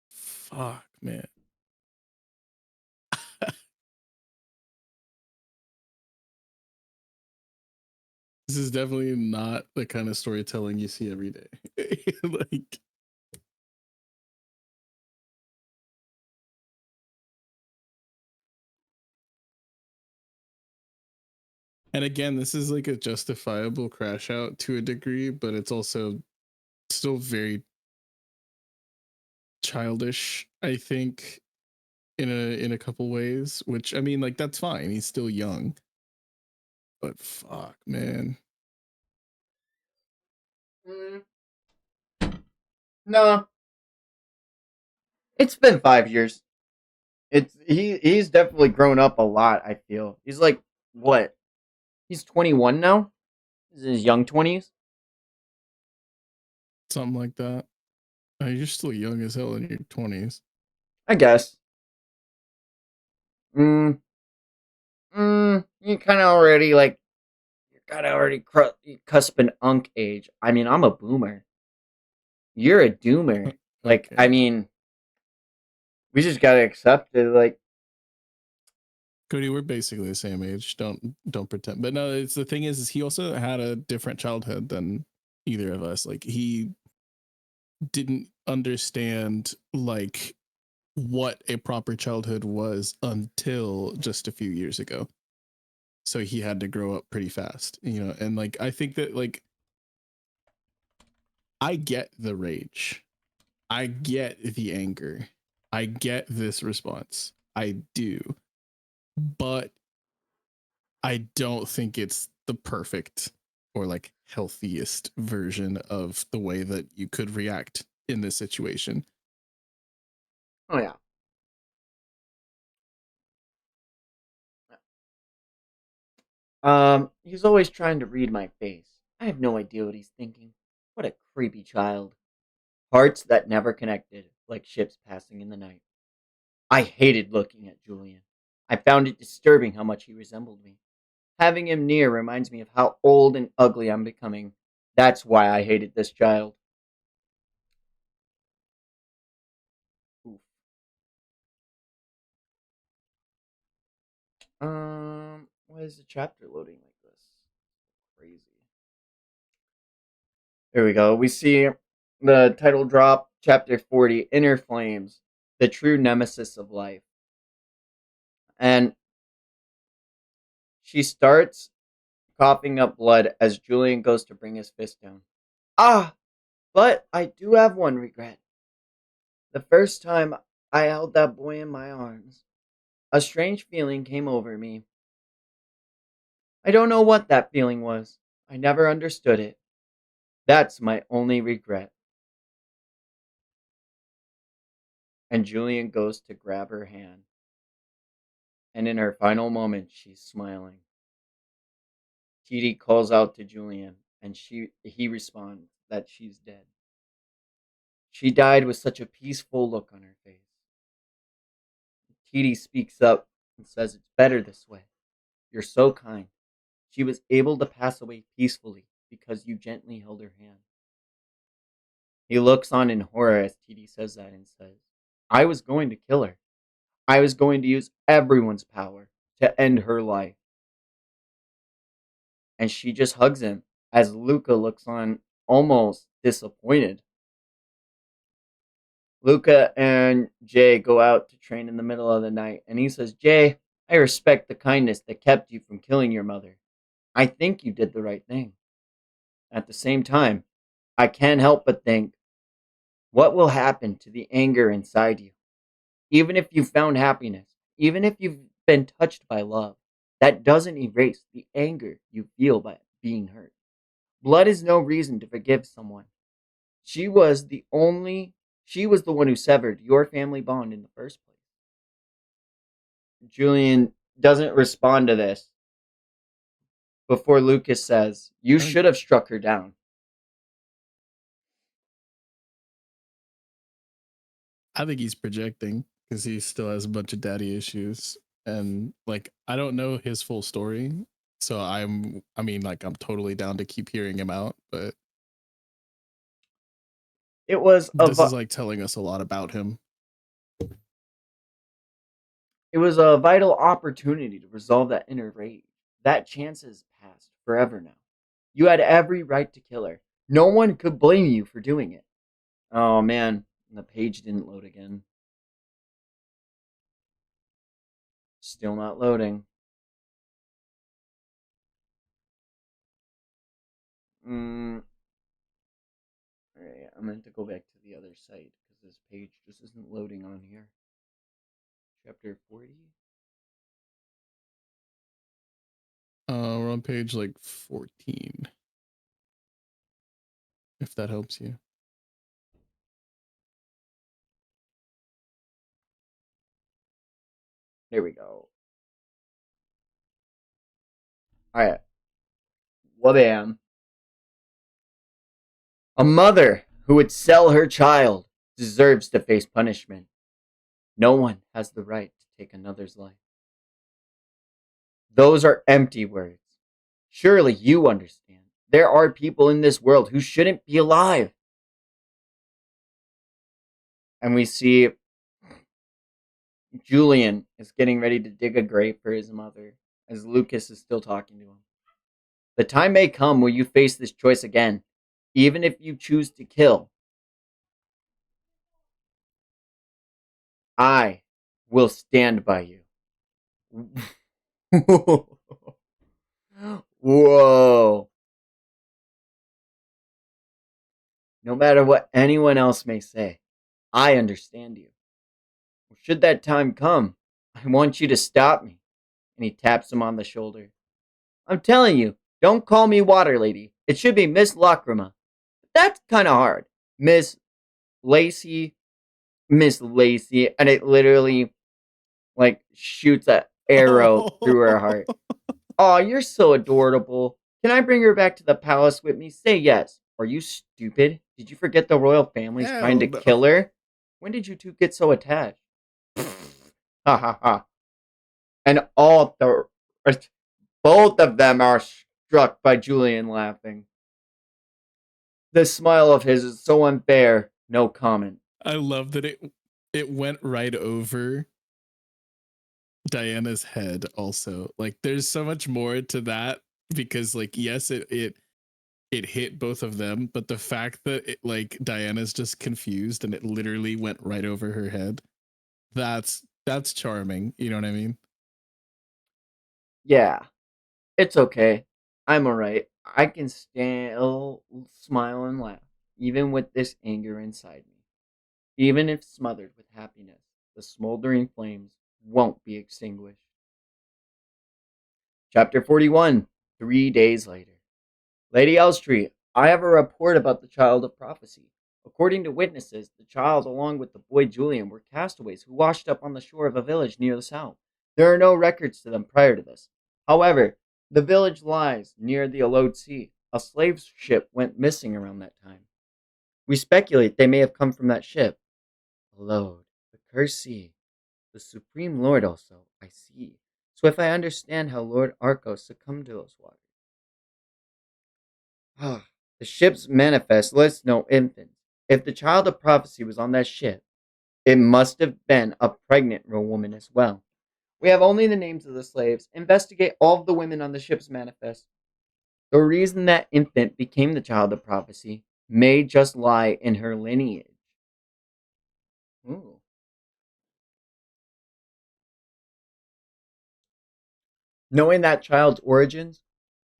Fuck, man. This is definitely not the kind of storytelling you see every day. Like, and again, this is like a justifiable crash out to a degree, but it's also still very childish, I think, in a couple ways. Which, I mean, like, that's fine. He's still young, but fuck, man.
Mm, no, it's been 5 years. He's definitely grown up a lot. I feel he's like what? He's 21 now. He's in his young 20s.
Something like that. You're still young as hell in your 20s.
I guess. You kind of already like you're kind of already cusping unk age. I mean, I'm a boomer. You're a doomer. Like, I
Okay.
mean, we just gotta accept it. Like,
Cody, we're basically the same age. Don't pretend. But no, it's the thing is he also had a different childhood than either of us. Like he didn't understand like what a proper childhood was until just a few years ago. So he had to grow up pretty fast, you know. And like I think that like I get the rage. I get the anger. I get this response. I do. But I don't think it's the perfect or like healthiest version of the way that you could react in this situation.
oh yeah. He's always trying to read my face. I have no idea what he's thinking. What a creepy child. Hearts that never connected, like ships passing in the night. I hated looking at Julian. I found it disturbing how much he resembled me. Having him near reminds me of how old and ugly I'm becoming. That's why I hated this child. Oof. Why is the chapter loading like this? Crazy. There we go. We see the title drop, chapter 40, Inner Flames, the true nemesis of life. And she starts coughing up blood as Julian goes to bring his fist down. Ah, but I do have one regret. The first time I held that boy in my arms, a strange feeling came over me. I don't know what that feeling was. I never understood it. That's my only regret. And Julian goes to grab her hand. And in her final moment, she's smiling. Titi calls out to Julian, and he responds that she's dead. She died with such a peaceful look on her face. Titi speaks up and says, "It's better this way. You're so kind. She was able to pass away peacefully because you gently held her hand." He looks on in horror as Titi says that and says, "I was going to kill her. I was going to use everyone's power to end her life." And she just hugs him as Luca looks on almost disappointed. Luca and Jay go out to train in the middle of the night, and he says, "Jay, I respect the kindness that kept you from killing your mother. I think you did the right thing. At the same time, I can't help but think, what will happen to the anger inside you? Even if you found happiness, even if you've been touched by love, that doesn't erase the anger you feel by being hurt. Blood is no reason to forgive someone. She was the only she was the one who severed your family bond in the first place." Julian doesn't respond to this before Lucas says, "You
I think
should have struck her down."
I think he's projecting because he still has a bunch of daddy issues, and like I don't know his full story, so I mean, like I'm totally down to keep hearing him out, but
It was
this is like telling us a lot about him.
a vital opportunity to resolve that inner rage. That chance has passed forever now. You had every right to kill her. No one could blame you for doing it. Oh man, the page didn't load again. Still not loading. Mm, Alright, I meant to go back to the other site because this page just isn't loading on here. Chapter 40?
We're on page like 14, if that helps you.
There we go. Alright. Wabam. A mother who would sell her child deserves to face punishment. No one has the right to take another's life. Those are empty words. Surely you understand. There are people in this world who shouldn't be alive. And we see Julian is getting ready to dig a grave for his mother as Lucas is still talking to him. The time may come where you face this choice again, even if you choose to kill. I will stand by you. Whoa. No matter what anyone else may say, I understand you. Should that time come, I want you to stop me. And he taps him on the shoulder. I'm telling you, don't call me Water Lady. It should be Miss Lacrima. That's kind of hard. Miss Lacey, Miss Lacey, and it literally like shoots an arrow through her heart. Oh, you're so adorable. Can I bring her back to the palace with me? Say yes. Are you stupid? Did you forget the royal family's trying
Hell
to
no.
kill her? When did you two get so attached? Ha ha ha. And both of them are struck by Julian laughing. This smile of his is so unfair. No comment.
I love that it went right over Diana's head also. Like there's so much more to that because like yes, it hit both of them, but the fact that like Diana's just confused and it literally went right over her head, that's charming. You know what I mean?
Yeah, it's okay. I'm alright. I can still smile and laugh, even with this anger inside me. Even if smothered with happiness, the smoldering flames won't be extinguished. Chapter 41. 3 days later. Lady Elstree, I have a report about the child of prophecy. According to witnesses, the child, along with the boy Julian, were castaways who washed up on the shore of a village near the south. There are no records to them prior to this. However, the village lies near the Alode Sea. A slave ship went missing around that time. We speculate they may have come from that ship. Alode, the cursed sea, the supreme lord also, I see. So if I understand how Lord Arcos succumbed to those waters. The ship's manifest lists no infants. If the child of prophecy was on that ship, it must have been a pregnant woman as well. We have only the names of the slaves. Investigate all of the women on the ship's manifest. The reason that infant became the child of prophecy may just lie in her lineage. Ooh. Knowing that child's origins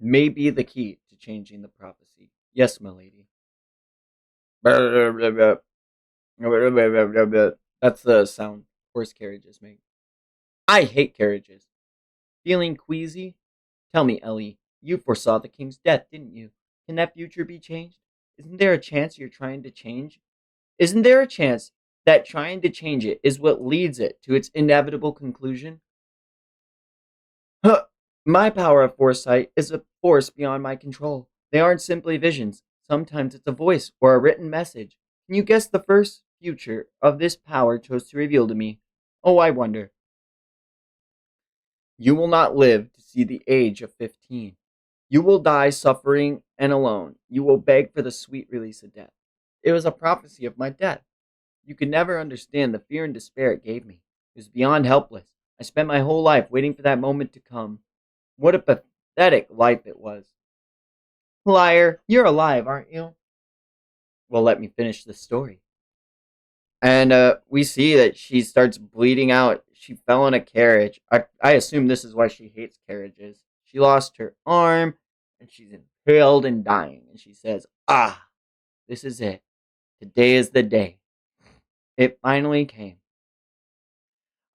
may be the key to changing the prophecy. Yes, my lady. That's the sound horse carriages make. I hate carriages. Feeling queasy? Tell me, Ellie, you foresaw the king's death, didn't you? Can that future be changed? Isn't there a chance you're trying to change? Isn't there a chance that trying to change it is what leads it to its inevitable conclusion? Huh. My power of foresight is a force beyond my control. They aren't simply visions. Sometimes it's a voice or a written message. Can you guess the first future of this power chose to reveal to me? Oh, I wonder. You will not live to see the age of 15. You will die suffering and alone. You will beg for the sweet release of death. It was a prophecy of my death. You could never understand the fear and despair it gave me. It was beyond helpless. I spent my whole life waiting for that moment to come. What a pathetic life it was. Liar, you're alive, aren't you? Well, let me finish the story. And we see that she starts bleeding out. She fell in a carriage. I assume this is why she hates carriages. She lost her arm, and she's impaled and dying. And she says, "Ah, this is it. Today is the day." It finally came.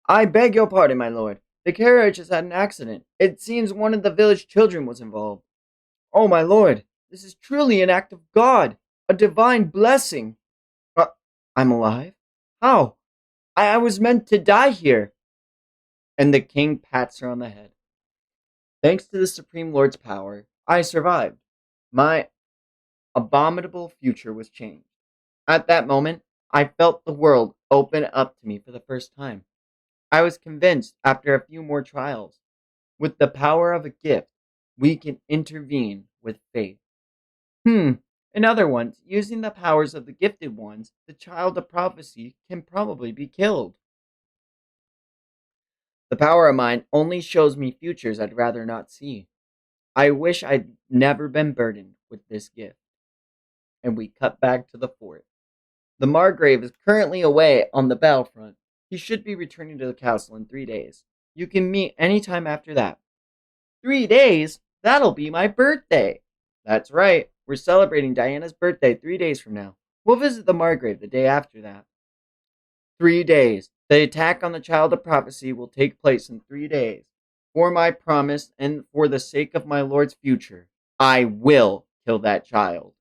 I beg your pardon, my lord. The carriage has had an accident. It seems one of the village children was involved. Oh, my lord, this is truly an act of God, a divine blessing. Uh, I'm alive? How? I was meant to die here. And the king pats her on the head. Thanks to the Supreme Lord's power, I survived. My abominable future was changed. At that moment, I felt the world open up to me for the first time. I was convinced, after a few more trials, with the power of a gift, we can intervene with faith. In other ones, using the powers of the gifted ones, the child of prophecy can probably be killed. The power of mine only shows me futures I'd rather not see. I wish I'd never been burdened with this gift. And we cut back to the fort. The Margrave is currently away on the battlefront. He should be returning to the castle in 3 days. You can meet any time after that. 3 days? That'll be my birthday. That's right. We're celebrating Diana's birthday 3 days from now. We'll visit the Margrave the day after that. 3 days. The attack on the child of prophecy will take place in 3 days. For my promise and for the sake of my lord's future, I will kill that child.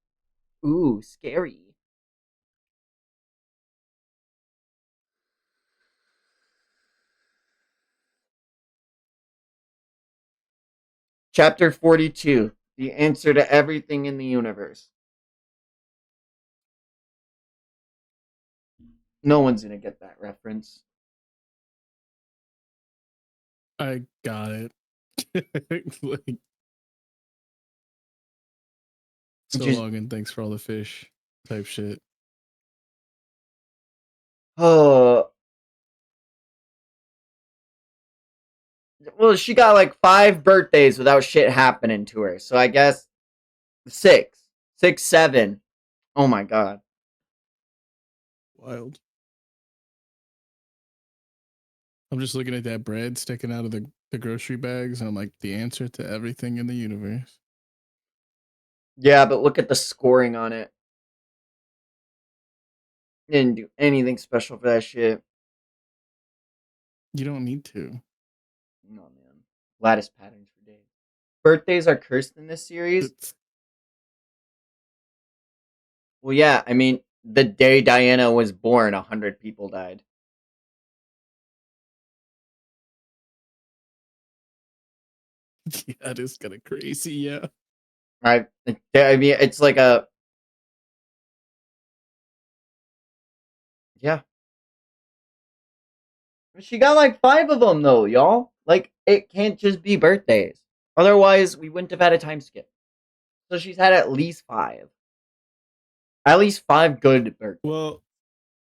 Ooh, scary. Chapter 42. The answer to everything in the universe. No one's gonna get that reference.
I got it. Like, so
Just,
long and thanks for all the fish type shit.
oh, Well, she got like 5 birthdays without shit happening to her. So I guess 6, 6, 7. Oh my god.
Wild. I'm just looking at that bread sticking out of the grocery bags, and I'm like, the answer to everything in the universe.
Yeah, but look at the scoring on it. Didn't do anything special for that shit.
You don't need to.
No, man. Lattice patterns for days. Birthdays are cursed in this series.
It's,
Well, yeah, I mean, the day Diana was born, 100 people died.
yeah, it is kind of crazy. Yeah.
I mean, it's like a yeah. She got like 5 of them though, y'all. Like it can't just be birthdays. Otherwise, we wouldn't have had a time skip. So she's had at least 5. At least 5 good birthdays.
Well,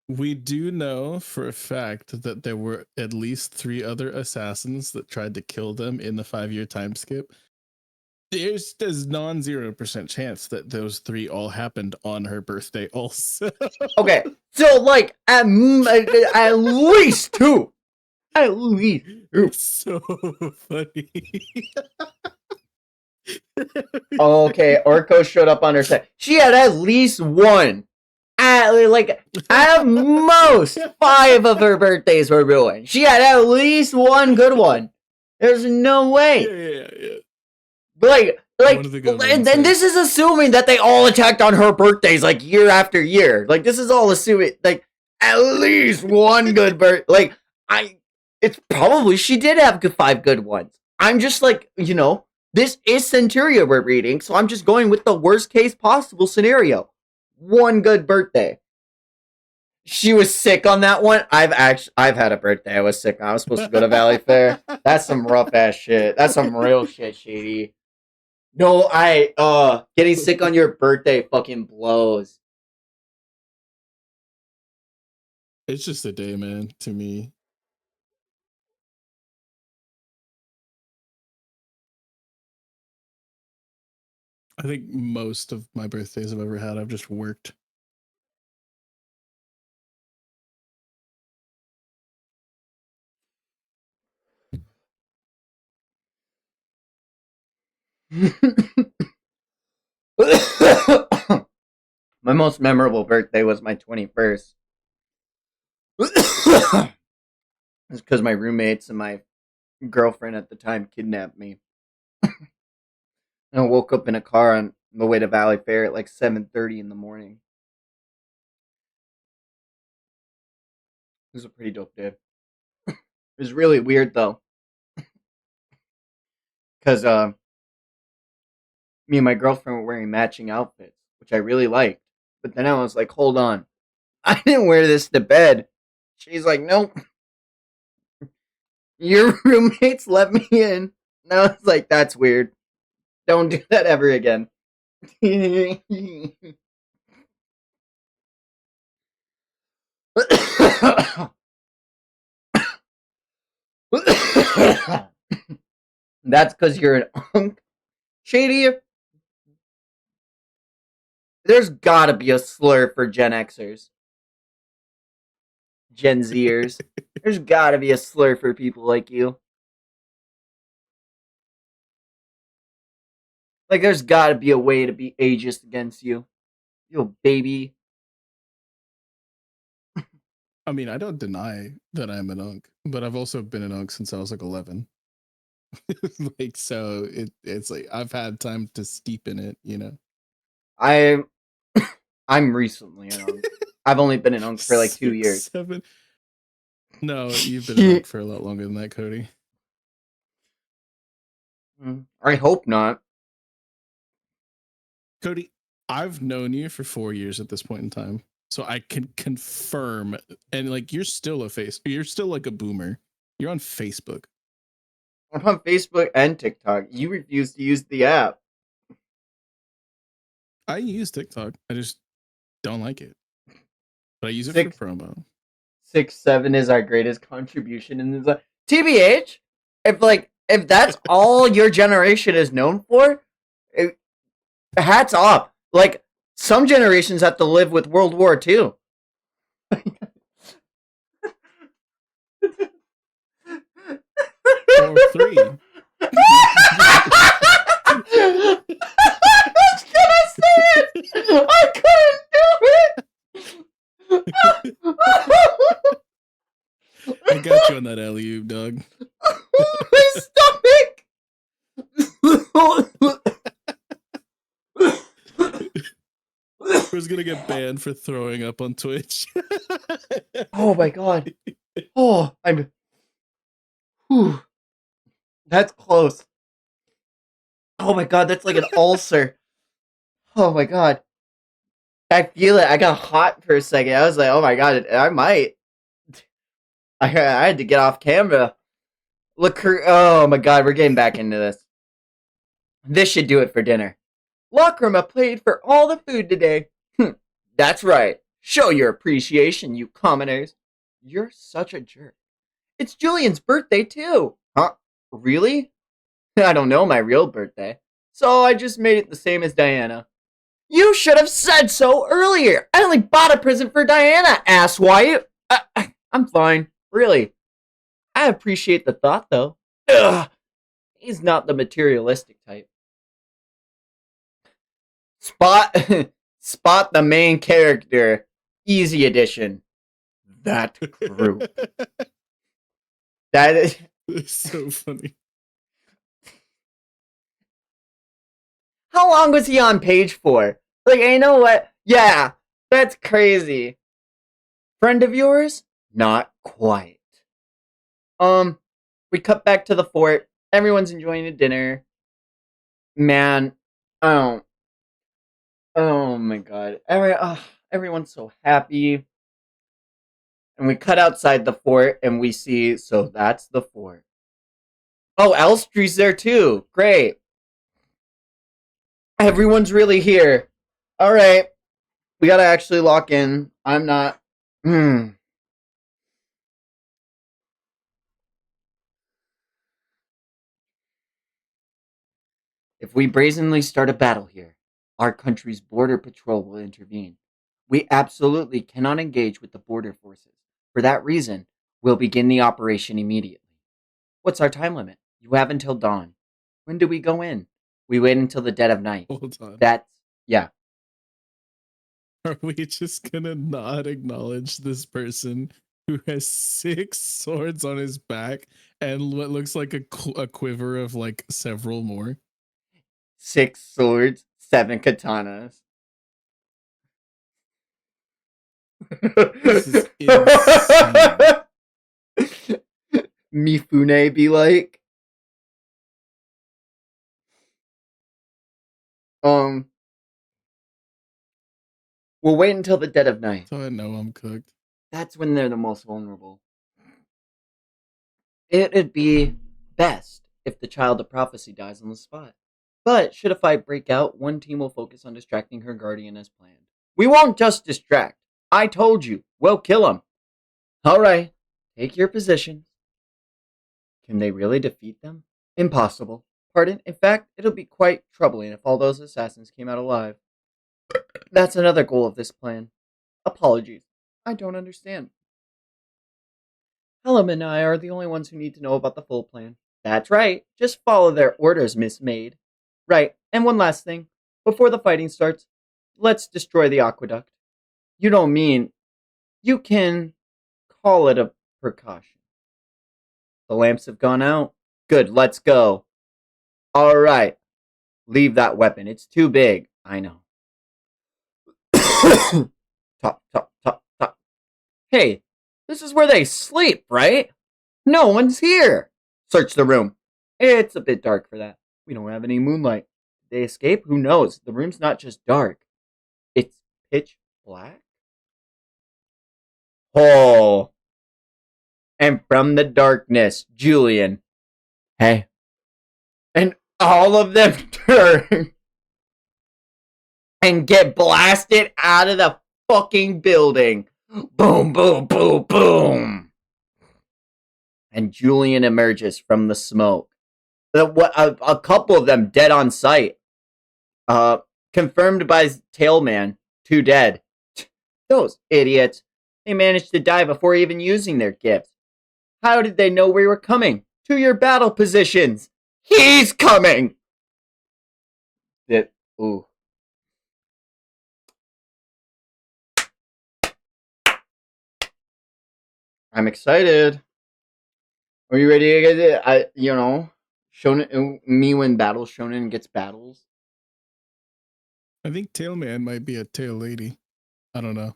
we do know for a fact that there were at least 3 other assassins that tried to kill them in the 5-year time skip. There's non-0% chance that those 3 all happened on her birthday also.
Okay, so like at least 2. At least 2.
It's so funny.
Okay, Orko showed up on her set. She had at least 1. At most 5 of her birthdays were ruined. She had at least 1 good one. There's no way.
Yeah.
Like,
One of the good
and
ones,
then
like-
this is assuming that they all attacked on her birthdays like year after year. Like this is all assuming like at least 1 good like it's probably she did have 5 good ones. I'm just like, this is Centuria we're reading, so I'm just going with the worst case possible scenario. 1 good birthday. She was sick on that one. I've had a birthday I was sick on. I was supposed to go to Valley Fair. That's some rough ass shit. That's some real shit, Shady. No, getting sick on your birthday fucking blows.
It's just a day, man, to me. I think most of my birthdays I've ever had, I've just worked.
My most memorable birthday was my 21st. It's because my roommates and my girlfriend at the time kidnapped me. And I woke up in a car on the way to Valley Fair at like 7:30 in the morning. It was a pretty dope day. It was really weird though. Because me and my girlfriend were wearing matching outfits, which I really liked. But then I was like, hold on. I didn't wear this to bed. She's like, nope. Your roommates let me in. And I was like, that's weird. Don't do that ever again. That's because you're an unk. Shady, there's gotta be a slur for Gen Xers. Gen Zers. There's gotta be a slur for people like you. Like, there's gotta be a way to be ageist against you. You baby.
I mean, I don't deny that I'm an unk, but I've also been an unk since I was like 11. Like, so it's like I've had time to steep in it, you know.
I'm recently an unk. I've only been an unk for like 2 years.
7. No, you've been an unk for a lot longer than that, Cody.
I hope not.
Cody, I've known you for 4 years at this point in time, so I can confirm. And like, you're still like a boomer. You're on Facebook.
I'm on Facebook and TikTok. You refuse to use the app.
I use TikTok. I just don't like it. But I use it for promo.
6'7" is our greatest contribution in this. TBH, if like If that's all your generation is known for, it, hats off. Like, some generations have to live with World War II.
Or three.
I was gonna say it! I couldn't do it!
I got you on that alley-oop, dog.
My stomach!
Who's gonna get banned for throwing up on Twitch?
Oh my god. Oh, I'm. Whew. That's close. Oh my god, that's like an ulcer. Oh my god. I feel it. I got hot for a second. I was like, oh my god, I might. I had to get off camera. Look, oh my god, we're getting back into this. This should do it for dinner. Lockrama paid for all the food today. That's right. Show your appreciation, you commoners. You're such a jerk. It's Julian's birthday, too. Huh? Really? I don't know my real birthday. So I just made it the same as Diana. You should have said so earlier. I only bought a present for Diana, asswipe. I'm fine. Really. I appreciate the thought, though. Ugh. He's not the materialistic type. Spot Spot the main character. Easy edition. That group. That is
It's so funny.
How long was he on page for? Like, you know what? Yeah, that's crazy. Friend of yours? Not quite. We cut back to the fort. Everyone's enjoying a dinner. Man, oh, oh my god. Everyone's so happy. And we cut outside the fort and we see, so that's the fort. Oh, Elstrie's there too. Great. Everyone's really here. Alright. We gotta actually lock in. I'm not. If we brazenly start a battle here, our country's border patrol will intervene. We absolutely cannot engage with the border forces. For that reason, we'll begin the operation immediately. What's our time limit? You have until dawn. When do we go in? We wait until the dead of night.
Hold on.
Yeah.
Are we just gonna not acknowledge this person who has 6 swords on his back and what looks like a quiver of like several more?
6 swords, 7 katanas.
This is insane.
Mifune be like. We'll wait until the dead of night.
So I know I'm cooked.
That's when they're the most vulnerable. It'd be best if the child of prophecy dies on the spot. But should a fight break out, one team will focus on distracting her guardian as planned. We won't just distract. I told you, we'll kill him. Alright, take your positions. Can they really defeat them? Impossible. Pardon? In fact, it'll be quite troubling if all those assassins came out alive. That's another goal of this plan. Apologies. I don't understand. Helen and I are the only ones who need to know about the full plan. That's right. Just follow their orders, Miss Maid. Right. And one last thing. Before the fighting starts, let's destroy the aqueduct. You don't mean... You can call it a precaution. The lamps have gone out. Good, let's go. All right. Leave that weapon. It's too big. I know. Top, top, top, top. Hey, this is where they sleep, right? No one's here. Search the room. It's a bit dark for that. We don't have any moonlight. Did they escape? Who knows? The room's not just dark. It's pitch black. Oh. And from the darkness, Julian. Hey. And all of them turn and get blasted out of the fucking building. Boom, boom, boom, boom. And Julian emerges from the smoke. A couple of them dead on sight. Uh, Confirmed by Tailman, 2 dead. Those idiots. They managed to die before even using their gifts. How did they know we were coming? To your battle positions. He's coming. That ooh. I'm excited. Are you ready to get it? Shonen me when battle shonen gets battles.
I think Tailman might be a tail lady. I don't know.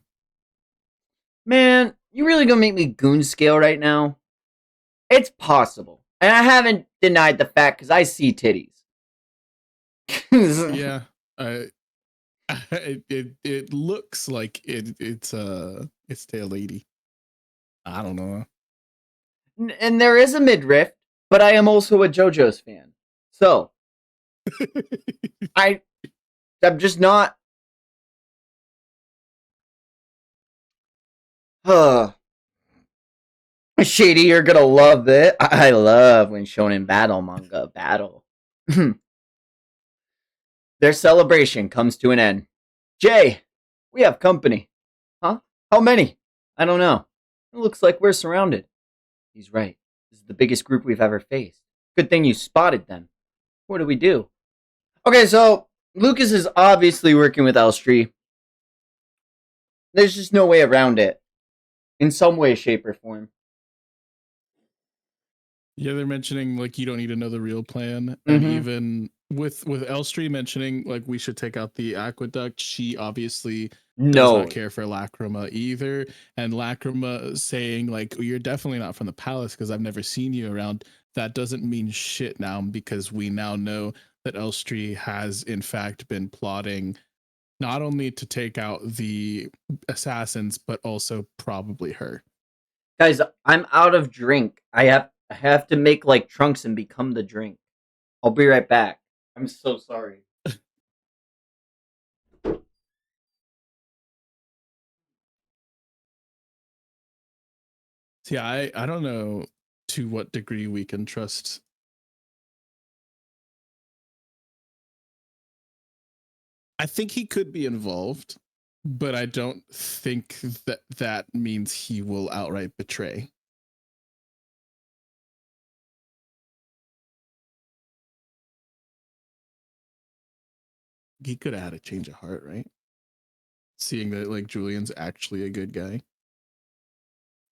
Man, you really gonna make me goon scale right now? It's possible, and I haven't denied the fact because I see titties.
Yeah, I it looks like it's tail lady. I don't know.
And there is a midriff, but I am also a JoJo's fan, so I I'm just not. Shady, you're gonna love it. I love when shonen battle manga battle. Their celebration comes to an end. Jay, we have company. Huh? How many? I don't know. It looks like we're surrounded. He's right. This is the biggest group we've ever faced. Good thing you spotted them. What do we do? Okay, so Lucas is obviously working with Elstree. There's just no way around it. In some way, shape, or form.
Yeah, they're mentioning like you don't need to know the real plan, and
Mm-hmm.
even with Elstree mentioning like we should take out the aqueduct, she obviously does
No.
not care for Lacrima either, and Lacrima saying like you're definitely not from the palace because I've never seen you around. That doesn't mean shit now because we now know that Elstree has in fact been plotting not only to take out the assassins but also probably her.
Guys, I'm out of drink. I have to make like trunks and become the drink. I'll be right back. I'm so sorry.
See, I don't know to what degree we can trust. I think he could be involved, but I don't think that that means he will outright betray. He could have had a change of heart, right? Seeing that like Julian's actually a good guy.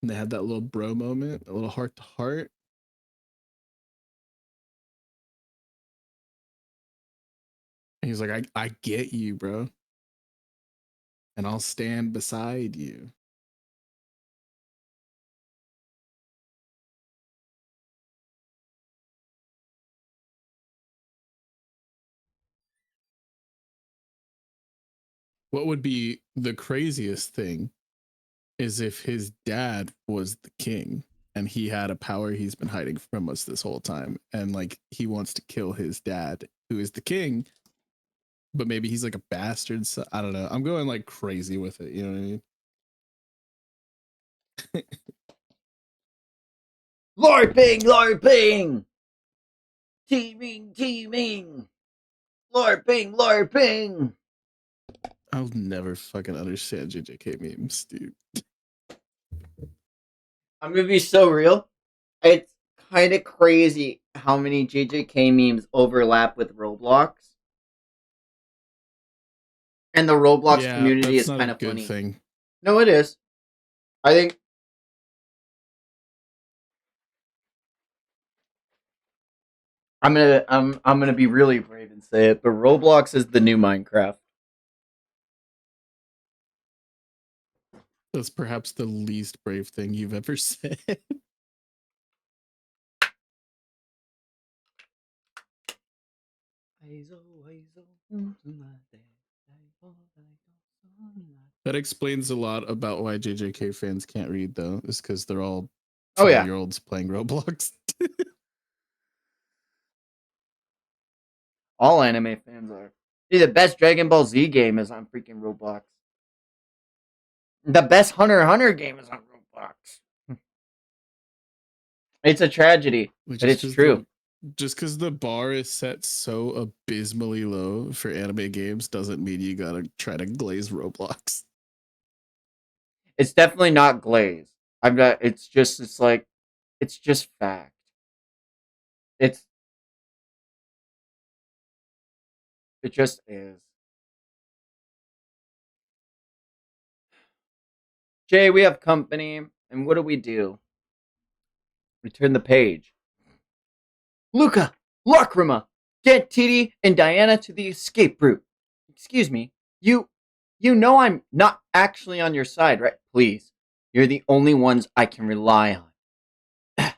And they had that little bro moment, a little heart to heart. And he's like, I get you, bro. And I'll stand beside you. What would be the craziest thing is if his dad was the king and he had a power he's been hiding from us this whole time. And like he wants to kill his dad, who is the king, but maybe he's like a bastard. So I don't know. I'm going like crazy with it. You know what I mean?
LARPing, LARPing! Teaming, teaming! LARPing, LARPing!
I'll never fucking understand JJK memes, dude.
I'm gonna be so real. It's kind of crazy how many JJK memes overlap with Roblox. And the Roblox
Yeah,
community
that's
is
not a
kind of
good
funny.
thing.
No, it is. I think I'm gonna be really brave and say it, but Roblox is the new Minecraft.
That's perhaps the least brave thing you've ever said. That explains a lot about why JJK fans can't read, though, is because they're all
Oh yeah,
12-year-olds playing Roblox.
all anime fans are. See, the best Dragon Ball Z game is on freaking Roblox. The best Hunter x Hunter game is on Roblox. It's a tragedy,
Which
but
is
it's
just the
true.
just because the bar is set so abysmally low for anime games doesn't mean you gotta try to glaze Roblox.
It's definitely not glazed. I'm not. It's just fact. It's it just is. Jay, we have company, and what do? We turn the page. Luca, Lacrima, get Titi and Diana to the escape route. Excuse me, you know I'm not actually on your side, right? Please, you're the only ones I can rely on.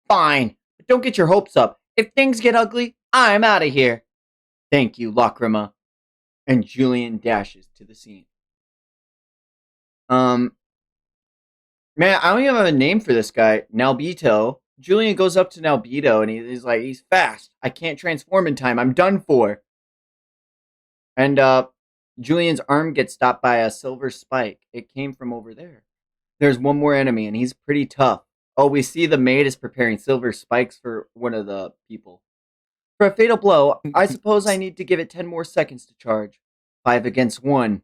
Fine, but don't get your hopes up. If things get ugly, I'm out of here. Thank you, Lacrima. And Julian dashes to the scene. Um, Man, I don't even have a name for this guy. Nalbito. Julian goes up to Nalbito and he's like, he's fast. I can't transform in time. I'm done for. And Julian's arm gets stopped by a silver spike. It came from over there. There's one more enemy and he's pretty tough. Oh, we see the maid is preparing silver spikes for one of the people. For a fatal blow, I suppose I need to give it 10 more seconds to charge. 5 against 1.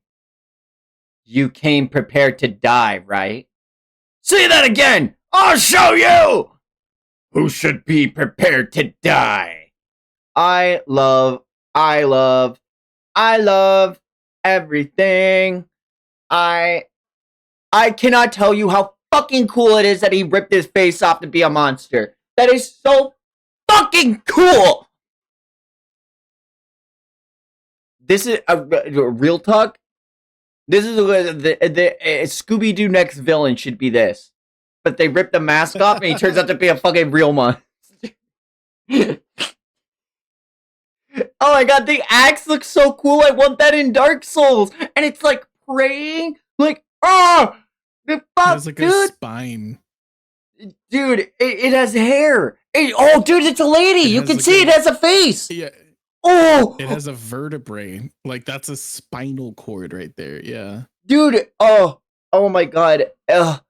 You came prepared to die, right? Say that again! I'll show you! Who should be prepared to die? I love everything. I cannot tell you how fucking cool it is that he ripped his face off to be a monster. That is so fucking cool! This is a real talk. This is the Scooby-Doo next villain should be this. But they rip the mask off and he turns out to be a fucking real monster. Oh my god, the axe looks so cool. I want that in Dark Souls. And it's like praying. Like, oh! The fuck,
it has like
dude.
a spine.
Dude, it has hair. Oh, dude, it's a lady. You can like see it has a face.
Yeah.
Oh!
It has a vertebrae. Like, that's a spinal cord right there. Yeah.
Dude, oh my god. Oh.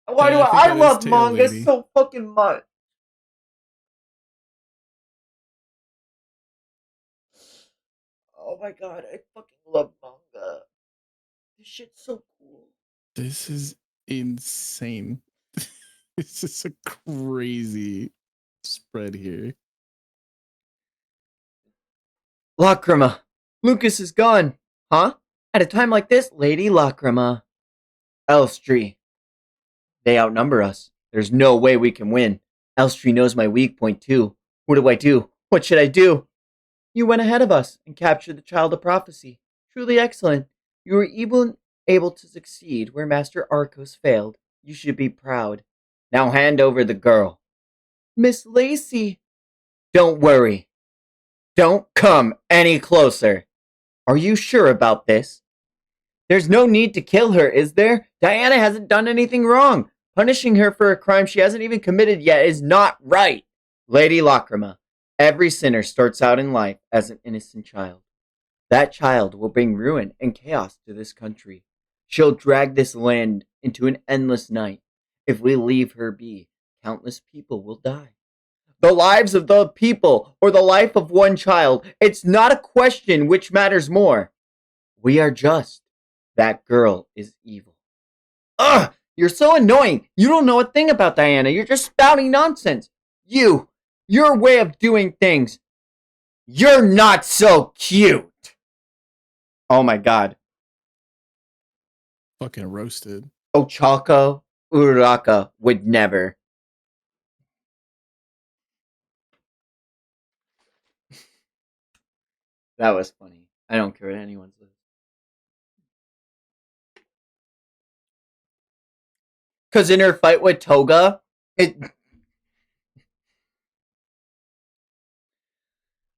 Why do I love manga so fucking much? Oh my god, I fucking love manga. This shit's so cool.
This is insane. It's just a crazy spread here.
Lacrima, Lucas is gone. Huh? At a time like this, Lady Lacrima. Elstree. They outnumber us. There's no way we can win. Elstree knows my weak point too. What do I do? What should I do? You went ahead of us and captured the Child of Prophecy. Truly excellent. You were able to succeed where Master Arcos failed. You should be proud. Now hand over the girl. Miss Lacey. Don't worry. Don't come any closer. Are you sure about this? There's no need to kill her, is there? Diana hasn't done anything wrong. Punishing her for a crime she hasn't even committed yet is not right. Lady Lacrima, every sinner starts out in life as an innocent child. That child will bring ruin and chaos to this country. She'll drag this land into an endless night. If we leave her be, countless people will die. The lives of the people or the life of one child, it's not a question which matters more. We are just. That girl is evil. Ugh! You're so annoying. You don't know a thing about Diana. You're just spouting nonsense. Your way of doing things. You're not so cute. Oh my god.
Fucking roasted.
Ochako Uraraka would never. That was funny. I don't care what anyone says. Because in her fight with Toga,
I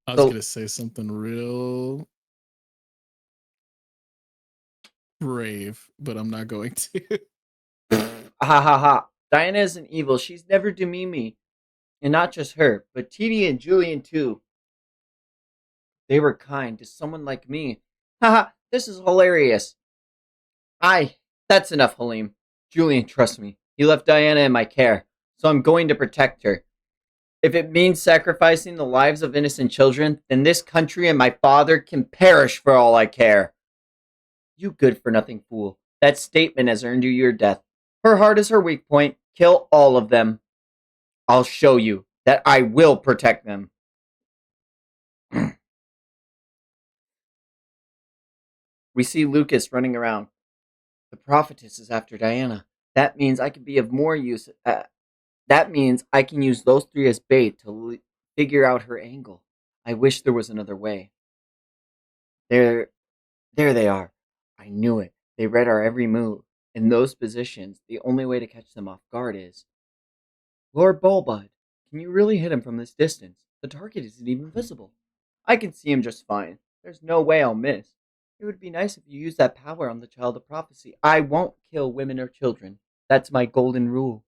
was going to say something real brave, but I'm not going to.
Ha ha ha. Diana isn't evil. She's never demeaned me. And not just her, but Titi and Julian too. They were kind to someone like me. Haha, this is hilarious. That's enough, Halim. Julian, trust me. He left Diana in my care, so I'm going to protect her. If it means sacrificing the lives of innocent children, then this country and my father can perish for all I care. You good for nothing fool. That statement has earned you your death. Her heart is her weak point. Kill all of them. I'll show you that I will protect them. We see Lucas running around. The prophetess is after Diana. That means I can be of more use. That means I can use those three as bait to figure out her angle. I wish there was another way. There, there they are. I knew it. They read our every move. In those positions, the only way to catch them off guard is Lord Bulbud. Can you really hit him from this distance? The target isn't even visible. I can see him just fine. There's no way I'll miss. It would be nice if you used that power on the child of prophecy. I won't kill women or children. That's my golden rule.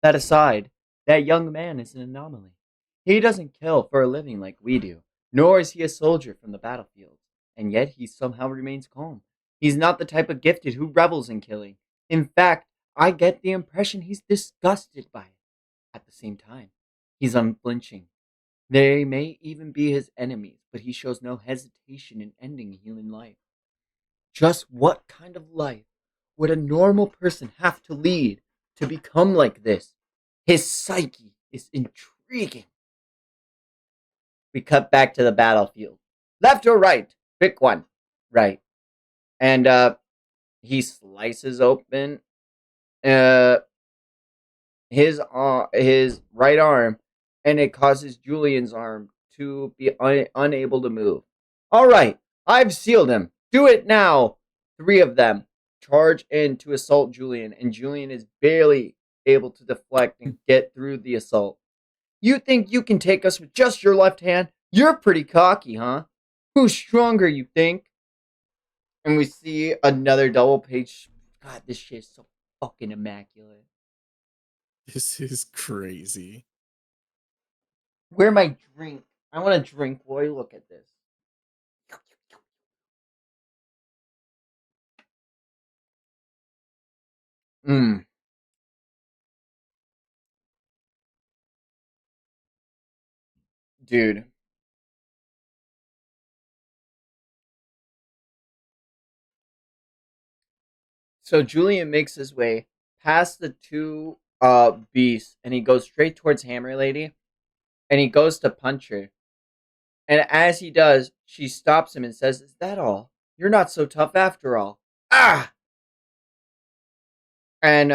That aside, that young man is an anomaly. He doesn't kill for a living like we do, nor is he a soldier from the battlefield, and yet he somehow remains calm. He's not the type of gifted who revels in killing. In fact, I get the impression he's disgusted by it. At the same time, he's unflinching. They may even be his enemies, but he shows no hesitation in ending a human life. Just what kind of life would a normal person have to lead to become like this? His psyche is intriguing. We cut back to the battlefield. Left or right? Pick one. Right. And he slices open uh his right arm, and it causes Julian's arm to be unable to move. All right, I've sealed him. Do it now. Three of them charge in to assault Julian, and Julian is barely able to deflect and get through the assault. You think you can take us with just your left hand? You're pretty cocky, huh? Who's stronger, you think? And we see another double page. God, this shit is so fucking immaculate.
This is crazy.
Where my drink? I want a drink, boy. Look at this. Mmm. Dude. So Julian makes his way past the two beasts, and he goes straight towards Hammer Lady, and he goes to punch her. And as he does, she stops him and says, "Is that all? You're not so tough after all." Ah! And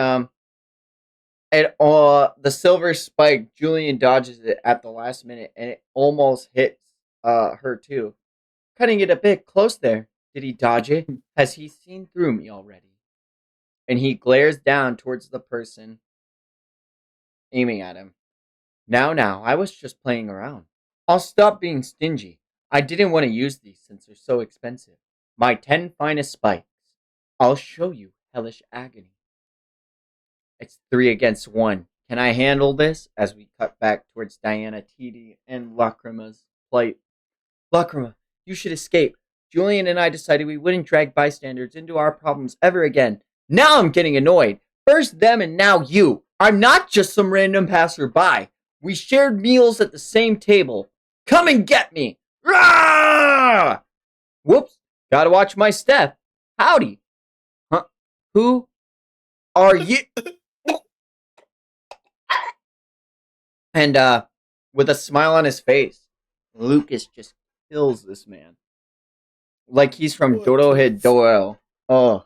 the silver spike, Julian dodges it at the last minute, and it almost hits her too, cutting it a bit close there. Did he dodge it? Has he seen through me already? And he glares down towards the person aiming at him. Now, I was just playing around. I'll stop being stingy. I didn't want to use these since they're so expensive. My 10 finest spikes. I'll show you hellish agony. It's 3 against 1. Can I handle this? As we cut back towards Diana, TD, and Lacrima's plight. Lacrima, you should escape. Julian and I decided we wouldn't drag bystanders into our problems ever again. Now I'm getting annoyed. First them and now you. I'm not just some random passerby. We shared meals at the same table. Come and get me. Rah! Whoops. Gotta watch my step. Howdy. Huh? Who are you? And with a smile on his face, Lucas just kills this man. Like he's from
What the
Dorohedoro. Doel. Oh,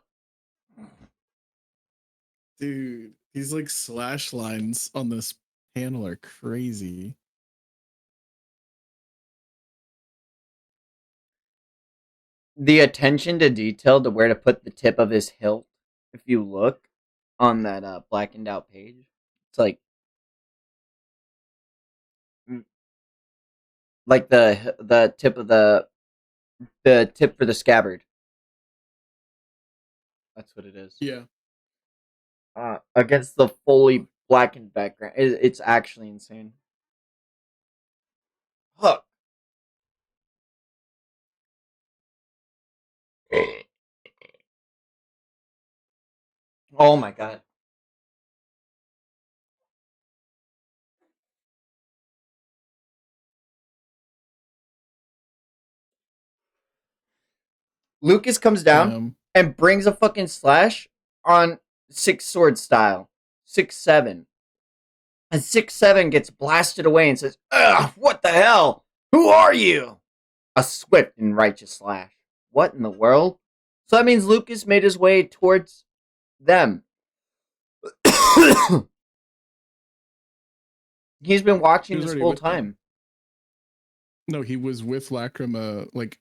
dude? These like slash lines on this panel are crazy.
the attention to detail to where to put the tip of his hilt. If you look on that blackened out page, it's mm, like the tip of the tip for the scabbard. That's what it is.
Yeah.
Against the fully blackened background, it's actually insane. Huh. Oh my god. Lucas comes down
Um,
and brings a fucking slash on Six Sword style. 6-7. And 6-7 gets blasted away and says, "Ugh, what the hell? Who are you?" A swift and righteous slash. What in the world? So that means Lucas made his way towards them. He's been
he
watching
was
this
already
whole
with them.
time.
No, he was with Lacrima. Like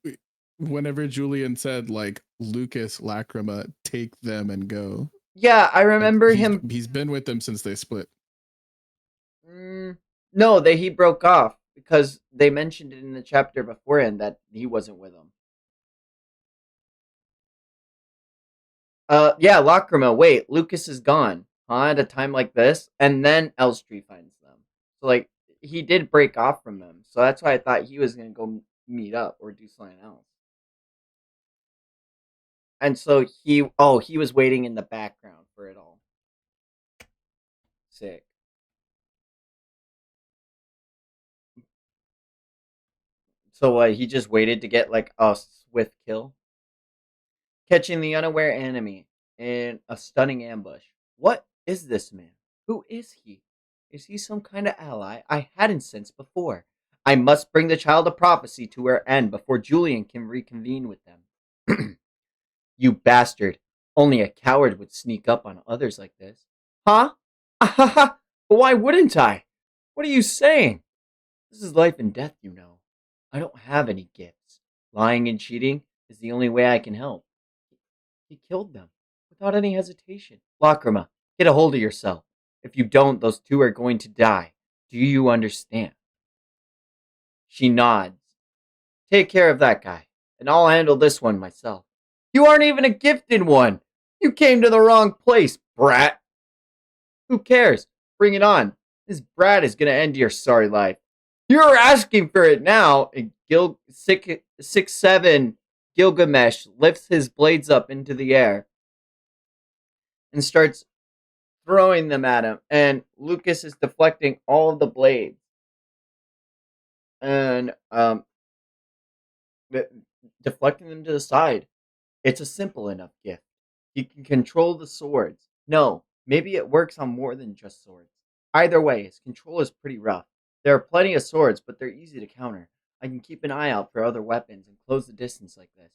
whenever Julian said, like, Lucas, Lacrima, take them and go.
Yeah, I
Like
remember him.
he's been with them since they split.
No, that he broke off because they mentioned it in the chapter beforehand that he wasn't with them. Yeah, Lacrima. Wait, Lucas is gone, huh? At a time like this, and then Elstree finds them. So like, he did break off from them. So that's why I thought he was gonna go meet up or do something else. And so he was waiting in the background for it all. Sick. So he just waited to get like a swift kill, catching the unaware enemy in a stunning ambush. What is this man? Who is he? Is he some kind of ally I hadn't sensed before? I must bring the child of prophecy to her end before Julian can reconvene with them. You bastard. Only a coward would sneak up on others like this. Huh? Why wouldn't I? What are you saying? This is life and death, you know. I don't have any gifts. Lying and cheating is the only way I can help. He killed them without any hesitation. Lacrima, get a hold of yourself. If you don't, those two are going to die. Do you understand? She nods. Take care of that guy, and I'll handle this one myself. You aren't even a gifted one. You came to the wrong place, brat. Who cares? Bring it on. This brat is going to end your sorry life. You're asking for it now. And 6-7 Gilgamesh lifts his blades up into the air and starts throwing them at him. And Lucas is deflecting all of the blades and deflecting them to the side. It's a simple enough gift. He can control the swords. No, maybe it works on more than just swords. Either way, his control is pretty rough. There are plenty of swords, but they're easy to counter. I can keep an eye out for other weapons and close the distance like this.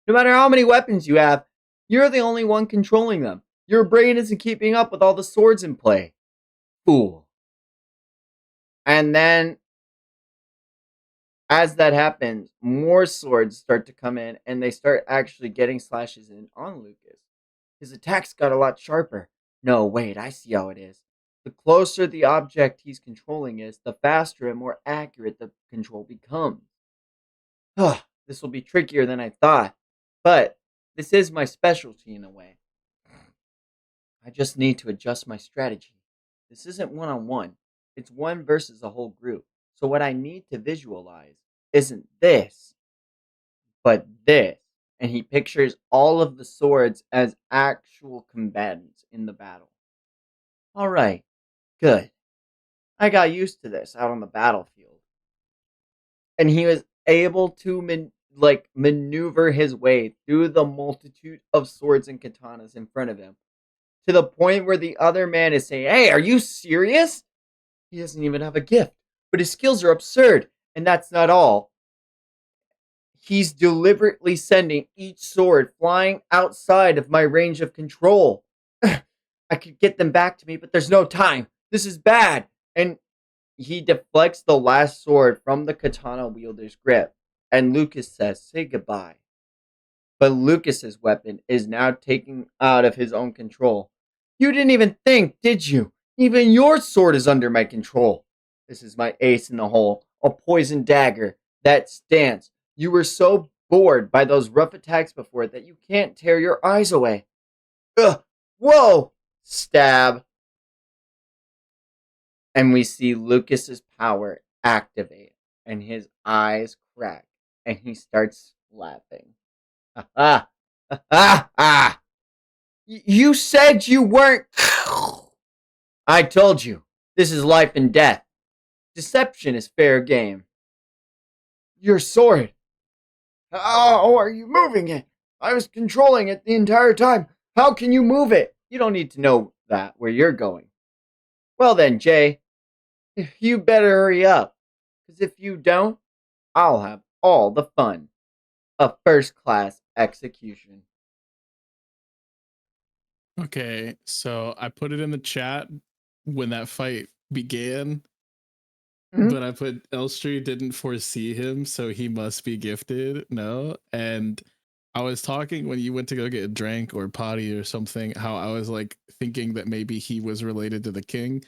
No matter how many weapons you have, you're the only one controlling them. Your brain isn't keeping up with all the swords in play. Fool. And then, as that happens, more swords start to come in, and they start actually getting slashes in on Lucas. His attacks got a lot sharper. No, wait, I see how it is. The closer the object he's controlling is, the faster and more accurate the control becomes. This will be trickier than I thought, but this is my specialty in a way. I just need to adjust my strategy. This isn't one on one, it's one versus a whole group. So, what I need to visualize isn't this, but this. And he pictures all of the swords as actual combatants in the battle. Alright, good. I got used to this out on the battlefield. And he was able to maneuver his way through the multitude of swords and katanas in front of him to the point where the other man is saying, "Hey, are you serious?" He doesn't even have a gift, but his skills are absurd. And that's not all. He's deliberately sending each sword flying outside of my range of control. I could get them back to me, but there's no time. This is bad. And he deflects the last sword from the katana wielder's grip. And Lucas says, "Say goodbye." But Lucas's weapon is now taken out of his own control. You didn't even think, did you? Even your sword is under my control. This is my ace in the hole, a poison dagger. That stance. You were so bored by those rough attacks before that you can't tear your eyes away. Ugh! Whoa! Stab. And we see Lucas's power activate, and his eyes crack, and he starts laughing. Ah! Ah! Ah! You said you weren't. I told you. This is life and death. Deception is fair game. Your sword. How are you moving it? I was controlling it the entire time. How can you move it? You don't need to know that where you're going. Well then, Jay, you better hurry up. Because if you don't, I'll have all the fun. A first class execution.
Okay, so I put it in the chat when that fight began,
Mhm.
but I put Elstree didn't foresee him, so he must be gifted. No, and I was talking when you went to go get a drink or potty or something, how I was like thinking that maybe he was related to the king.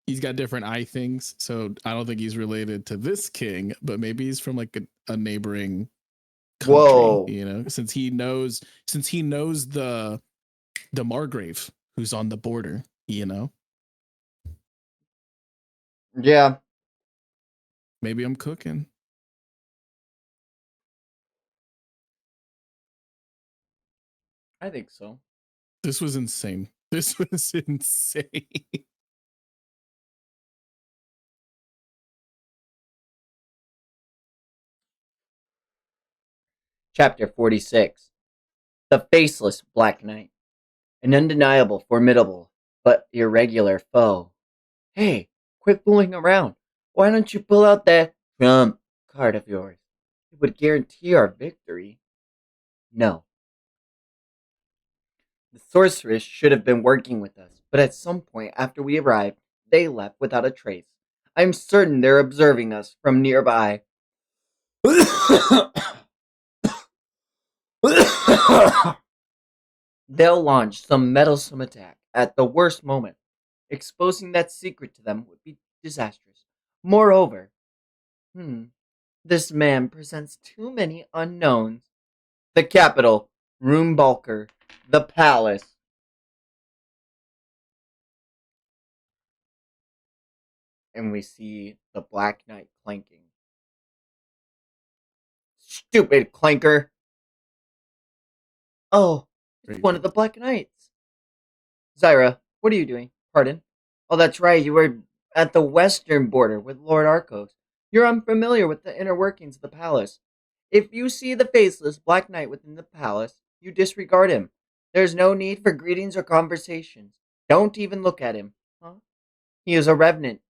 He's got different eye things, so I don't think he's related to this king, but maybe he's from like a neighboring country,
Whoa.
since he knows the Margrave who's on the border, you know.
Yeah,
Maybe I'm cooking.
I think so.
This was insane. This was insane.
Chapter 46. The Faceless Black Knight. An undeniable, formidable, but irregular foe. Hey, quit fooling around. Why don't you pull out that trump card of yours? It would guarantee our victory. No. The sorceress should have been working with us, but at some point after we arrived, they left without a trace. I'm certain they're observing us from nearby. They'll launch some meddlesome attack at the worst moment. Exposing that secret to them would be disastrous. Moreover, this man presents too many unknowns. The capital, Roombalker, the palace. And we see the Black Knight clanking. Stupid clanker! Oh, it's
Very
one of
good.
the Black Knights. Zyra, what are you doing? Pardon? Oh, that's right, you were at the western border with Lord Arcos. You're unfamiliar with the inner workings of the palace. If you see the faceless Black Knight within the palace, you disregard him. There's no need for greetings or conversations. Don't even look at him. Huh? He is a revenant.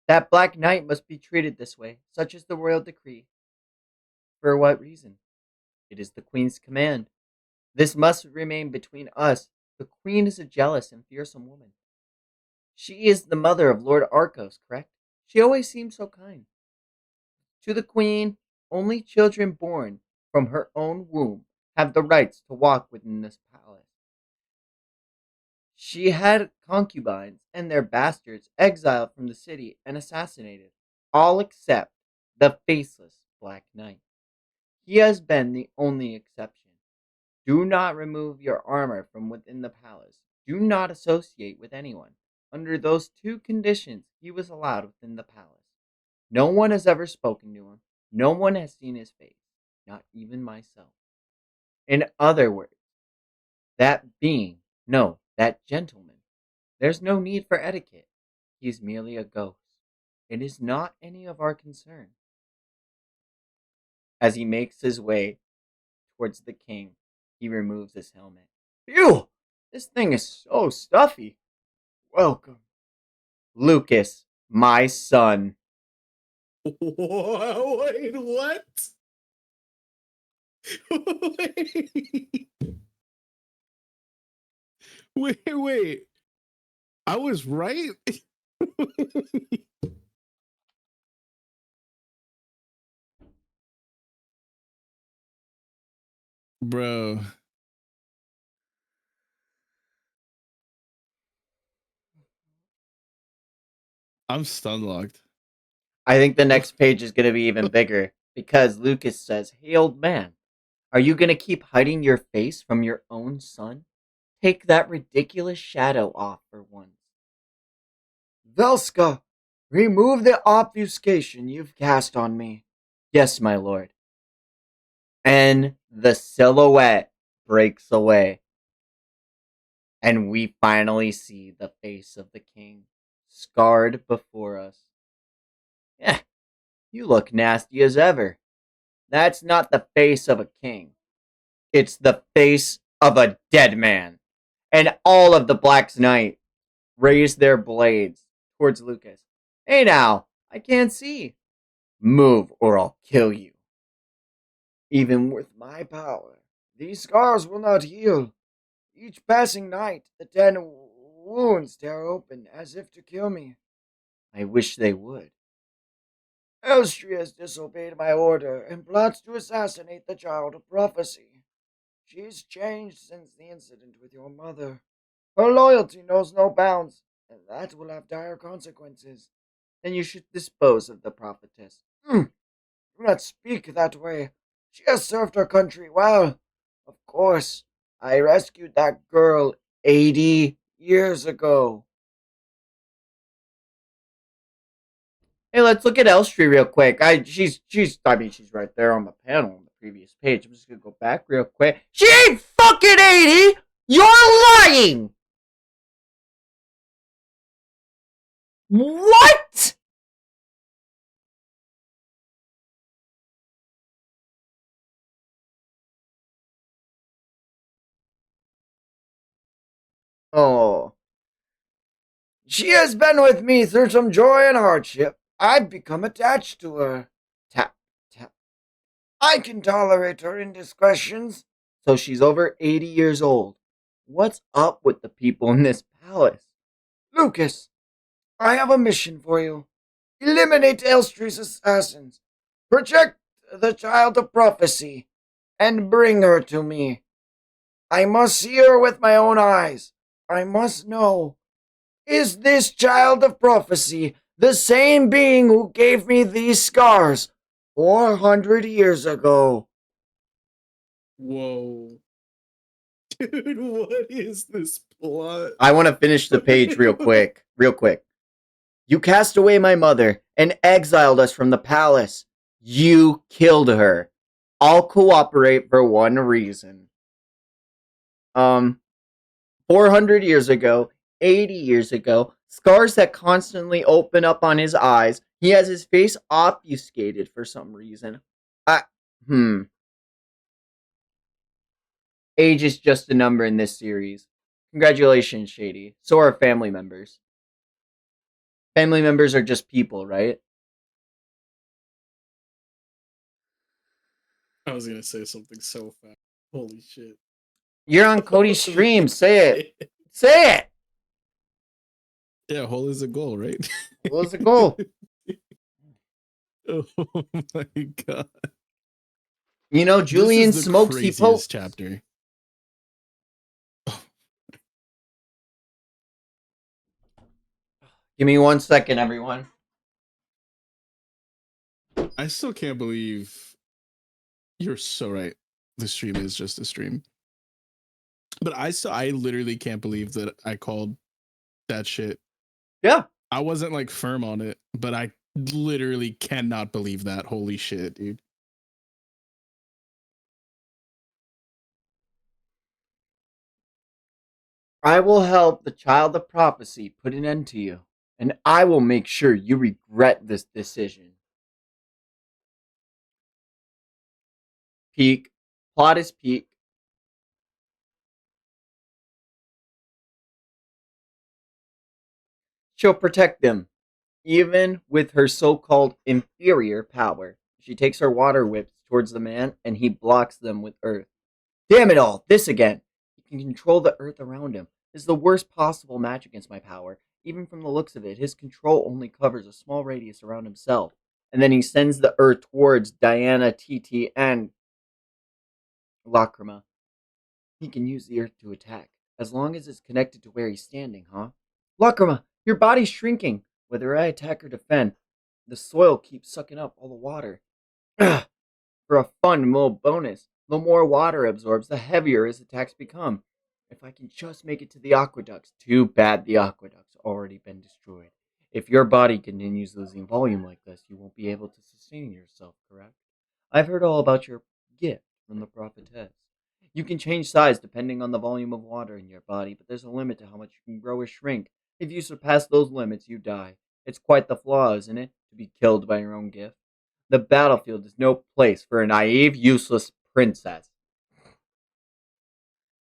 That Black Knight must be treated this way, such is the royal decree. For what reason? It is the Queen's command. This must remain between us. The Queen is a jealous and fearsome woman. She is the mother of Lord Arcos, correct? She always seemed so kind. To the Queen, only children born from her own womb have the rights to walk within this palace. She had concubines and their bastards exiled from the city and assassinated, all except the faceless Black Knight. He has been the only exception. Do not remove your armor from within the palace. Do not associate with anyone. Under those two conditions, he was allowed within the palace. No one has ever spoken to him. No one has seen his face, not even myself. In other words, that being, no, that gentleman, there's no need for etiquette. He is merely a ghost. It is not any of our concern. As he makes his way towards the king, he removes his helmet. Phew! This thing is so stuffy. Welcome. Lucas, my son.
Wait, what? Wait. I was right. Bro, I'm stun locked.
I think the next page is going to be even bigger because Lucas says, Hey, old man, are you going to keep hiding your face from your own son? Take that ridiculous shadow off for once. Velska, remove the obfuscation you've cast on me. Yes, my lord. And the silhouette breaks away. And we finally see the face of the king, scarred before us. Eh, you look nasty as ever. That's not the face of a king. It's the face of a dead man. And all of the Black Knights raise their blades towards Lucas. Hey now, I can't see. Move or I'll kill you. Even with my power, these scars will not heal. Each passing night, the 10 wounds tear open as if to kill me. I wish they would. Elstria has disobeyed my order and plots to assassinate the child of prophecy. She's changed since the incident with your mother. Her loyalty knows no bounds, and that will have dire consequences. Then you should dispose of the prophetess. Do not speak that way. She has served her country well. Of course, I rescued that girl 80 years ago. Hey, let's look at Elstree real quick. She's right there on the panel on the previous page. I'm just gonna go back real quick. She ain't fucking 80! You're lying! What? Oh. She has been with me through some joy and hardship. I've become attached to her. Tap, tap. I can tolerate her indiscretions. So she's over 80 years old. What's up with the people in this palace? Lucas, I have a mission for you. Eliminate Elstree's assassins. Protect the child of prophecy. And bring her to me. I must see her with my own eyes. I must know. Is this child of prophecy the same being who gave me these scars 400 years ago?
Whoa. Dude, what is this plot?
I want to finish the page real quick. Real quick. You cast away my mother and exiled us from the palace. You killed her. I'll cooperate for one reason. 400 years ago, 80 years ago, scars that constantly open up on his eyes. He has his face obfuscated for some reason. I, hmm. Age is just a number in this series. Congratulations, Shady. So are family members. Family members are just people, right?
I was gonna say something so fast. Holy shit.
You're on Cody's stream. Say it. Say it.
Yeah, whole is a goal, right?
What was the goal?
Oh my god.
You know, Julian
this is the
smokes, he pokes.
chapter.
Give me 1 second, everyone.
I still can't believe you're so right. The stream is just a stream. But I literally can't believe that I called that shit.
Yeah.
I wasn't like firm on it, but I literally cannot believe that. Holy shit, dude.
I will help the child of prophecy put an end to you, and I will make sure you regret this decision. Peak. Plot is peak. She'll protect them, even with her so-called inferior power. She takes her water whips towards the man, and he blocks them with earth. Damn it all! This again! He can control the earth around him. This is the worst possible match against my power. Even from the looks of it, his control only covers a small radius around himself. And then he sends the earth towards Diana, TT, and Lacrima. He can use the earth to attack, as long as it's connected to where he's standing, huh? Lacrima, your body's shrinking. Whether I attack or defend, the soil keeps sucking up all the water. For a fun little bonus, the more water absorbs, the heavier his attacks become. If I can just make it to the aqueducts, too bad the aqueducts already been destroyed. If your body continues losing volume like this, you won't be able to sustain yourself, correct? I've heard all about your gift from the prophetess. You can change size depending on the volume of water in your body, but there's a limit to how much you can grow or shrink. If you surpass those limits, you die. It's quite the flaw, isn't it, to be killed by your own gift? The battlefield is no place for a naive, useless princess.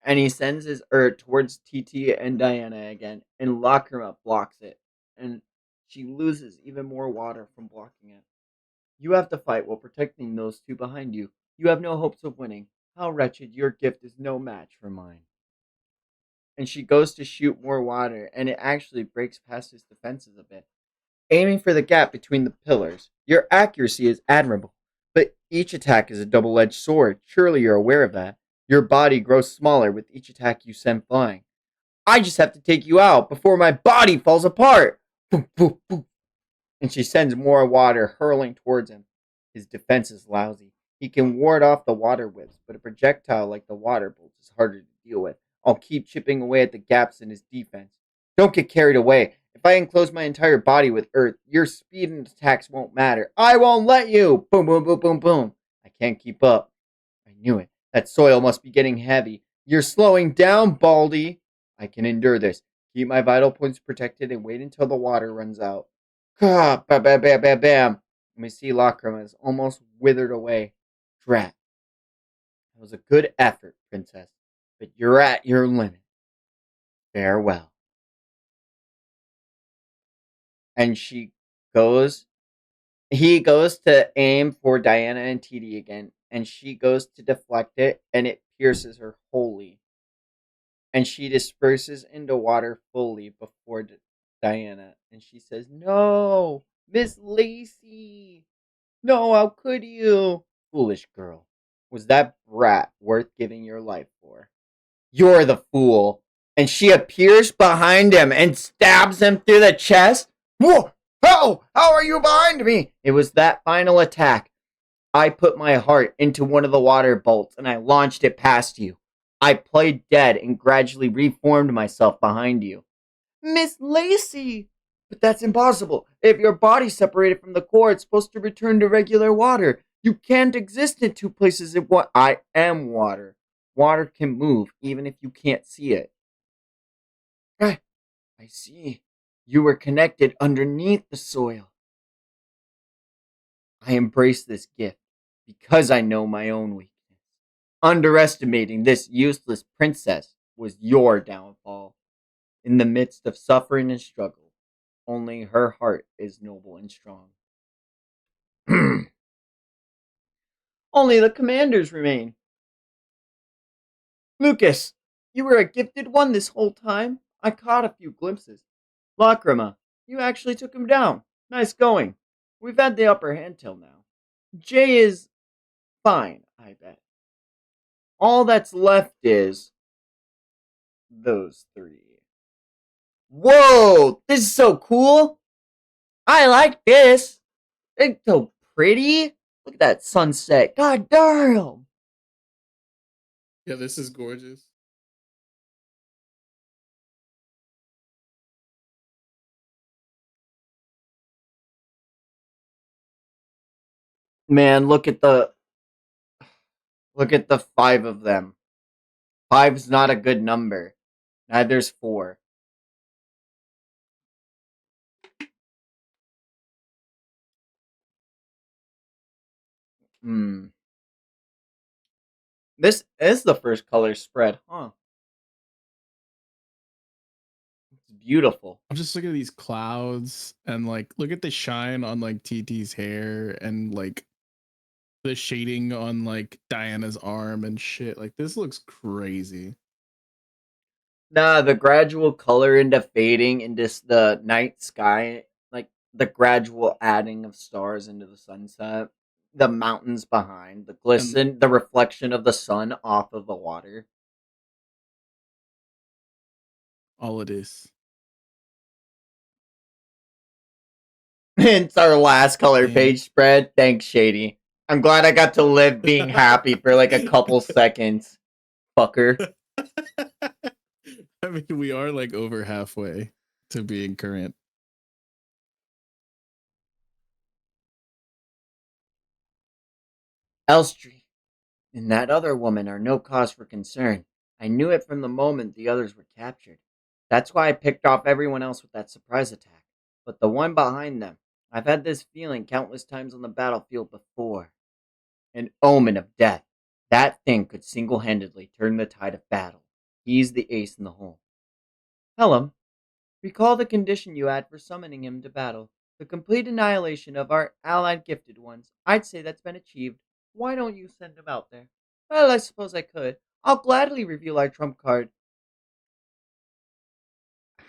and he sends his Urt towards TT and Diana again, and Lacrima blocks it, and she loses even more water from blocking it. You have to fight while protecting those two behind you. You have no hopes of winning. How wretched, your gift is no match for mine. And she goes to shoot more water, and it actually breaks past his defenses a bit, aiming for the gap between the pillars. Your accuracy is admirable, but each attack is a double edged sword. Surely you're aware of that. Your body grows smaller with each attack you send flying. I just have to take you out before my body falls apart. Boop, boop, boop. And she sends more water hurling towards him. His defense is lousy. He can ward off the water whips, but a projectile like the water bolts is harder to deal with. I'll keep chipping away at the gaps in his defense. Don't get carried away. If I enclose my entire body with earth, your speed and attacks won't matter. I won't let you! Boom, boom, boom, boom, boom. I can't keep up. I knew it. That soil must be getting heavy. You're slowing down, Baldy. I can endure this. Keep my vital points protected and wait until the water runs out. Bam, bam, bam, bam, bam. And we see Lacrima is almost withered away. Drat. That was a good effort, Princess, but you're at your limit. Farewell. And he goes to aim for Diana and TD again, and she goes to deflect it, and it pierces her wholly. And she disperses into water fully before Diana, and she says, "No, Miss Lacey! No, how could you? Foolish girl. Was that brat worth giving your life for? You're the fool." And she appears behind him and stabs him through the chest. Whoa! How are you behind me? It was that final attack. I put my heart into one of the water bolts and I launched it past you. I played dead and gradually reformed myself behind you. Miss Lacey! But that's impossible. If your body's separated from the core, it's supposed to return to regular water. You can't exist in two places at once. I am water. Water can move even if you can't see it. Ah, I see. You were connected underneath the soil. I embrace this gift because I know my own weakness. Underestimating this useless princess was your downfall. In the midst of suffering and struggle, only her heart is noble and strong. Only the commanders remain. Lucas, you were a gifted one this whole time. I caught a few glimpses. Lacrima, you actually took him down. Nice going. We've had the upper hand till now. Jay is fine, I bet. All that's left is those three. Whoa, this is so cool. I like this. It's so pretty. Look at that sunset. God damn.
Yeah, this is gorgeous.
Man, look at the five of them. Five's not a good number. Neither's four. Hmm. This is the first color spread, huh? It's beautiful.
I'm just looking at these clouds and like look at the shine on like TT's hair and like the shading on like Diana's arm and shit. Like this looks crazy.
Nah, the gradual color into fading into the night sky, like the gradual adding of stars into the sunset, the mountains behind, the
And
glisten, the reflection of the sun off of the water.
all it is.
It's our last color
Damn.
page spread. Thanks, Shady. I'm glad I got to live being happy for like a couple seconds. Fucker.
I mean, we are like over halfway to being current.
Elstree and that other woman are no cause for concern. I knew it from the moment the others were captured. That's why I picked off everyone else with that surprise attack. But the one behind them, I've had this feeling countless times on the battlefield before. An omen of death. That thing could single handedly turn the tide of battle. He's the ace in the hole. Helm, recall the condition you had for summoning him to battle. The complete annihilation of our allied gifted ones. I'd say that's been achieved. Why don't you send him out there? Well, I suppose I could. I'll gladly reveal our trump card.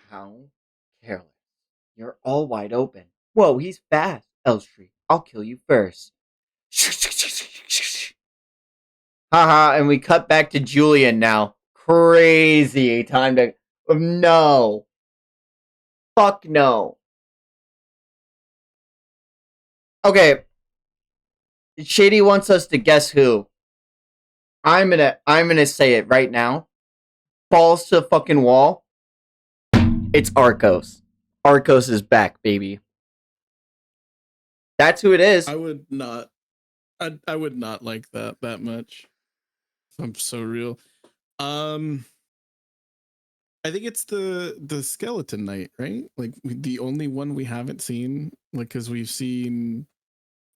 How careless. You're all wide open. Whoa, he's fast, Elstree. I'll kill you first. Haha, and we cut back to Julian now. Crazy time to. No. Fuck no. Okay, Shady wants us to guess who. I'm gonna say it right now. Balls to the fucking wall. It's Arcos. Arcos is back, baby. That's who it is.
I would not. I would not like that much. I'm so real. I think it's the skeleton knight, right? Like the only one we haven't seen, like because we've seen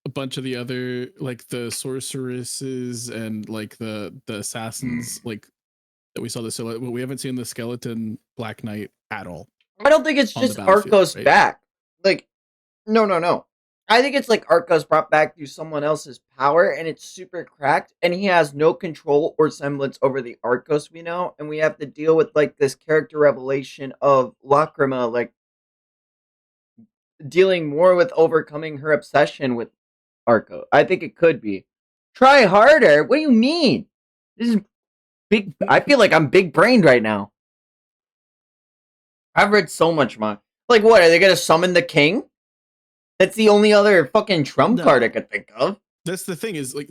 a bunch of the other, like the sorceresses and like the assassins, like that we saw the silhouette, but we haven't seen the skeleton black knight at all.
I don't think it's just Arcos right? Back. Like, no. I think it's like Arcos brought back through someone else's power, and it's super cracked, and he has no control or semblance over the Arcos we know, and we have to deal with like this character revelation of Lacrima, like dealing more with overcoming her obsession with Arco. I think it could be. Try harder? What do you mean? This is big. I feel like I'm big brained right now. I've read so much manga. Like, what? Are they gonna summon the king? That's the only other fucking trump card I could think of.
That's the thing is, like,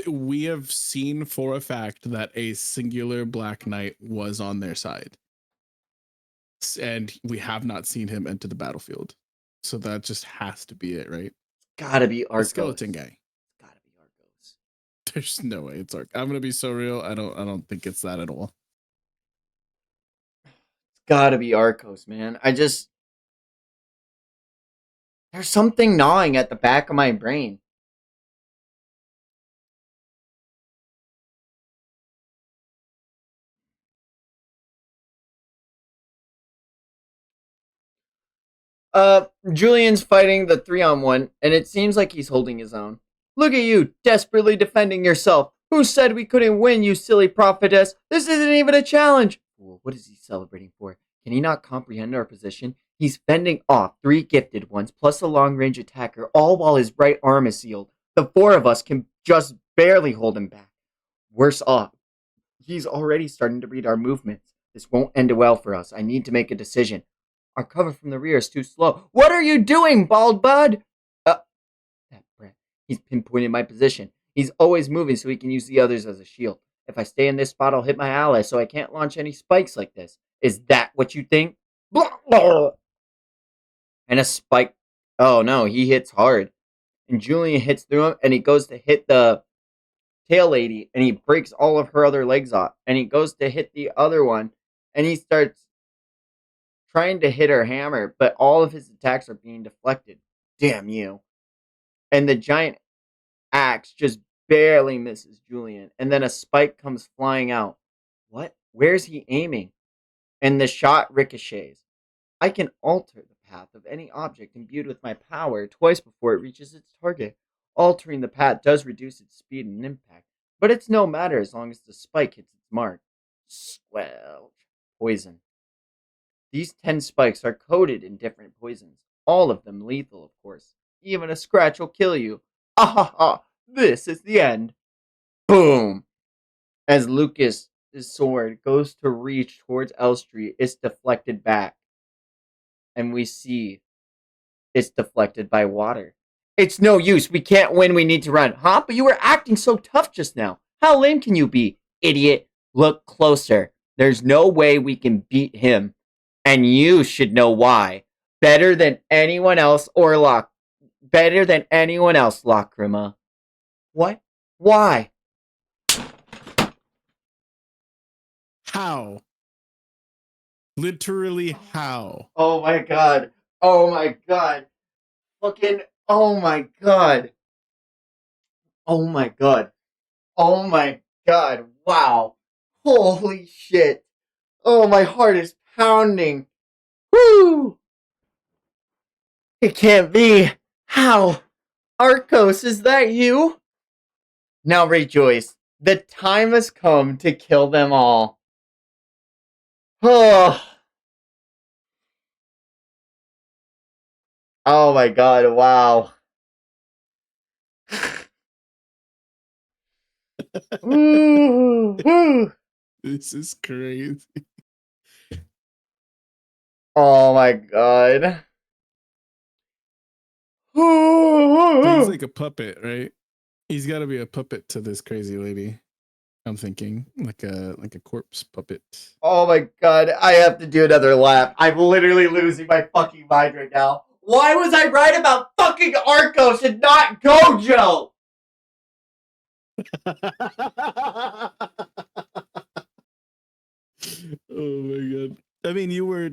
we have seen for a fact that a singular Black Knight was on their side. And we have not seen him enter the battlefield. So that just has to be it, right?
Gotta be Arcos.
The skeleton guy.
Gotta be Arcos.
There's no way it's Arcos. I'm gonna be so real. I don't think it's that at all.
It's gotta be Arcos, man. There's something gnawing at the back of my brain. Julian's fighting the 3-on-1, and it seems like he's holding his own. Look at you, desperately defending yourself. Who said we couldn't win, you silly prophetess? This isn't even a challenge. Well, what is he celebrating for? Can he not comprehend our position? He's fending off 3 gifted ones, plus a long-range attacker, all while his right arm is sealed. The 4 of us can just barely hold him back. Worse off, he's already starting to read our movements. This won't end well for us. I need to make a decision. Our cover from the rear is too slow. What are you doing, bald bud? That brat. He's pinpointed my position. He's always moving so he can use the others as a shield. If I stay in this spot, I'll hit my ally, so I can't launch any spikes like this. Is that what you think? And a spike. Oh no, he hits hard. And Julian hits through him, and he goes to hit the tail lady, and he breaks all of her other legs off. And he goes to hit the other one, and he starts trying to hit her hammer, but all of his attacks are being deflected. Damn you. And the giant axe just barely misses Julian, and then a spike comes flying out. What? Where's he aiming? And the shot ricochets. I can alter the path of any object imbued with my power twice before it reaches its target. Altering the path does reduce its speed and impact, but it's no matter as long as the spike hits its mark. Squelch. Poison. These 10 spikes are coated in different poisons, all of them lethal, of course. Even a scratch will kill you. Ah ha ha! This is the end. Boom! As Lucas's sword goes to reach towards Elstree, it's deflected back. And we see it's deflected by water. It's no use. We can't win. We need to run. Huh? But you were acting so tough just now. How lame can you be? Idiot. Look closer. There's no way we can beat him. And you should know why. Better than anyone else, Better than anyone else, Lacrima. What? Why?
How? Literally how?
Oh my god. Oh my god. Fucking, oh my god. Oh my god. Oh my god. Wow. Holy shit. Oh, my heart is pounding. Woo! It can't be. How? Arcos, is that you? Now rejoice. The time has come to kill them all. Oh, oh my god, wow. Ooh, ooh.
This is crazy.
Oh my god.
So he's
Ooh.
like a puppet, right? He's got to be a puppet to this crazy lady. I'm thinking like a corpse puppet.
Oh my god, I have to do another lap. I'm literally losing my fucking mind right now. Why was I right about fucking Arcos and not Gojo?
Oh my god. I mean, you were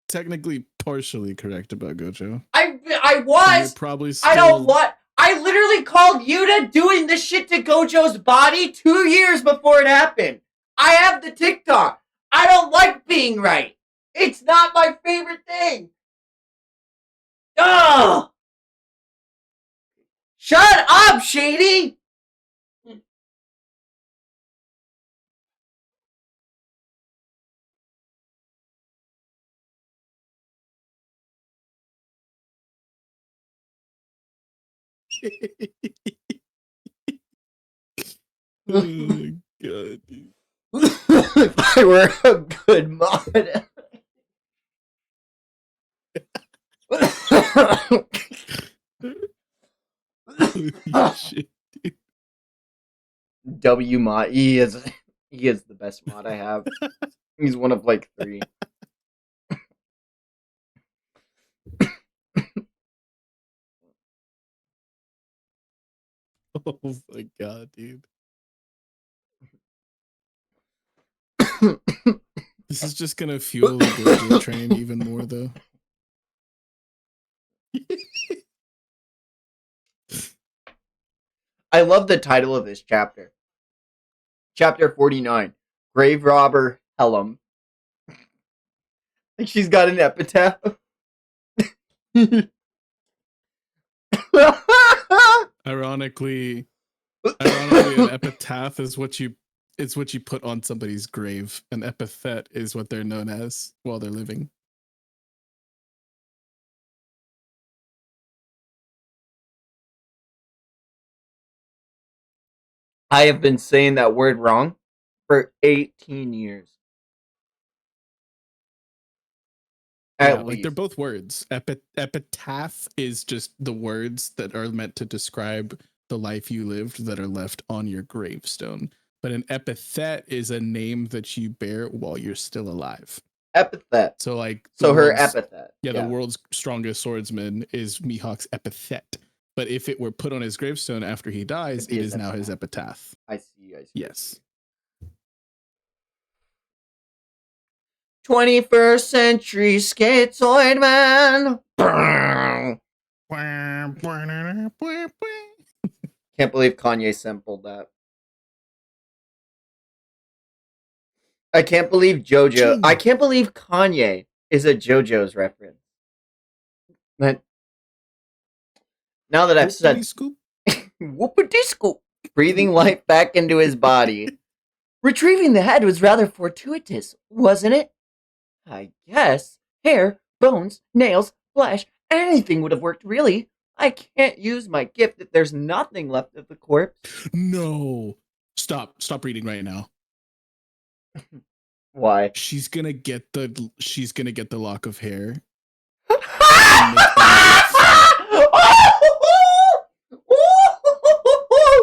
technically partially correct about Gojo.
I
But you're
was.
probably
I don't
still
want. I literally called Yuta doing this shit to Gojo's body 2 years before it happened. I have the TikTok. I don't like being right. It's not my favorite thing. Ugh! Shut up, Shady!
Oh my god, dude.
If I were a good mod.
Holy shit.
W mod. He is the best mod I have. He's one of like three.
Oh my god, dude. This is just gonna fuel the Gojo train even more, though.
I love the title of this chapter. Chapter 49. Grave Robber Helm. Like she's got an epitaph.
Ironically, an epitaph is what you put on somebody's grave. An epithet is what they're known as while they're living.
I have been saying that word wrong for 18 years.
Yeah,
At
like they're
least.
both words. Epitaph is just the words that are meant to describe the life you lived that are left on your gravestone. But an epithet is a name that you bear while you're still alive.
Epithet.
So like
So her epithet.
the world's strongest swordsman is Mihawk's epithet. But if it were put on his gravestone after he dies, it is now his epitaph.
I see.
Yes.
21st century schizoid man. Can't believe Kanye sampled that. I can't believe JoJo. I
Genius.
can't believe Kanye is a JoJo's reference. But now that I've said
Scoop.
whoopity scoop, breathing life back into his body. Retrieving the head was rather fortuitous, wasn't it? I guess. Hair, bones, nails, flesh, anything would have worked, really. I can't use my gift if there's nothing left of the corpse.
No. Stop reading right now.
Why?
She's gonna get the lock of hair.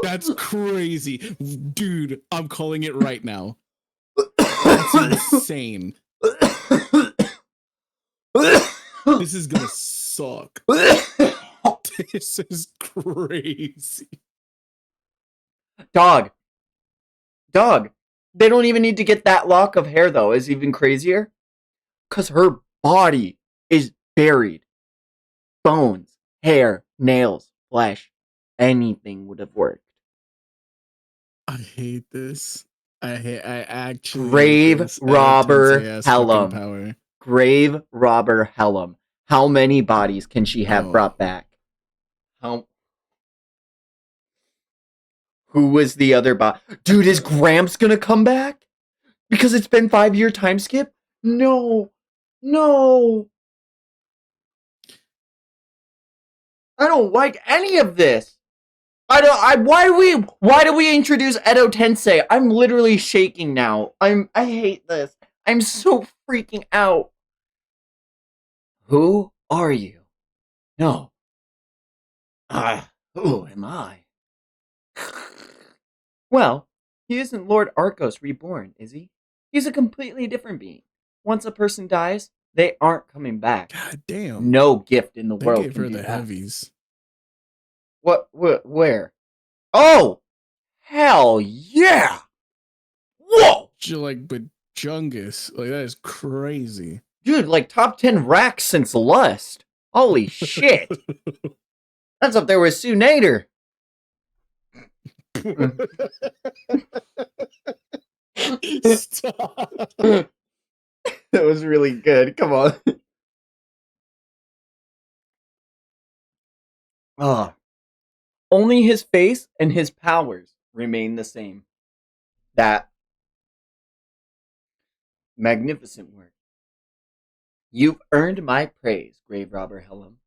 That's crazy. Dude, I'm calling it right now. That's insane. This is gonna suck. This is crazy.
Dog. They don't even need to get that lock of hair, though, is even crazier. Because her body is buried. Bones, hair, nails, flesh. Anything would have worked.
I hate this. I actually hate
Grave
this Edo Tensei
robber
ass fucking
Hellum.
power.
Grave robber Hellum. How many bodies can she have
Oh,
brought back? How? Who was the other bot? Dude, is Gramps gonna come back? Because it's been 5 year time skip? No. No. I don't like any of this. Why do we introduce Edo Tensei? I'm literally shaking now. I hate this. I'm so freaking out. Who are you? No. Who am I? Well, he isn't Lord Arcos reborn, is he? He's a completely different being. Once a person dies, they aren't coming back.
god damn.
No gift in the
They
world
gave
can
her
do
the
that.
heavies.
Where? Oh! Hell yeah! Whoa!
She like, but Jungus, like that is crazy.
Dude, like top 10 racks since Lust. Holy shit. That's up there with Sue Nader.
Stop.
That was really good. Come on. Ah. Only his face and his powers remain the same. That magnificent work. You've earned my praise, grave robber Hellum.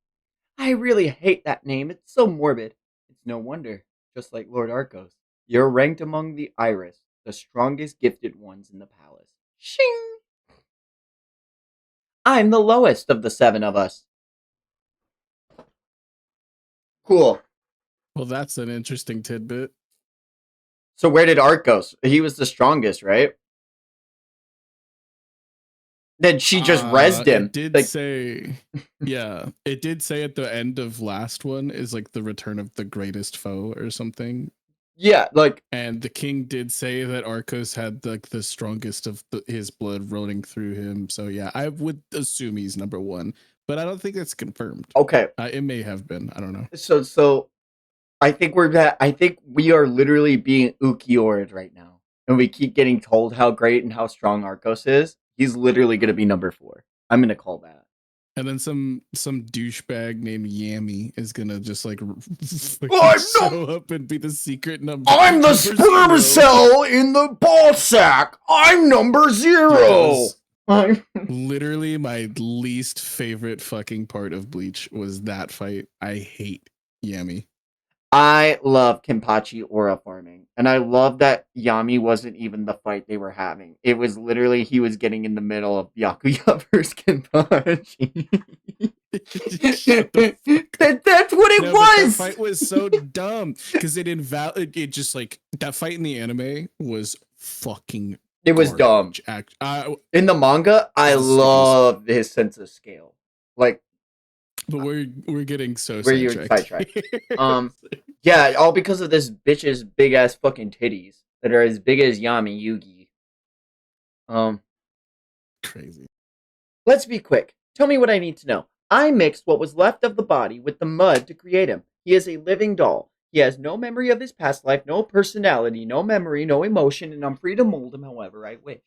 I really hate that name. It's so morbid. It's no wonder. Just like Lord Arcos, you're ranked among the Iris, the strongest gifted ones in the palace. Shing! I'm the lowest of the seven of us. Cool.
Well, that's an interesting tidbit.
So where did Arcos? He was the strongest, right? Then she just rezzed him.
It did
Like,
say, yeah, it did say at the end of last one is like the return of the greatest foe or something.
yeah, like,
And the king did say that Arcos had like the strongest of his blood running through him. So yeah, I would assume he's number one, but I don't think that's confirmed.
okay.
It may have been. I don't know.
So I think we are literally being ukiored right now. And we keep getting told how great and how strong Arcos is. He's literally gonna be number 4. I'm gonna call that.
And then some douchebag named Yami is gonna just like show up and be the secret number.
I'm the
number
sperm
0.
cell in the ball sack. I'm number 0. I'm
literally my least favorite fucking part of Bleach was that fight. I hate Yami.
I love Kenpachi aura farming, and I love that Yami wasn't even the fight they were having. It was literally he was getting in the middle of Byakuya versus Kenpachi. That's what it was.
That fight was so dumb because it just like that fight in the anime was fucking.
It was dumb. In the manga, I love his sense of scale. Like,
but we're getting so
sidetracked. Yeah, all because of this bitch's big ass fucking titties that are as big as Yami Yugi.
Crazy.
Let's be quick. Tell me what I need to know. I mixed what was left of the body with the mud to create him. He is a living doll. He has no memory of his past life, no personality, no memory, no emotion, and I'm free to mold him however I wish.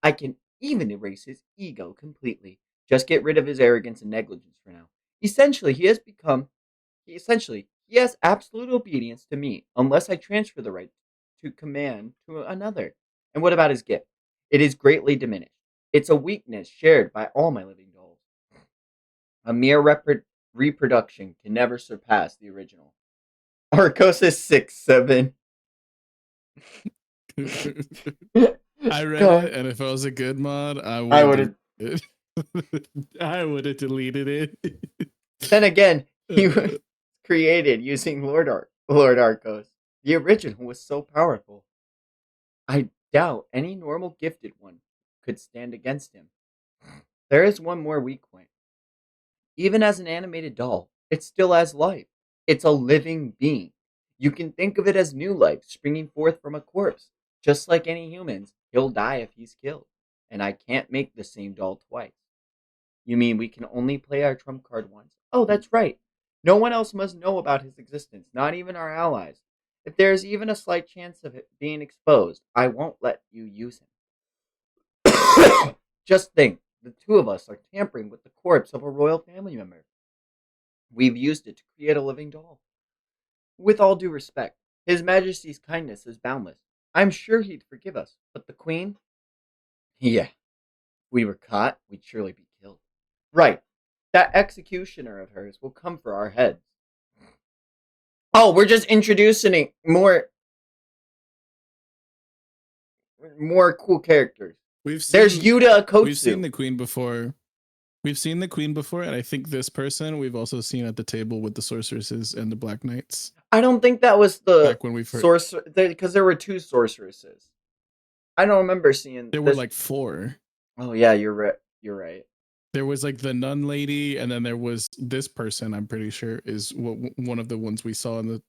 I can even erase his ego completely. Just get rid of his arrogance and negligence for now. Essentially, he has absolute obedience to me unless I transfer the right to command to another. And what about his gift? It is greatly diminished. It's a weakness shared by all my living dolls. A mere reproduction can never surpass the original. Arcos is 6'7".
I read it, and if I was a good mod, I would have. I would have deleted it.
Then again, he was created using Lord Arcos. The original was so powerful. I doubt any normal gifted one could stand against him. There is one more weak point. Even as an animated doll, it still has life. It's a living being. You can think of it as new life springing forth from a corpse. Just like any humans, he'll die if he's killed. And I can't make the same doll twice. You mean we can only play our trump card once? Oh, that's right. No one else must know about his existence, not even our allies. If there is even a slight chance of it being exposed, I won't let you use him. Just think, the two of us are tampering with the corpse of a royal family member. We've used it to create a living doll. With all due respect, His Majesty's kindness is boundless. I'm sure he'd forgive us, but the Queen? Yeah, if we were caught, we'd surely be killed. Right. That executioner of hers will come for our heads. Oh, we're just introducing more cool characters.
We've
There's
seen
Yuta
we've seen
Okotsu.
the queen before. We've seen the queen before, and I think this person we've also seen at the table with the sorceresses and the black knights.
I don't think that was the
Back when we first,
sorcerer, because there were two sorceresses. I don't remember seeing
there were
this.
like four.
Oh yeah, you're right. You're right.
There was like the nun lady, and then there was this person. I'm pretty sure is one of the ones we saw in the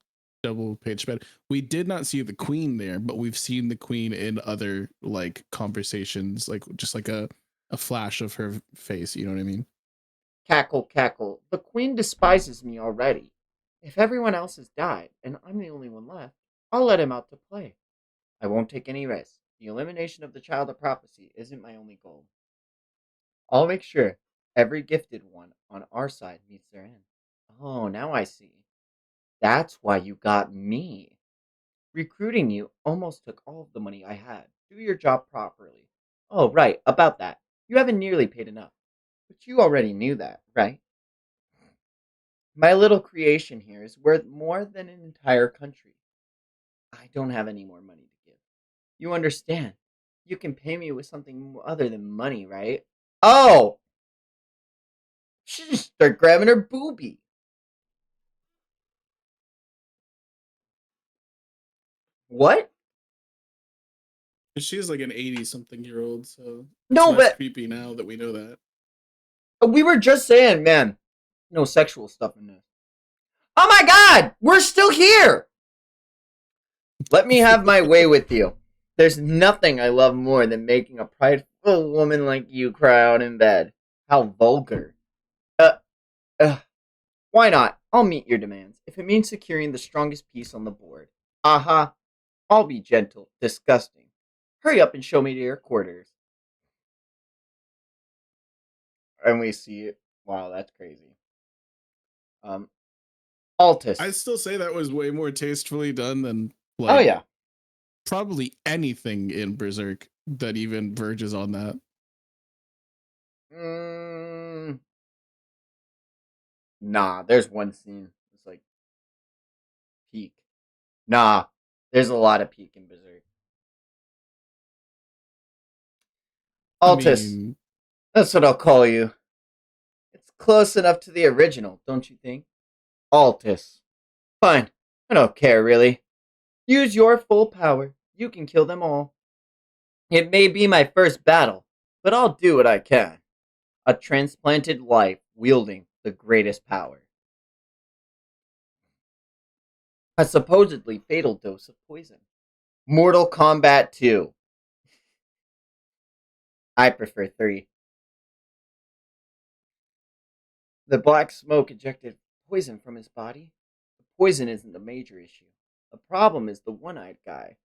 double page spread. We did not see the queen there, but we've seen the queen in other like conversations, like just like a flash of her face. You know what I mean?
Cackle, cackle. The Queen despises me already. If everyone else has died and I'm the only one left, I'll let him out to play. I won't take any risks. The elimination of the child of prophecy isn't my only goal. I'll make sure every gifted one on our side meets their end. Oh, now I see. That's why you got me. Recruiting you almost took all of the money I had. Do your job properly. Oh, right, about that. You haven't nearly paid enough. But you already knew that, right? My little creation here is worth more than an entire country. I don't have any more money to give. You understand? You can pay me with something other than money, right? Oh! She just started grabbing her boobie. What?
She's like an 80 something year old, so it's
No,
less
but
creepy now that we know that.
we were just saying, man, no sexual stuff in this. Oh my god! We're still here! Let me have my way with you. There's nothing I love more than making a prideful woman like you cry out in bed. How vulgar. Uh, uh, why not? I'll meet your demands, if it means securing the strongest piece on the board. Aha. I'll be gentle, disgusting. Hurry up and show me to your quarters. And we see it. Wow, that's crazy. Um,
I'd
Altus.
still say that was way more tastefully done than
Oh
like
yeah.
probably anything in Berserk that even verges on that.
Mm, nah, there's one scene. It's like peak. Nah, there's a lot of peak in Berserk.
I
Altus.
mean,
That's what I'll call you. It's close enough to the original, don't you think? Altus. Fine. I don't care, really. Use your full power. You can kill them all. It may be my first battle, but I'll do what I can. A transplanted life wielding the greatest power. A supposedly fatal dose of poison. Mortal Kombat 2. I prefer 3. The black smoke ejected poison from his body. The poison isn't the major issue. The problem is the one-eyed guy.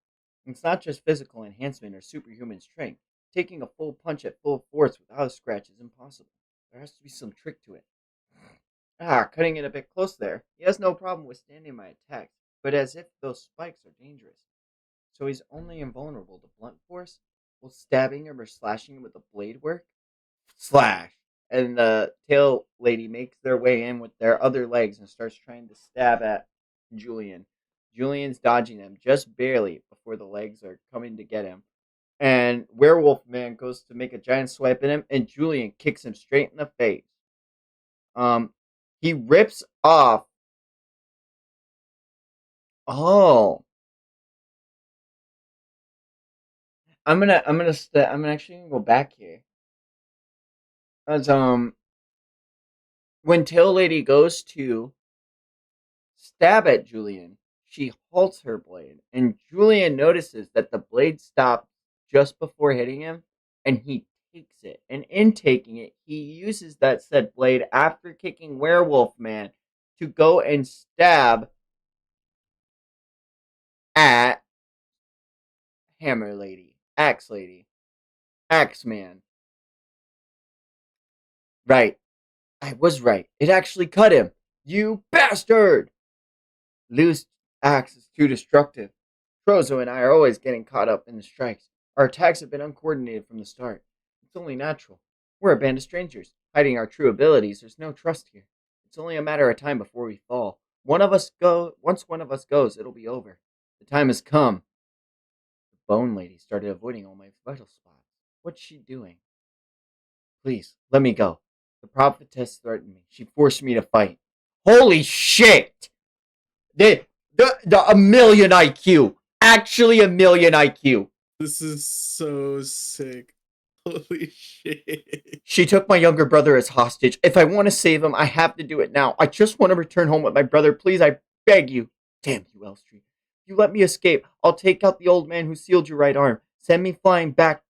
It's not just physical enhancement or superhuman strength. Taking a full punch at full force without a scratch is impossible. There has to be some trick to it. Ah, cutting it a bit close there. He has no problem withstanding my attacks, but as if those spikes are dangerous. So he's only invulnerable to blunt force? Will stabbing him or slashing him with a blade work? Slash! And the tail lady makes their way in with their other legs and starts trying to stab at Julian. Julian's dodging them just barely before the legs are coming to get him. And Werewolf Man goes to make a giant swipe at him, and Julian kicks him straight in the face. Um, he rips off. Oh, I'm actually gonna go back here. As when Tail Lady goes to stab at Julian, she halts her blade, and Julian notices that the blade stops just before hitting him, and he takes it. And in taking it, he uses that said blade after kicking Werewolf Man to go and stab at Hammer Lady, Axe Lady, Axeman. Right. I was right. It actually cut him. You bastard! Loose axe is too destructive. Trozo and I are always getting caught up in the strikes. Our attacks have been uncoordinated from the start. It's only natural. We're a band of strangers. Hiding our true abilities, there's no trust here. It's only a matter of time before we fall. Once one of us goes, it'll be over. The time has come. The Bone Lady started avoiding all my vital spots. What's she doing? Please, let me go. The prophetess threatened me. She forced me to fight. Holy shit! A million IQ. Actually, a million IQ.
This is so sick. Holy shit.
She took my younger brother as hostage. If I want to save him, I have to do it now. I just want to return home with my brother. Please, I beg you. Damn you, Elstree. If you let me escape, I'll take out the old man who sealed your right arm. Send me flying back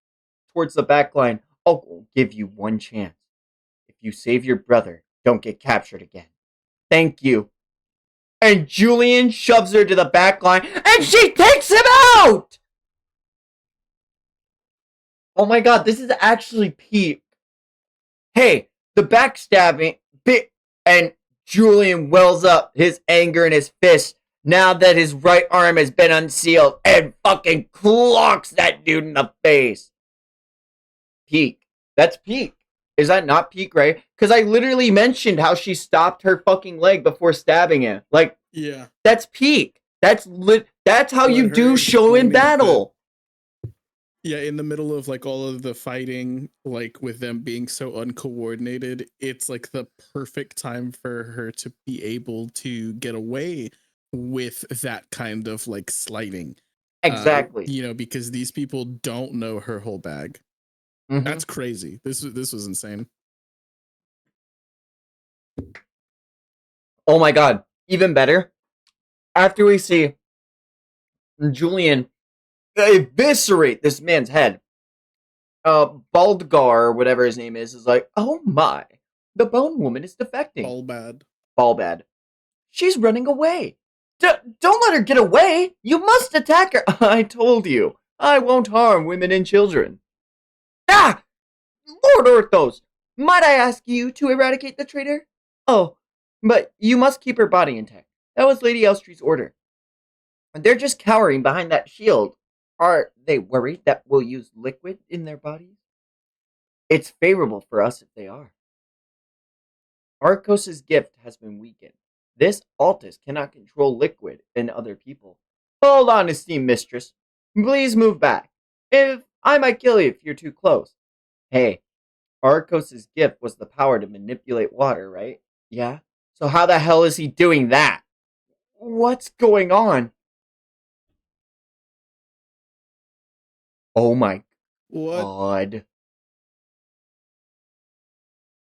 towards the back line. I'll give you one chance. If you save your brother, don't get captured again. Thank you. And Julian shoves her to the back line, and she takes him out! Oh my god, this is actually peak. Hey, the backstabbing bit, and Julian wells up his anger in his fist now that his right arm has been unsealed and fucking clocks that dude in the face. Peak. That's peak. Is that not peak, right? Because I literally mentioned how she stopped her fucking leg before stabbing him. Like,
yeah,
that's peak. That's how you do show in battle.
Yeah, in the middle of like all of the fighting, like with them being so uncoordinated, it's like the perfect time for her to be able to get away with that kind of like slighting.
Exactly.
Because these people don't know her whole bag.
Mm-hmm.
That's crazy. This was insane.
Oh my god. Even better. After we see Julian eviscerate this man's head, Baldgar, or whatever his name is like, oh my, the bone woman is defecting. Ballbad. She's running away. Don't let her get away. You must attack her. I told you. I won't harm women and children. Ah! Lord Orthos, might I ask you to eradicate the traitor? Oh, but you must keep her body intact. That was Lady Elstree's order. They're just cowering behind that shield. Are they worried that we'll use liquid in their bodies? It's favorable for us if they are. Arcos's gift has been weakened. This Altus cannot control liquid in other people. Hold on, esteemed mistress. Please move back. If I might kill you if you're too close. Hey, Arcos's gift was the power to manipulate water, right? Yeah? So how the hell is he doing that? What's going on? Oh my god.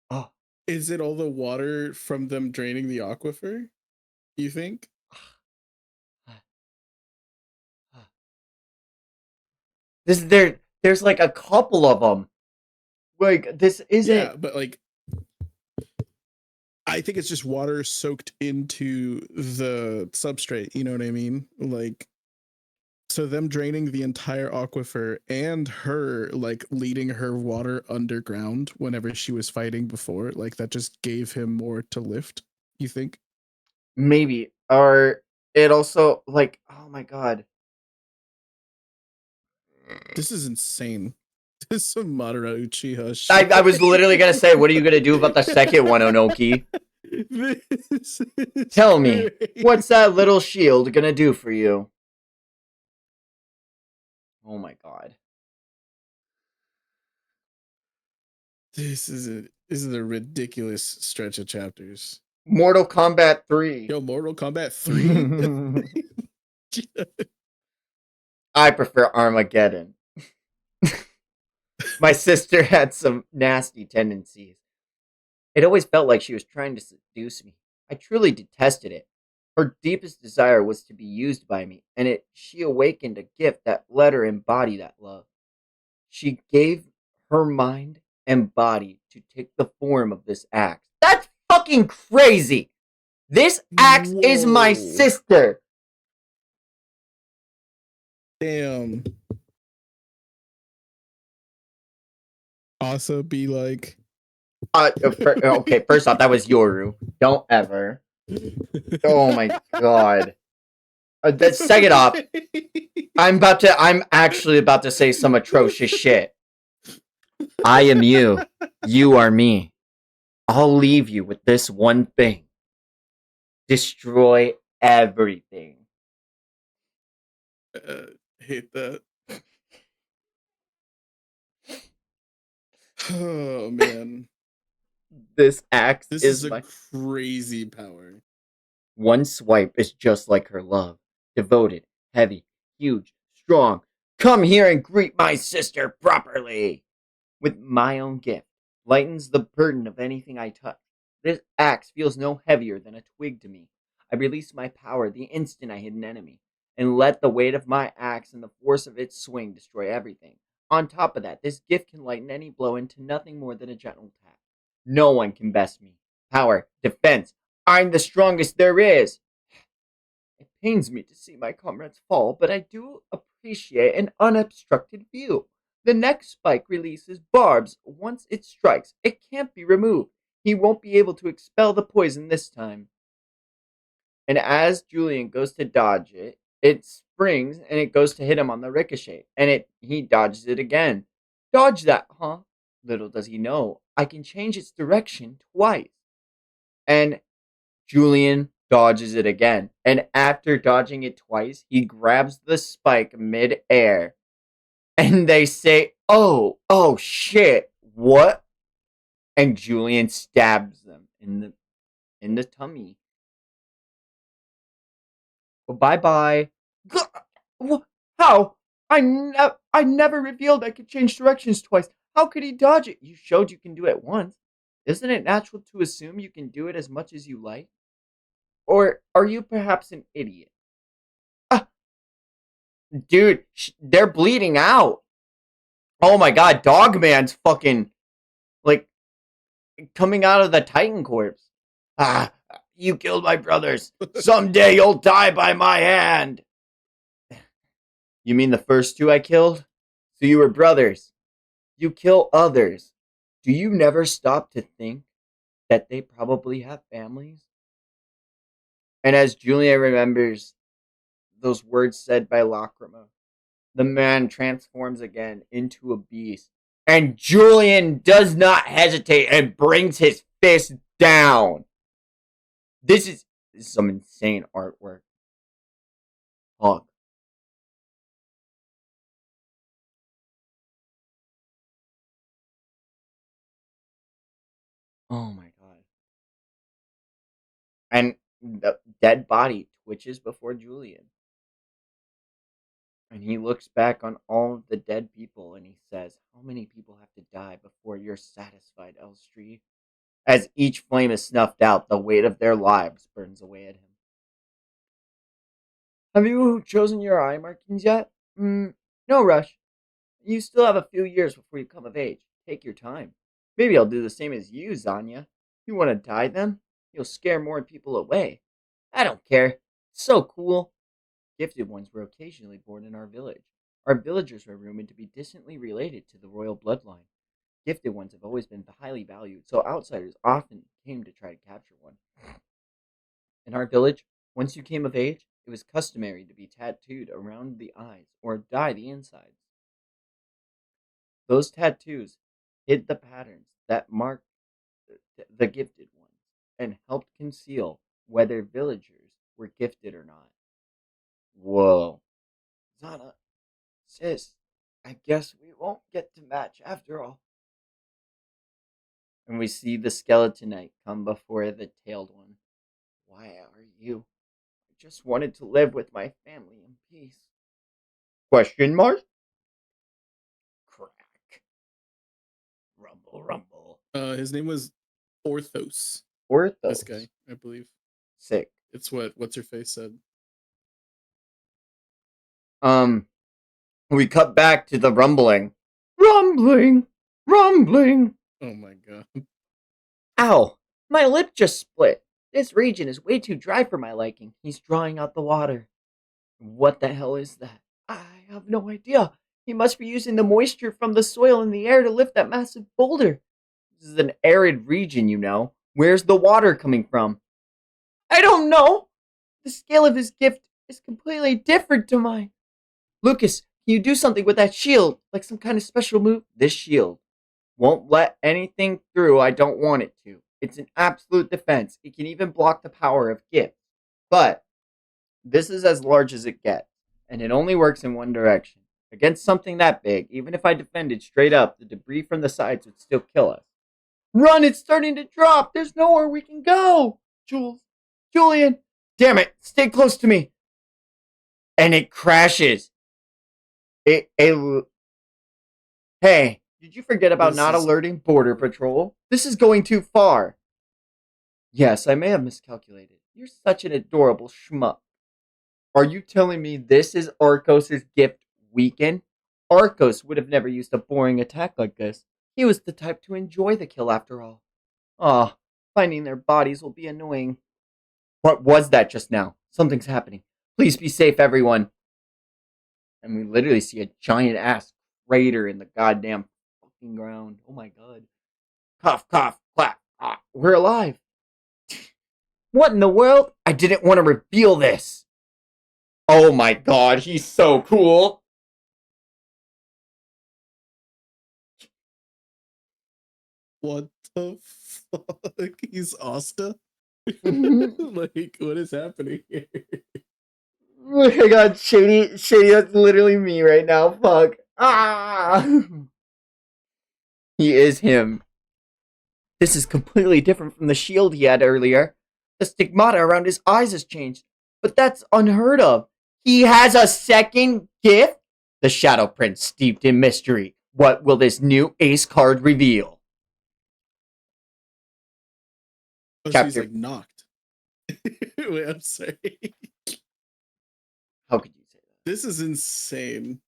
Oh.
Is it all the water from them draining the aquifer? You think?
There's like a couple of them. Like, this isn't.
Yeah, but like, I think it's just water soaked into the substrate. You know what I mean? Like, so them draining the entire aquifer and her like leading her water underground whenever she was fighting before, like that just gave him more to lift. You think?
Maybe. Or it also, like, oh my god.
This is insane. This is some Madara Uchiha shit.
I was literally gonna say, what are you gonna do about the second one, Onoki? Tell me, what's that little shield gonna do for you? Oh my god.
This is a ridiculous stretch of chapters.
Mortal Kombat 3.
Yo, Mortal Kombat 3?
I prefer Armageddon. My sister had some nasty tendencies. It always felt like she was trying to seduce me. I truly detested it. Her deepest desire was to be used by me, and she awakened a gift that let her embody that love. She gave her mind and body to take the form of this axe. That's fucking crazy! This axe is my sister!
Damn. Also be like.
Okay, first off, that was Yoru. Don't ever. Oh my god. Second off, I'm actually about to say some atrocious shit. I am you. You are me. I'll leave you with this one thing. Destroy everything.
Hate that. Oh man.
This axe
This
is
is a
my
crazy power.
one swipe is just like her love. Devoted, heavy, huge, strong. Come here and greet my sister properly. With my own gift, lightens the burden of anything I touch. This axe feels no heavier than a twig to me. I release my power the instant I hit an enemy, and let the weight of my axe and the force of its swing destroy everything. On top of that, this gift can lighten any blow into nothing more than a gentle tap. No one can best me. Power, defense, I'm the strongest there is. It pains me to see my comrades fall, but I do appreciate an unobstructed view. The next spike releases barbs. Once it strikes, it can't be removed. He won't be able to expel the poison this time. And as Julian goes to dodge it, it springs and it goes to hit him on the ricochet. And he dodges it again. Dodge that, huh? Little does he know, I can change its direction twice. And Julian dodges it again, and after dodging it twice, he grabs the spike mid-air. And they say, oh shit, what? And Julian stabs them in the tummy. Well, bye-bye. How? I never revealed I could change directions twice. How could he dodge it? You showed you can do it once. Isn't it natural to assume you can do it as much as you like? Or are you perhaps an idiot? Ah, dude, they're bleeding out. Oh my god, Dogman's fucking like coming out of the Titan corpse. Ah, you killed my brothers. Someday you'll die by my hand. You mean the first two I killed? So you were brothers. You kill others. Do you never stop to think that they probably have families? And as Julia remembers those words said by Lacrima, the man transforms again into a beast. And Julian does not hesitate and brings his fist down. This is some insane artwork. Fuck. Oh my god. And the dead body twitches before Julian. And he looks back on all of the dead people and he says, how many people have to die before you're satisfied, Elstree? As each flame is snuffed out, the weight of their lives burns away at him. Have you chosen your eye markings yet? No rush. You still have a few years before you come of age. Take your time. Maybe I'll do the same as you, Zanya. You want to dye them? You'll scare more people away. I don't care. It's so cool. Gifted ones were occasionally born in our village. Our villagers were rumored to be distantly related to the royal bloodline. Gifted ones have always been highly valued, so outsiders often came to try to capture one. In our village, once you came of age, it was customary to be tattooed around the eyes or dye the insides. Those tattoos hid the patterns that marked the gifted ones and helped conceal whether villagers were gifted or not. Whoa. Zana, sis, I guess we won't get to match after all. And we see the skeletonite come before the tailed one. Why are you? I just wanted to live with my family in peace. Question mark? Crack. Rumble, rumble.
His name was Orthos.
Orthos.
This guy, I believe.
Sick.
It's what's her face said.
We cut back to the rumbling. Rumbling! Rumbling!
Oh my god.
Ow! My lip just split. This region is way too dry for my liking. He's drawing out the water. What the hell is that? I have no idea. He must be using the moisture from the soil and the air to lift that massive boulder. This is an arid region, you know. Where's the water coming from? I don't know. The scale of his gift is completely different to mine. Lucas, can you do something with that shield? Like some kind of special move? This shield won't let anything through I don't want it to. It's an absolute defense. It can even block the power of gifts. But this is as large as it gets, and it only works in one direction. Against something that big, even if I defended straight up, the debris from the sides would still kill us. Run, it's starting to drop. There's nowhere we can go. Jules, Julian, damn it, stay close to me. And it crashes. Hey, did you forget about not alerting Border Patrol? This is going too far. Yes, I may have miscalculated. You're such an adorable schmuck. Are you telling me this is Arcos' gift weaken? Arcos would have never used a boring attack like this. He was the type to enjoy the kill after all. Ah, finding their bodies will be annoying. What was that just now? Something's happening. Please be safe, everyone. And we literally see a giant ass crater in the goddamn fucking ground. Oh my god. Cough, cough, clap. Ah, we're alive. What in the world? I didn't want to reveal this. Oh my god, he's so cool.
What the fuck? He's Asta?
Oh
Like, what is happening here?
my god, Shady, that's literally me right now. Fuck. Ah! He is him. This is completely different from the shield he had earlier. The stigmata around his eyes has changed, but that's unheard of. He has a second gift? The Shadow Prince steeped in mystery. What will this new ace card reveal?
Oh, so he's
Chapter.
like knocked. Wait, I'm sorry.
How could you say that?
This is insane.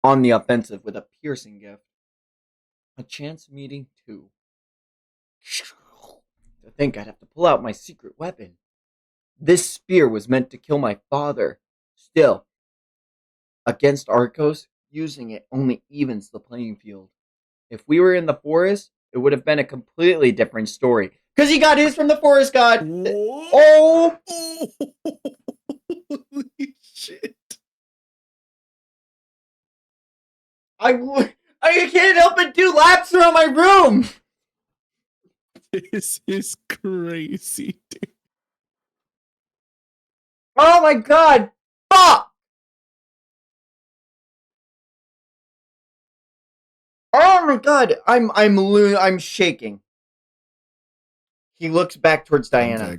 On the offensive with a piercing gift. A chance meeting 2. To think I'd have to pull out my secret weapon. This spear was meant to kill my father. Still, against Arcos, using it only evens the playing field. If we were in the forest, it would have been a completely different story. Because he got his from the forest god.
What?
Oh!
Holy shit.
I can't help but do laps around my room.
This is crazy, dude.
Oh my god! Fuck! Oh my god! I'm shaking. He looks back towards Diana.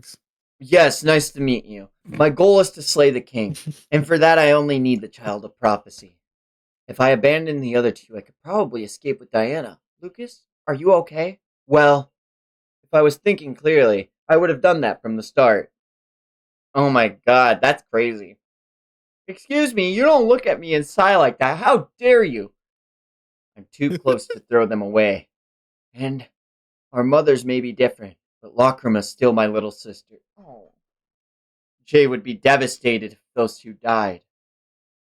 Yes, nice to meet you. My goal is to slay the king, and for that I only need the child of prophecy. If I abandon the other two, I could probably escape with Diana. Lucas, are you okay? Well, if I was thinking clearly, I would have done that from the start. Oh my god, that's crazy. Excuse me, you don't look at me and sigh like that. How dare you? I'm too close to throw them away. And our mothers may be different, but Lacrima's still my little sister. Oh. Jay would be devastated if those two died.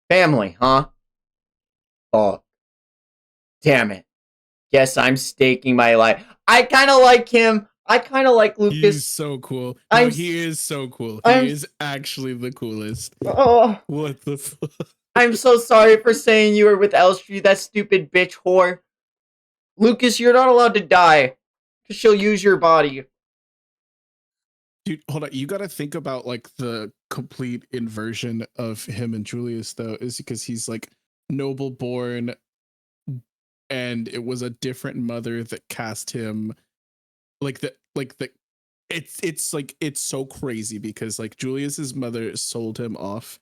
Family, huh? Oh, damn it. Guess I'm staking my life. I kind of like him. I kind of like Lucas.
He's so cool. No, he is so cool. He is actually the coolest.
Oh,
what the fuck?
I'm so sorry for saying you were with Elstree, that stupid bitch whore. Lucas, you're not allowed to die. Because she'll use your body.
Dude, hold on. You got to think about like the complete inversion of him and Julius, though, is because he's like noble born, and it was a different mother that cast him. It's so crazy because like Julius's mother sold him off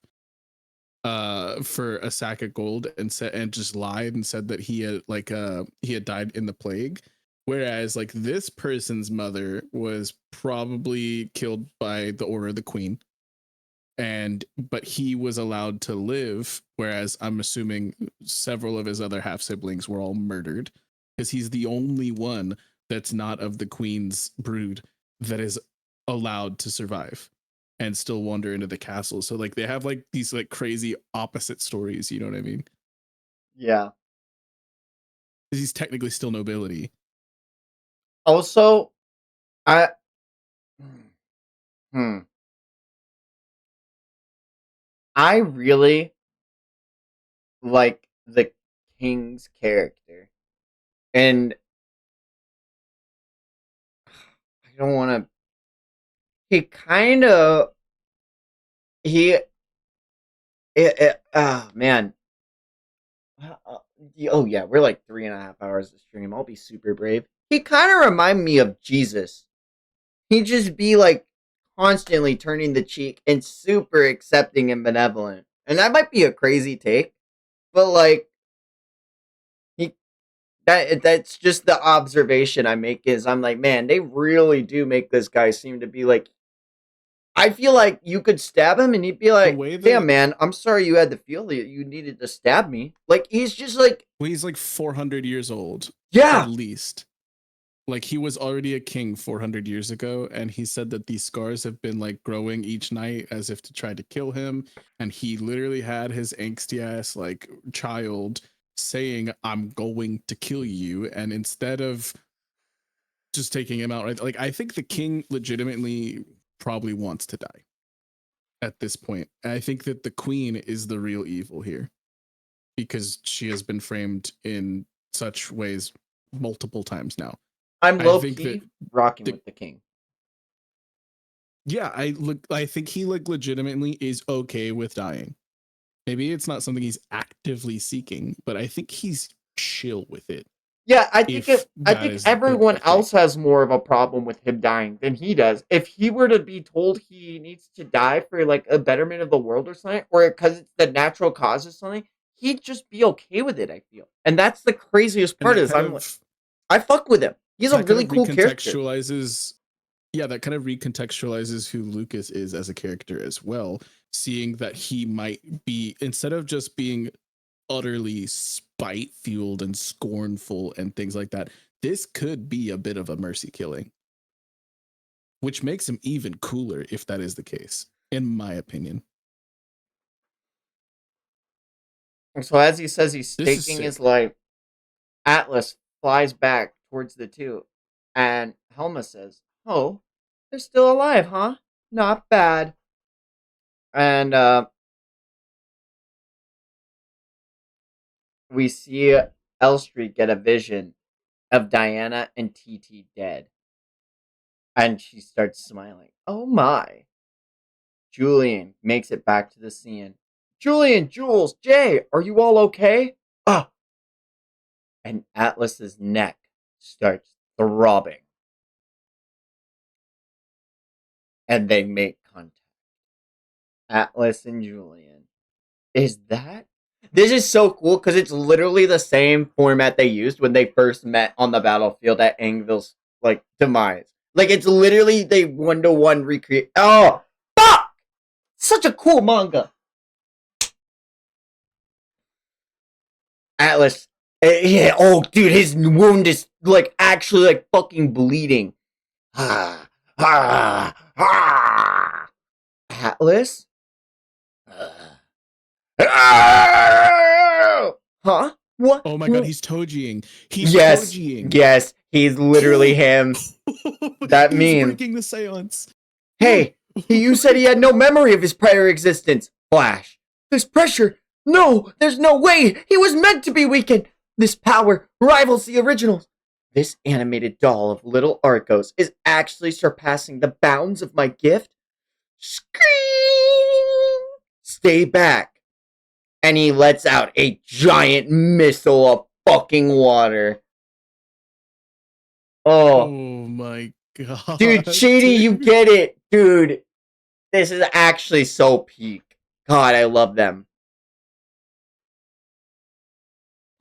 for a sack of gold and just lied and said that he had died in the plague, whereas like this person's mother was probably killed by the order of the queen, but he was allowed to live, whereas I'm assuming several of his other half siblings were all murdered because he's the only one that's not of the queen's brood that is allowed to survive. and still wander into the castle. So like they have like these like crazy opposite stories, you know what I mean?
Yeah.
He's technically still nobility.
Also, I hmm. I really like the king's character. And I don't want to he kind of he man. Oh yeah, we're like 3.5 hours of stream. I'll be super brave. He kind of remind me of Jesus. He'd just be like constantly turning the cheek and super accepting and benevolent. And that might be a crazy take, but like he that's just the observation I make is I'm like, man, they really do make this guy seem to be like I feel like you could stab him and he'd be
The
like,
way
damn
that
man, I'm sorry you had to feel that you needed to stab me. Like he's just like
he's like 400 years old at
yeah.
least. Like he was already a king 400 years ago, and he said that these scars have been like growing each night as if to try to kill him. And he literally had his angsty ass like child saying, "I'm going to kill you," and instead of just taking him out, right? Like I think the king legitimately probably wants to die at this point. And I think that the queen is the real evil here because she has been framed in such ways multiple times now.
I'm
I
low
think that
key rocking
the
with the king.
yeah, I think he like legitimately is okay with dying. Maybe it's not something he's actively seeking, but I think he's chill with it.
Yeah,
If
I
that
think
is
everyone
the thing.
else has more of a problem with him dying than he does. If he were to be told he needs to die for like a betterment of the world or something, or because it's the natural cause of something, he'd just be okay with it. I feel, and that's the craziest
And
part is I'm like, I fuck with him. He's a
that kind
really
of
cool character.
recontextualizes yeah, that kind of recontextualizes who Lucas is as a character as well, seeing that he might be instead of just being utterly spite fueled and scornful and things like that, this could be a bit of a mercy killing, which makes him even cooler if that is the case, in my opinion.
And so as he says he's
This is
staking his
sick.
life, Atlas flies back towards the two, and Helma says, "Oh, they're still alive, huh? Not bad." And we see Elstree get a vision of Diana and TT dead. And she starts smiling. Oh my. Julian makes it back to the scene. Julian, Jules, Jay, are you all okay? Ah! And Atlas's neck starts throbbing. And they make contact. Atlas and Julian. Is that? This is so cool because it's literally the same format they used when they first met on the battlefield at Angvil's like demise. Like it's literally they 1-to-1 recreate. Oh, fuck! Such a cool manga. Atlas. Yeah. Oh, dude, his wound is like actually like fucking bleeding. Ah, ah, ah. Atlas. Ah! Huh? What?
Oh my god, he's Tojiing. He's
Yes,
Tojiing.
yes, he's literally him. That
He's
meme.
breaking the seance.
Hey, you said he had no memory of his prior existence. Flash. This pressure. No, there's no way. He was meant to be weakened. This power rivals the originals. This animated doll of little Arcos is actually surpassing the bounds of my gift. Scream! Stay back. And he lets out a giant missile of fucking water. Oh,
Oh my
dude,
god,
Shady, you
dude.
get it, dude. This is actually so peak. God, I love them.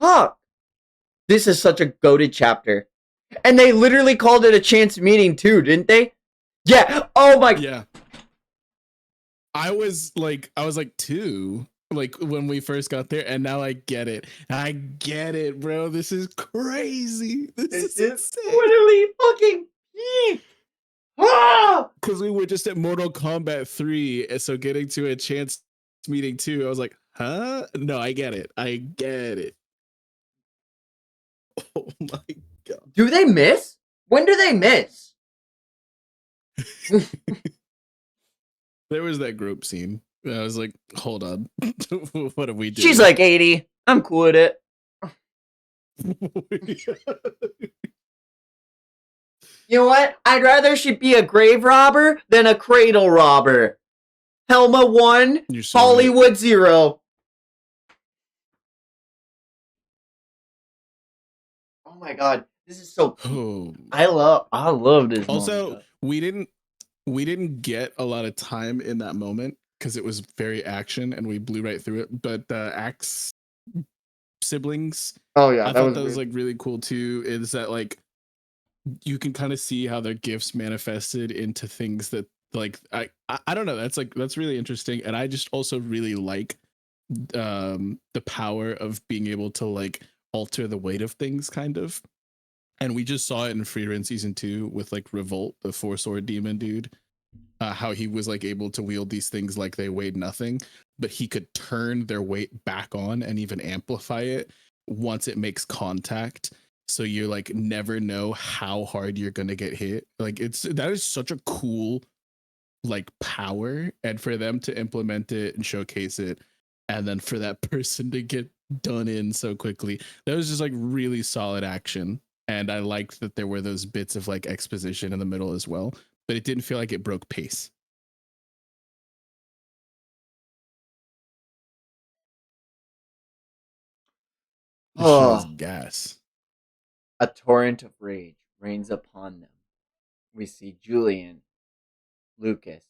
Fuck. This is such a goated chapter. And they literally called it a chance meeting too, didn't they? Yeah. Oh my.
Yeah. I was like 2 like when we first got there, and now I get it. I get it, bro. This is crazy. This
This
is
is
insane.
literally fucking peak. Ah!
Because we were just at Mortal Kombat 3, and so getting to a chance meeting 2, I was like, huh? No, I get it. I get it. Oh my god.
Do they miss? When do they miss?
There was that group scene. I was like, hold on. What are we doing?
She's like 80. I'm cool with it. You know what? I'd rather she be a grave robber than a cradle robber. Helma 1,
So
Hollywood 0. Oh my god, this is so
oh.
I love this
Also,
moment.
we didn't get a lot of time in that moment because it was very action and we blew right through it. But the Axe siblings,
Oh yeah,
I thought that was like really cool too. Is that like you can kind of see how their gifts manifested into things that like I don't know. That's really interesting, and I just also really like the power of being able to like alter the weight of things, kind of. And we just saw it in Freerun season 2 with like Revolt, the 4-sword demon dude. How he was like able to wield these things like they weighed nothing, but he could turn their weight back on and even amplify it once it makes contact. So you like never know how hard you're gonna get hit. Like that is such a cool like power, and for them to implement it and showcase it, and then for that person to get done in so quickly, that was just like really solid action. And I liked that there were those bits of like exposition in the middle as well, but it didn't feel like it broke pace. This shit is gas.
A torrent of rage rains upon them. We see Julian, Lucas,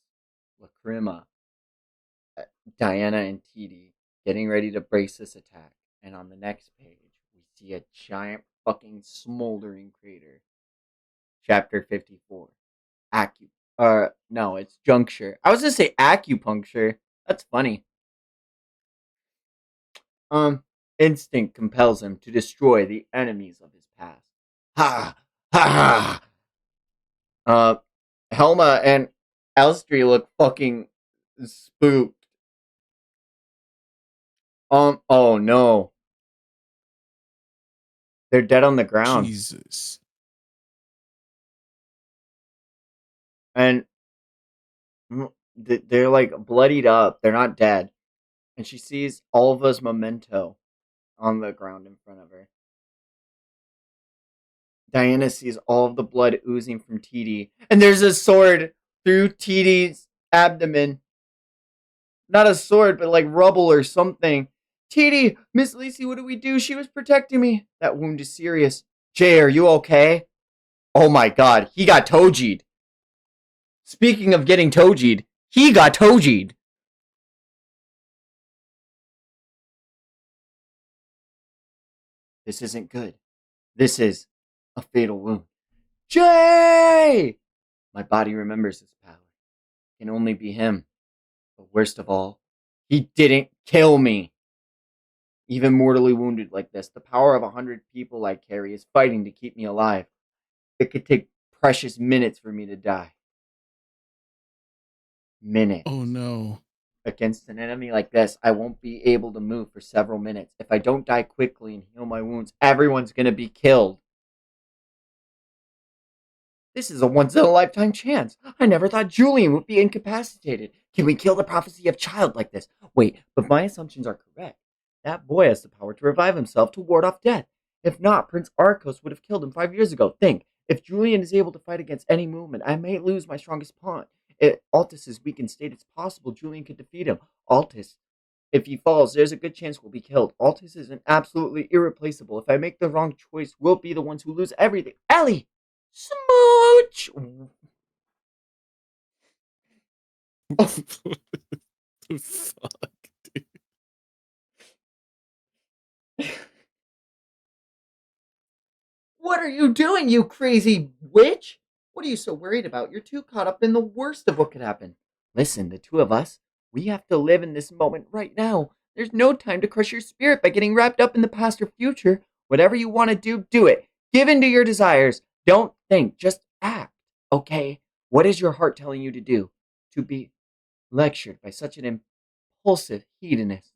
Lacrima, Diana, and Titi getting ready to brace this attack. And on the next page, we see a giant fucking smoldering crater. Chapter 54. No, it's juncture. I was gonna say acupuncture. That's funny. Instinct compels him to destroy the enemies of his past. Ha! Ha! Uh, Helma and Elstree look fucking spooked. Oh no. They're dead on the ground.
Jesus.
And they're like bloodied up. They're not dead. And she sees Alva's memento on the ground in front of her. Diana sees all of the blood oozing from Titi. And there's a sword through Titi's abdomen. Not a sword, but like rubble or something. Titi, Miss Lacey, what do we do? She was protecting me. That wound is serious. Jay, are you okay? Oh my god, he got Toji'd. Speaking of getting Toji'd, he got Toji'd. This isn't good. This is a fatal wound. Jay! My body remembers his power. It can only be him. But worst of all, he didn't kill me. Even mortally wounded like this, the power of 100 people I carry is fighting to keep me alive. It could take precious minutes for me to die. Minutes.
Oh no.
Against an enemy like this, I won't be able to move for several minutes. If I don't die quickly and heal my wounds, everyone's gonna be killed. This is a once-in-a-lifetime chance. I never thought Julian would be incapacitated. Can we kill the prophecy of child like this? Wait, but my assumptions are correct. That boy has the power to revive himself to ward off death. If not, Prince Arcos would have killed him 5 years ago. Think, if Julian is able to fight against any movement, I may lose my strongest pawn. If Altus's weakened state, it's possible Julian could defeat him. Altus, if he falls, there's a good chance we'll be killed. Altus is an absolutely irreplaceable. If I make the wrong choice, we'll be the ones who lose everything. Ellie! Smooch!
The fuck, dude.
What are you doing, you crazy witch? What are you so worried about? You're too caught up in the worst of what could happen. Listen, the two of us, we have to live in this moment right now. There's no time to crush your spirit by getting wrapped up in the past or future. Whatever you want to do, do it. Give in to your desires. Don't think, just act, okay? What is your heart telling you to do? To be lectured by such an impulsive hedonist.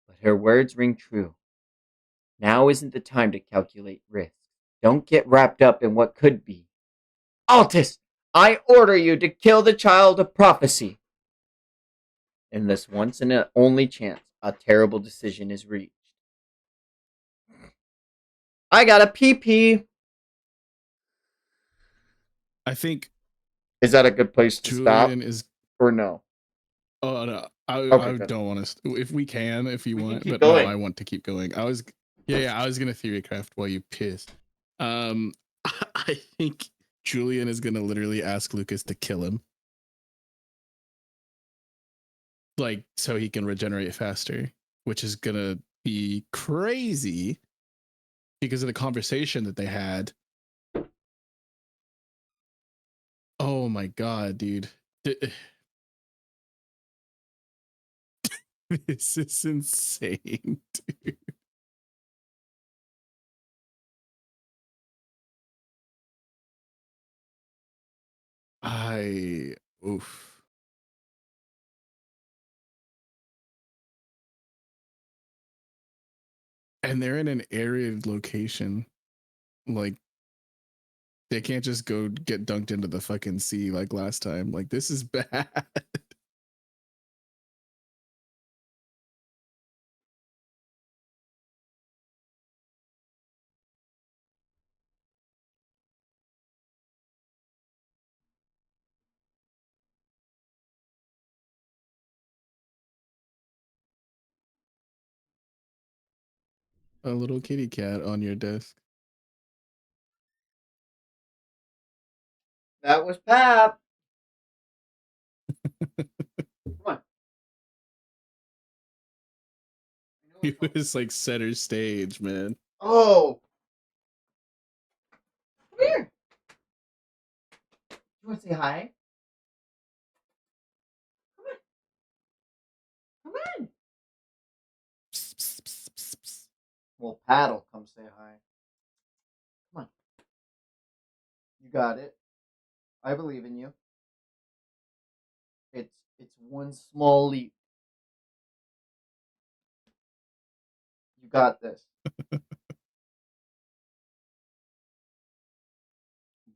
But her words ring true. Now isn't the time to calculate risks. Don't get wrapped up in what could be. Altus, I order you to kill the child of prophecy. In this once and only chance, a terrible decision is reached. I got a pee.
I think
Is that a good place to stop?
Julian is.
Or no?
Oh no,
Okay,
I
good.
don't want to. If we can, if you
We can
want,
keep
but no,
going.
I want to keep going. I was, yeah, I was gonna theory craft while you piss. Um, I think Julian is gonna literally ask Lucas to kill him, like so he can regenerate faster, which is gonna be crazy because of the conversation that they had. Oh my god, dude. This is insane, dude. I oof. And they're in an arid location. Like they can't just go get dunked into the fucking sea like last time. Like this is bad. A little kitty cat on your desk.
That was Pap. Come on.
He was like center stage, man.
Oh, come here. You want to say hi? Come on. Come on.
Psst, psst, psst, psst, psst.
Well, Pat'll come say hi. Come on. You got it. I believe in you. It's one small leap. You got this.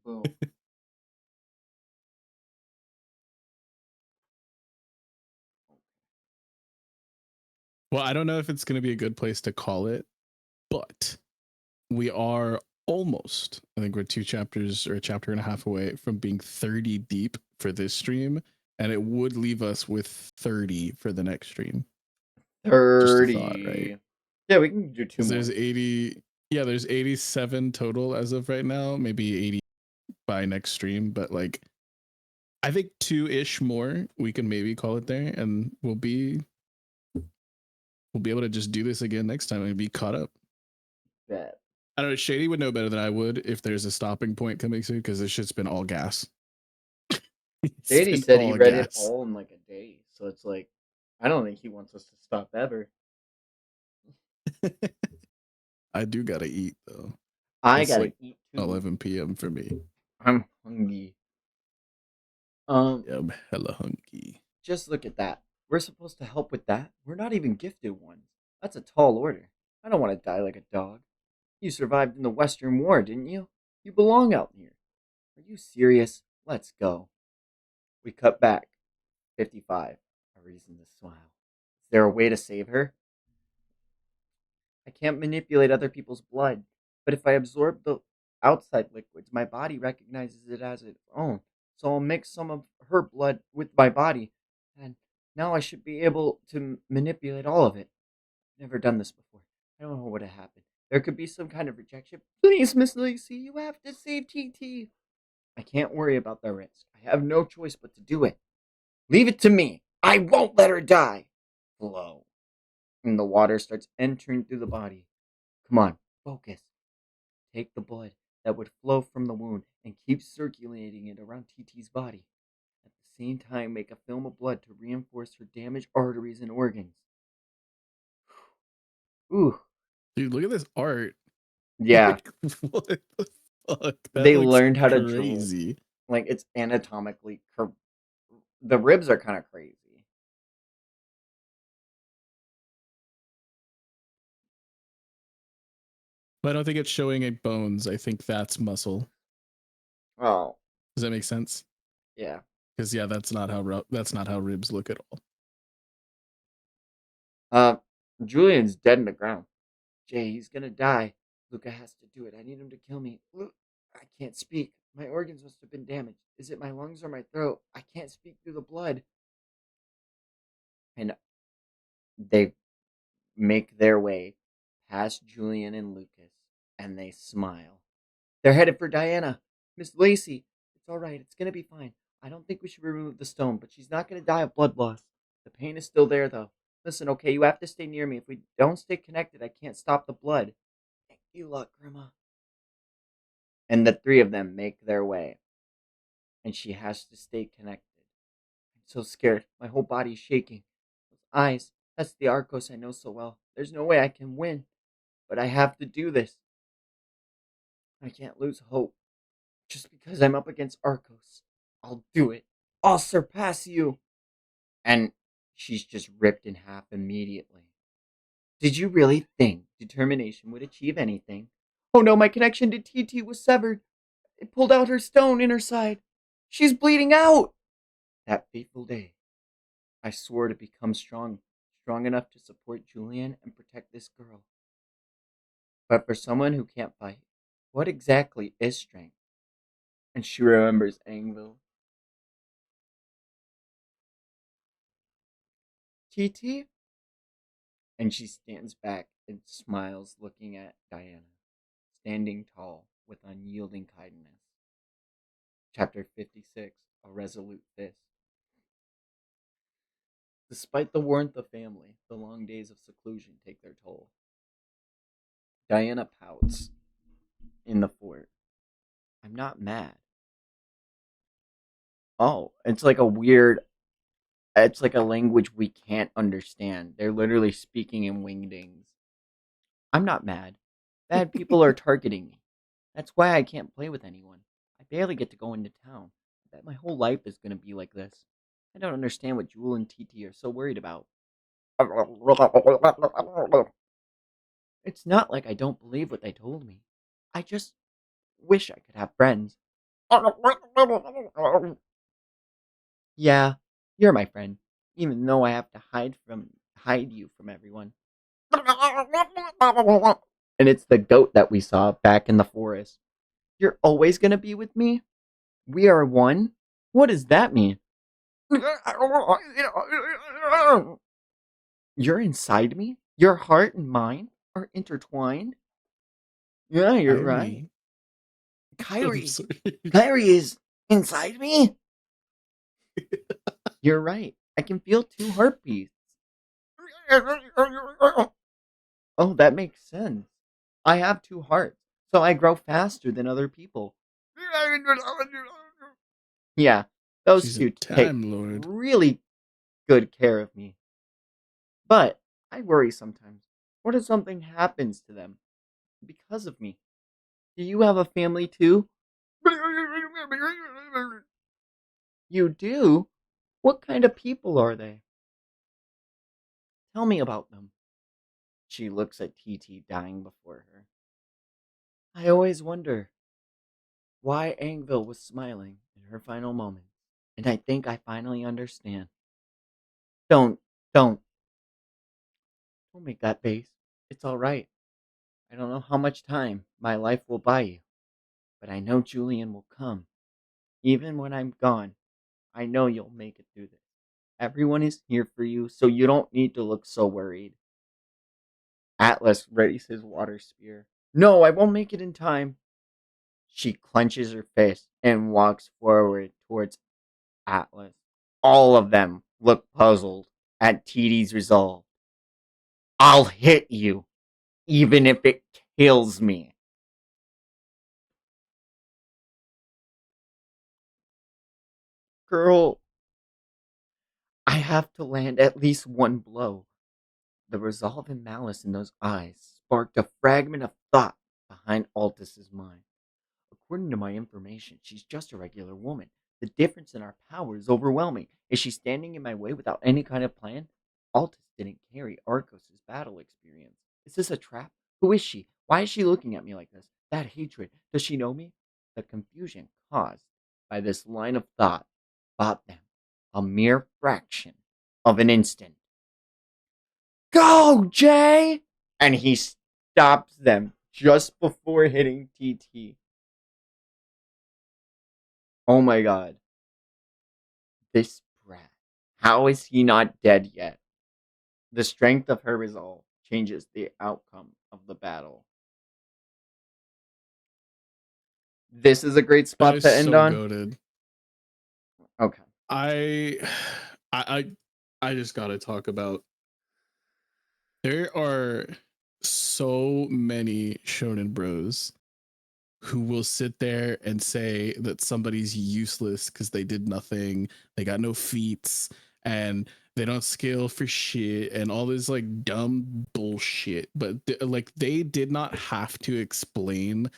Boom.
Well, I don't know if it's gonna be a good place to call it, but we are almost. I think we're 2 chapters or a chapter and a half away from being 30 deep for this stream, and it would leave us with 30 for the next stream. Just a thought, right?
30. Yeah, we can do two more.
There's 80. Yeah, there's 87 total as of right now. Maybe 80 by next stream, but like I think 2-ish more. We can maybe call it there, and we'll be able to just do this again next time and be caught up.
Bet.
I don't know. Shady would know better than I would if there's a stopping point coming soon because this shit's been all gas.
Shady said he read it all in like a day, so it's like I don't think he wants us to stop ever.
I do gotta eat though.
I
It's
gotta
like
eat too.
11 p.m. for me.
I'm hungry.
Yeah, I'm hella hungry.
Just look at that. We're supposed to help with that. We're not even gifted ones. That's a tall order. I don't want to die like a dog. You survived in the Western War, didn't you? You belong out here. Are you serious? Let's go. We cut back. 55. A reason to smile. Is there a way to save her? I can't manipulate other people's blood, but if I absorb the outside liquids, my body recognizes it as its own. So I'll mix some of her blood with my body, and now I should be able to manipulate all of it. I've never done this before. I don't know what would happen. There could be some kind of rejection. Please, Miss Lacey, you have to save TT. I can't worry about the risk. I have no choice but to do it. Leave it to me. I won't let her die. Flow. And the water starts entering through the body. Come on, focus. Take the blood that would flow from the wound and keep circulating it around TT's body. At the same time, make a film of blood to reinforce her damaged arteries and organs. Ooh.
Dude, look at this art.
Yeah.
Like, what the fuck? That
They
looks
learned how to draw.
crazy.
Like it's anatomically the ribs are kind of crazy.
But I don't think it's showing a bones. I think that's muscle.
Oh,
Does that make sense?
yeah.
Because yeah, that's not how ribs look at all.
Uh, Julian's dead in the ground. Jay, he's gonna die. Luca has to do it. I need him to kill me. I can't speak. My organs must have been damaged. Is it my lungs or my throat? I can't speak through the blood. And they make their way past Julian and Lucas, and they smile. They're headed for Diana. Miss Lacey, it's all right. It's gonna be fine. I don't think we should remove the stone, but she's not gonna die of blood loss. The pain is still there, though. Listen, okay, you have to stay near me. If we don't stay connected, I can't stop the blood. Thank you, luck, Grandma. And the three of them make their way, and she has to stay connected. I'm so scared. My whole body's shaking. Those eyes, that's the Arcos I know so well. There's no way I can win, but I have to do this. I can't lose hope. Just because I'm up against Arcos, I'll do it. I'll surpass you. And she's just ripped in half immediately. Did you really think determination would achieve anything? Oh no, my connection to TT was severed. It pulled out her stone in her side. She's bleeding out. That fateful day, I swore to become strong enough to support Julian and protect this girl. But for someone who can't fight, what exactly is strength? And she remembers Angville. TT? And she stands back and smiles, looking at Diana, standing tall with unyielding kindness. Chapter 56, A Resolute Fist. Despite the warmth of family, the long days of seclusion take their toll. Diana pouts in the fort. I'm not mad. Oh, it's like a language we can't understand. They're literally speaking in wingdings. I'm not mad. Bad people are targeting me. That's why I can't play with anyone. I barely get to go into town. I bet my whole life is going to be like this. I don't understand what Jewel and TT are so worried about. It's not like I don't believe what they told me. I just wish I could have friends. Yeah, you're my friend, even though I have to hide you from everyone. And it's the goat that we saw back in the forest. You're always gonna be with me? We are one? What does that mean? You're inside me? Your heart and mine are intertwined? Yeah, you're right.
Irony. I'm
Kyrie.
sorry.
Kyrie is inside me? You're right. I can feel two heartbeats. Oh, that makes sense. I have two hearts, so I grow faster than other people. Yeah, those
She's a
two take
time lord.
really good care of me. But I worry sometimes. What if something happens to them because of me? Do you have a family too? You do? What kind of people are they? Tell me about them. She looks at TT dying before her. I always wonder why Angville was smiling in her final moments, and I think I finally understand. Don't, don't, don't make that face. It's all right. I don't know how much time my life will buy you, but I know Julian will come. Even when I'm gone, I know you'll make it through this. Everyone is here for you, so you don't need to look so worried. Atlas readies his water spear. No, I won't make it in time. She clenches her fist and walks forward towards Atlas. All of them look puzzled at TD's resolve. I'll hit you, even if it kills me. Girl, I have to land at least one blow. The resolve and malice in those eyes sparked a fragment of thought behind Altus's mind. A According to my information, she's just a regular woman. The difference in our power is overwhelming. Is she standing in my way without any kind of plan? Altus didn't carry Arcos' battle experience. Is this a trap? Who is she? Why is she looking at me like this? That hatred. Does she know me? The confusion caused by this line of thought bought them a mere fraction of an instant. Go, Jay! And he stops them just before hitting TT. Oh my god. This brat. How is he not dead yet? The strength of her resolve changes the outcome of the battle. This is a great
That
spot
is
to end
so
on.
goaded.
Okay.
I I I just gotta talk about, there are so many shonen bros who will sit there and say that somebody's useless because they did nothing, they got no feats, and they don't scale for shit, and all this like dumb bullshit. But like they did not have to explain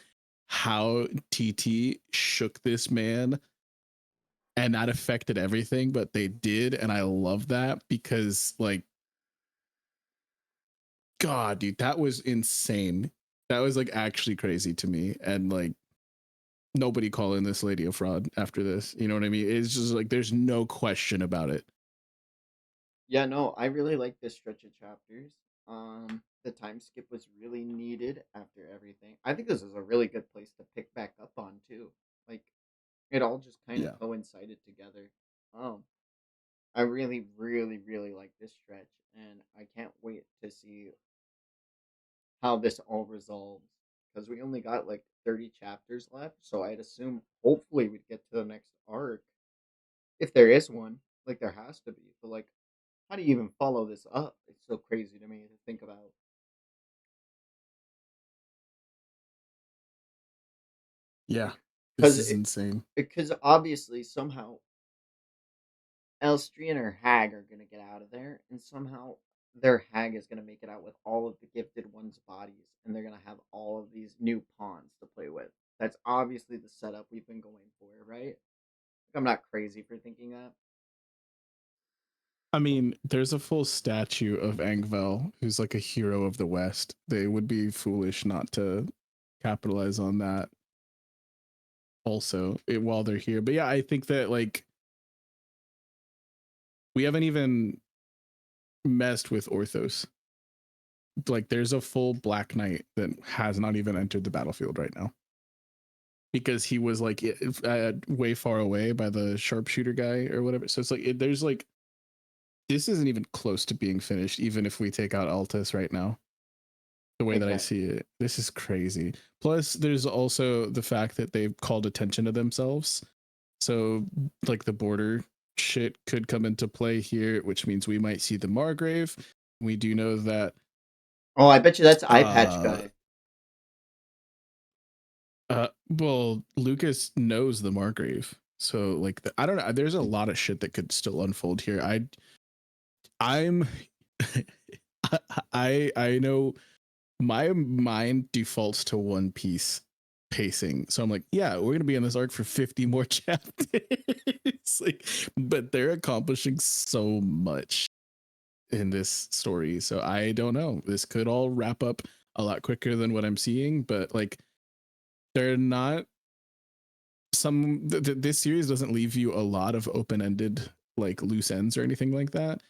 how TT shook this man and that affected everything, but they did, and I love that because like, God, dude, that was insane. That was like actually crazy to me, and like nobody calling this lady a fraud after this. You know what I mean? It's just like there's no question about it.
Yeah, no, I really like this stretch of chapters. The time skip was really needed after everything. I think this is a really good place to pick back up on too. Like it all just kind of
Yeah.
coincided together. Um, I really, really, really like this stretch, and I can't wait to see how this all resolves. Because we only got like 30 chapters left, so I'd assume hopefully we'd get to the next arc. If there is one, like there has to be. But like, how do you even follow this up? It's so crazy to me to think about.
Yeah. This
Because
is insane.
because obviously somehow Elstree and her hag are gonna get out of there, and somehow their hag is gonna make it out with all of the gifted ones' bodies, and they're gonna have all of these new pawns to play with. That's obviously the setup we've been going for, right? I'm not crazy for thinking that.
I mean, there's a full statue of Angvel, who's like a hero of the West. They would be foolish not to capitalize on that also while they're here. But yeah, I think that like we haven't even messed with Orthos. Like there's a full Black Knight that has not even entered the battlefield right now because he was like way far away by the sharpshooter guy or whatever. So it's like there's like this isn't even close to being finished, even if we take out Altus right now. The way that I
Exactly.
see it, this is crazy. Plus, there's also the fact that they've called attention to themselves. So, like the border shit could come into play here, which means we might see the Margrave. We do know that
Oh, I bet you that's Eye Patch
uh
guy.
well, Lucas knows the Margrave. So like I don't know, there's a lot of shit that could still unfold here. I'm I know my mind defaults to One Piece pacing. So I'm like, yeah, we're gonna be in this arc for 50 more chapters. Like, but they're accomplishing so much in this story. So I don't know. This could all wrap up a lot quicker than what I'm seeing, but like they're not this series doesn't leave you a lot of open-ended like loose ends or anything like that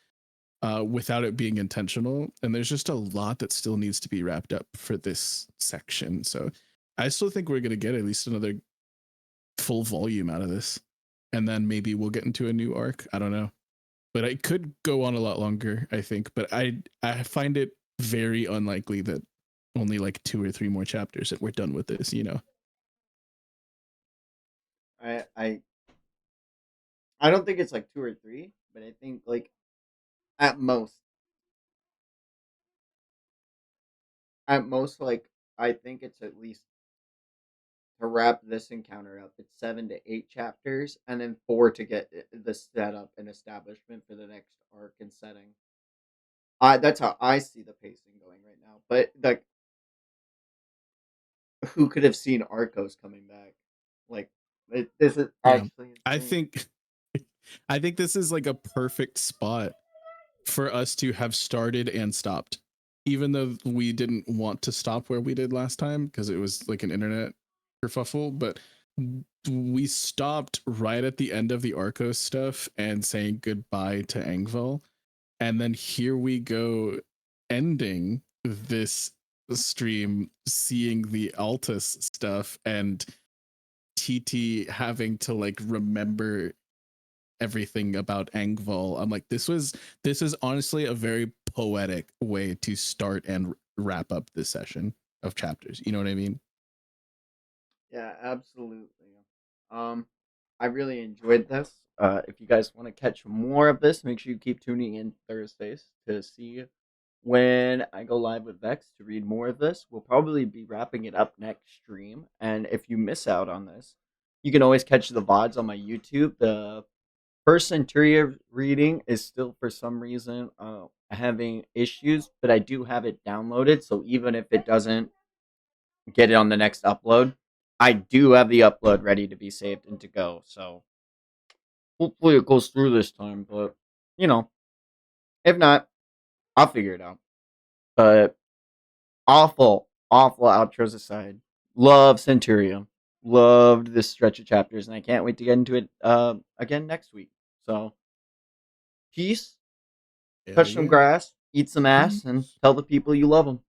without it being intentional. And there's just a lot that still needs to be wrapped up for this section. So I still think we're going to get at least another full volume out of this. And then maybe we'll get into a new arc. I don't know. But it could go on a lot longer, I think. But I find it very unlikely that only like 2 or 3 more chapters and we're done with this, you know?
I I I don't think it's like two or three, but I think like at most at most like I think it's at least to wrap this encounter up. It's 7 to 8 chapters, and then 4 to get the setup and establishment for the next arc and setting. That's how I see the pacing going right now. But like, who could have seen Arcos coming back? Like this is
Yeah.
actually
I
insane.
think I think this is like a perfect spot for us to have started and stopped. Even though we didn't want to stop where we did last time because it was like an internet kerfuffle, but we stopped right at the end of the Arcos stuff and saying goodbye to Angval. And then here we go ending this stream seeing the Altus stuff and TT having to like remember everything about Angval. I'm like, this is honestly a very poetic way to start and wrap up this session of chapters. You know what I mean?
Yeah, absolutely. Um, I really enjoyed this. If you guys want to catch more of this, make sure you keep tuning in Thursdays to see when I go live with Vex to read more of this. We'll probably be wrapping it up next stream. And if you miss out on this, you can always catch the VODs on my YouTube. The first Centuria reading is still, for some reason, having issues, but I do have it downloaded. So even if it doesn't get it on the next upload, I do have the upload ready to be saved and to go. So hopefully it goes through this time. But, you know, if not, I'll figure it out. But awful, awful outros aside, love Centurion. Loved this stretch of chapters, and I can't wait to get into it again next week. So, peace,
Hell
touch some
yeah.
grass, eat some ass, and
Peace.
tell the people you love them.